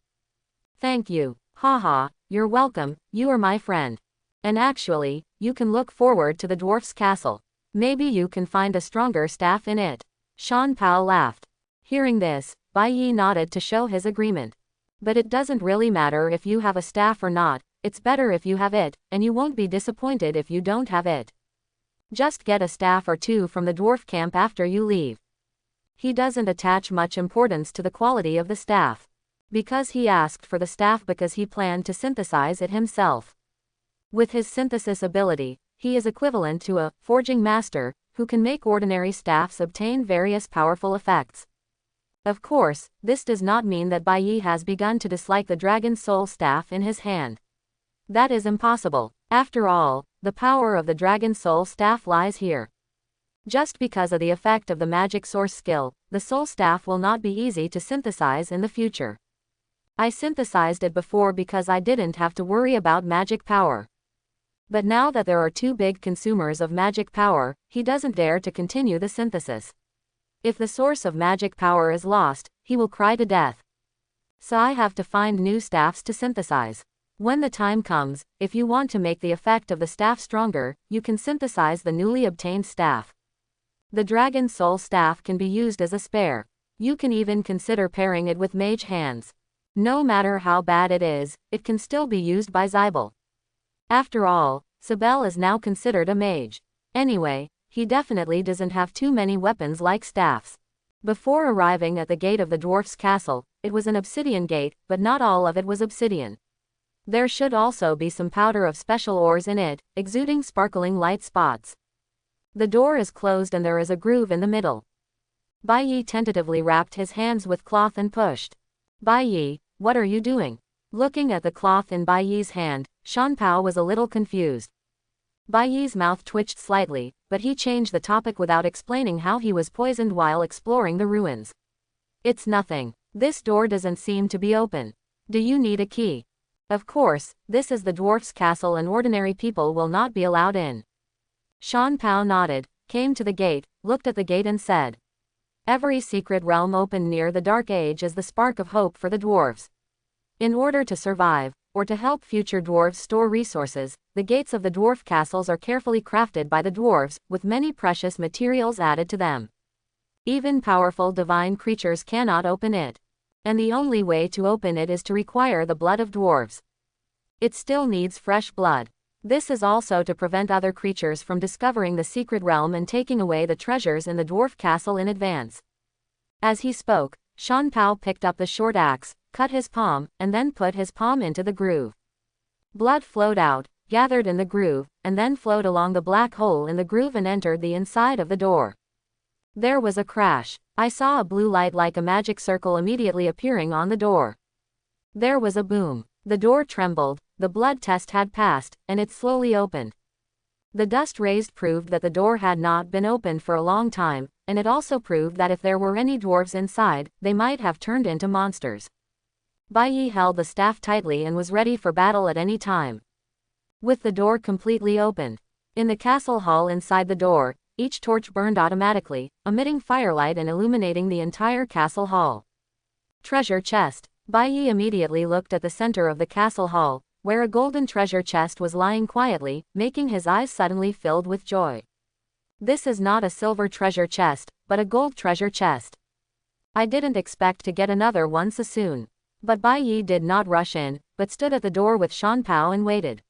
Thank you. Haha, you're welcome, you are my friend. And actually, you can look forward to the dwarf's castle. Maybe you can find a stronger staff in it. Shan Pao laughed. Hearing this, Bai Yi nodded to show his agreement. But it doesn't really matter if you have a staff or not, it's better if you have it, and you won't be disappointed if you don't have it. Just get a staff or 2 from the dwarf camp after you leave. He doesn't attach much importance to the quality of the staff. Because he asked for the staff because he planned to synthesize it himself. With his synthesis ability, he is equivalent to a forging master, who can make ordinary staffs obtain various powerful effects. Of course, this does not mean that Bai Yi has begun to dislike the Dragon Soul staff in his hand. That is impossible. After all, the power of the Dragon Soul staff lies here. Just because of the effect of the magic source skill, the soul staff will not be easy to synthesize in the future. I synthesized it before because I didn't have to worry about magic power. But now that there are 2 big consumers of magic power, he doesn't dare to continue the synthesis. If the source of magic power is lost, he will cry to death. So I have to find new staffs to synthesize. When the time comes, if you want to make the effect of the staff stronger, you can synthesize the newly obtained staff. The Dragon Soul staff can be used as a spare. You can even consider pairing it with mage hands. No matter how bad it is, it can still be used by Zybel. After all, Sibel is now considered a mage. Anyway, he definitely doesn't have too many weapons like staffs. Before arriving at the gate of the dwarf's castle, it was an obsidian gate, but not all of it was obsidian. There should also be some powder of special ores in it, exuding sparkling light spots. The door is closed and there is a groove in the middle. Bai Yi tentatively wrapped his hands with cloth and pushed. Bai Yi, what are you doing? Looking at the cloth in Bai Yi's hand, Shan Pao was a little confused. Bai Yi's mouth twitched slightly, but he changed the topic without explaining how he was poisoned while exploring the ruins. It's nothing. This door doesn't seem to be open. Do you need a key? Of course, this is the dwarf's castle and ordinary people will not be allowed in. Shan Pao nodded, came to the gate, looked at the gate and said. Every secret realm opened near the Dark Age is the spark of hope for the dwarves. In order to survive, or to help future dwarves store resources, the gates of the dwarf castles are carefully crafted by the dwarves, with many precious materials added to them. Even powerful divine creatures cannot open it. And the only way to open it is to require the blood of dwarves. It still needs fresh blood. This is also to prevent other creatures from discovering the secret realm and taking away the treasures in the dwarf castle in advance. As he spoke, Shan Pao picked up the short axe, cut his palm, and then put his palm into the groove. Blood flowed out, gathered in the groove, and then flowed along the black hole in the groove and entered the inside of the door. There was a crash. I saw a blue light like a magic circle immediately appearing on the door. There was a boom. The door trembled, the blood test had passed, and it slowly opened. The dust raised proved that the door had not been opened for a long time, and it also proved that if there were any dwarves inside, they might have turned into monsters. Bai Yi held the staff tightly and was ready for battle at any time. With the door completely opened. In the castle hall inside the door, each torch burned automatically, emitting firelight and illuminating the entire castle hall. Treasure chest. Bai Yi immediately looked at the center of the castle hall, where a golden treasure chest was lying quietly, making his eyes suddenly filled with joy. This is not a silver treasure chest, but a gold treasure chest. I didn't expect to get another one so soon. But Bai Yi did not rush in, but stood at the door with Shan Pao and waited.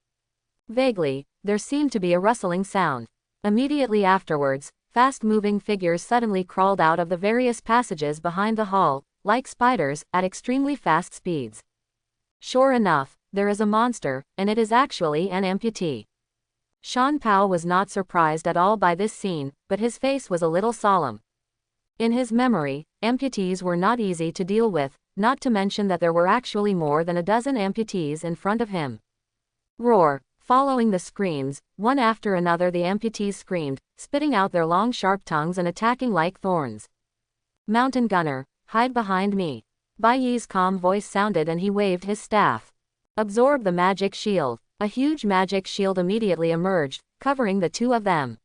Vaguely, there seemed to be a rustling sound. Immediately afterwards, fast-moving figures suddenly crawled out of the various passages behind the hall, like spiders, at extremely fast speeds. Sure enough, there is a monster, and it is actually an amputee. Shan Pao was not surprised at all by this scene, but his face was a little solemn. In his memory, amputees were not easy to deal with, not to mention that there were actually more than a dozen amputees in front of him. Roar! Following the screams, one after another the amputees screamed, spitting out their long sharp tongues and attacking like thorns. Mountain Gunner, hide behind me. Bai Yi's calm voice sounded and he waved his staff. Absorb the magic shield. A huge magic shield immediately emerged, covering the two of them.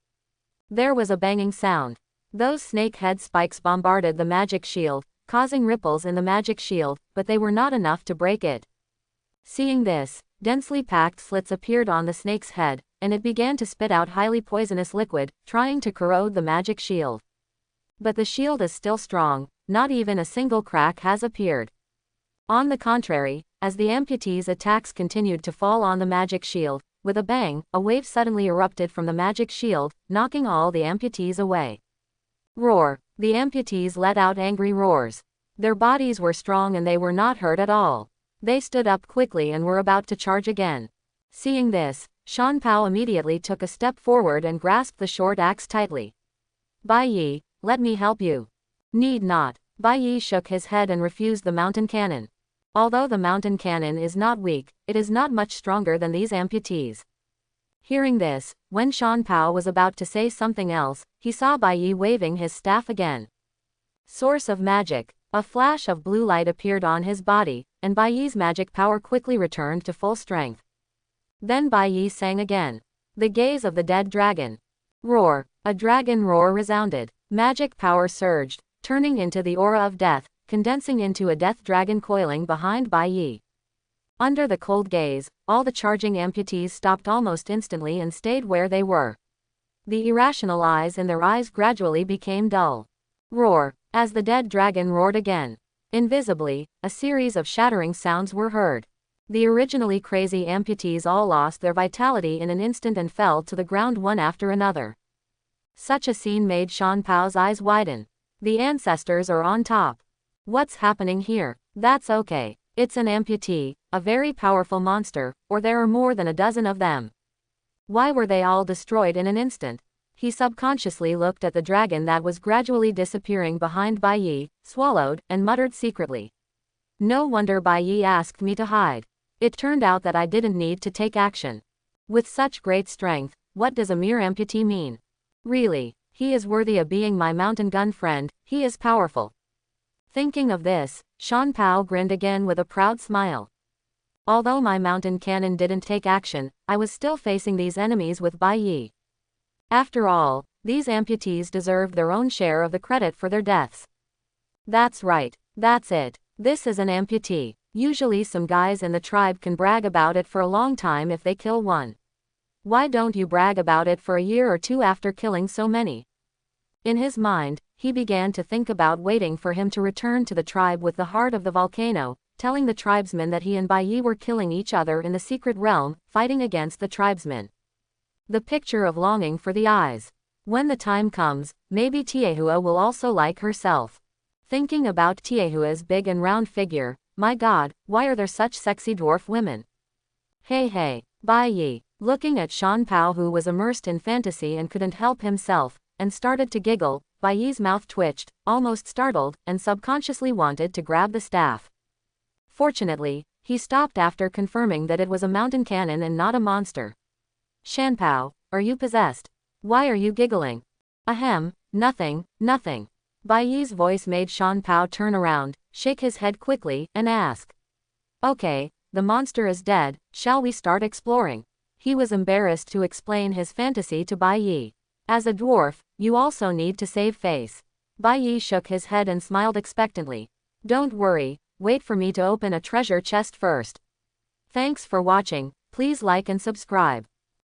There was a banging sound. Those snake head spikes bombarded the magic shield, causing ripples in the magic shield, but they were not enough to break it. Seeing this, densely packed slits appeared on the snake's head, and it began to spit out highly poisonous liquid, trying to corrode the magic shield. But the shield is still strong, not even a single crack has appeared. On the contrary, as the amputees' attacks continued to fall on the magic shield, with a bang, a wave suddenly erupted from the magic shield, knocking all the amputees away. Roar! The amputees let out angry roars. Their bodies were strong and they were not hurt at all. They stood up quickly and were about to charge again. Seeing this, Shan Pao immediately took a step forward and grasped the short axe tightly. Bai Yi, let me help you. Need not. Bai Yi shook his head and refused the mountain cannon. Although the mountain cannon is not weak, it is not much stronger than these amputees. Hearing this, when Shan Pao was about to say something else, he saw Bai Yi waving his staff again. Source of magic. A flash of blue light appeared on his body, and Bai Yi's magic power quickly returned to full strength. Then Bai Yi sang again. The gaze of the dead dragon. Roar! A dragon roar resounded. Magic power surged, turning into the aura of death, condensing into a death dragon coiling behind Bai Yi. Under the cold gaze, all the charging amputees stopped almost instantly and stayed where they were. The irrational eyes in their eyes gradually became dull. Roar! As the dead dragon roared again. Invisibly, a series of shattering sounds were heard. The originally crazy amputees all lost their vitality in an instant and fell to the ground one after another. Such a scene made Shan Pao's eyes widen. The ancestors are on top. What's happening here? That's okay. It's an amputee, a very powerful monster, or there are more than a dozen of them. Why were they all destroyed in an instant? He subconsciously looked at the dragon that was gradually disappearing behind Bai Yi, swallowed, and muttered secretly. No wonder Bai Yi asked me to hide. It turned out that I didn't need to take action. With such great strength, what does a mere amputee mean? Really, he is worthy of being my mountain gun friend, he is powerful. Thinking of this, Shan Pao grinned again with a proud smile. Although my mountain cannon didn't take action, I was still facing these enemies with Bai Yi. After all, these amputees deserved their own share of the credit for their deaths. That's right, that's it. This is an amputee. Usually some guys in the tribe can brag about it for a long time if they kill one. Why don't you brag about it for a year or two after killing so many? In his mind, he began to think about waiting for him to return to the tribe with the heart of the volcano, telling the tribesmen that he and Bai Yi were killing each other in the secret realm, fighting against the tribesmen. The picture of longing for the eyes. When the time comes, maybe Tiehua will also like herself. Thinking about Tiehua's big and round figure, my god, why are there such sexy dwarf women? Hey, Bai Yi, looking at Shan Pao who was immersed in fantasy and couldn't help himself, and started to giggle, Bai Yi's mouth twitched, almost startled, and subconsciously wanted to grab the staff. Fortunately, he stopped after confirming that it was a mountain cannon and not a monster. Shan Pao, are you possessed? Why are you giggling? Ahem, nothing. Bai Yi's voice made Shan Pao turn around, shake his head quickly, and ask. Okay, the monster is dead, shall we start exploring? He was embarrassed to explain his fantasy to Bai Yi. As a dwarf, you also need to save face. Bai Yi shook his head and smiled expectantly. Don't worry, wait for me to open a treasure chest first. Thanks for watching, please like and subscribe.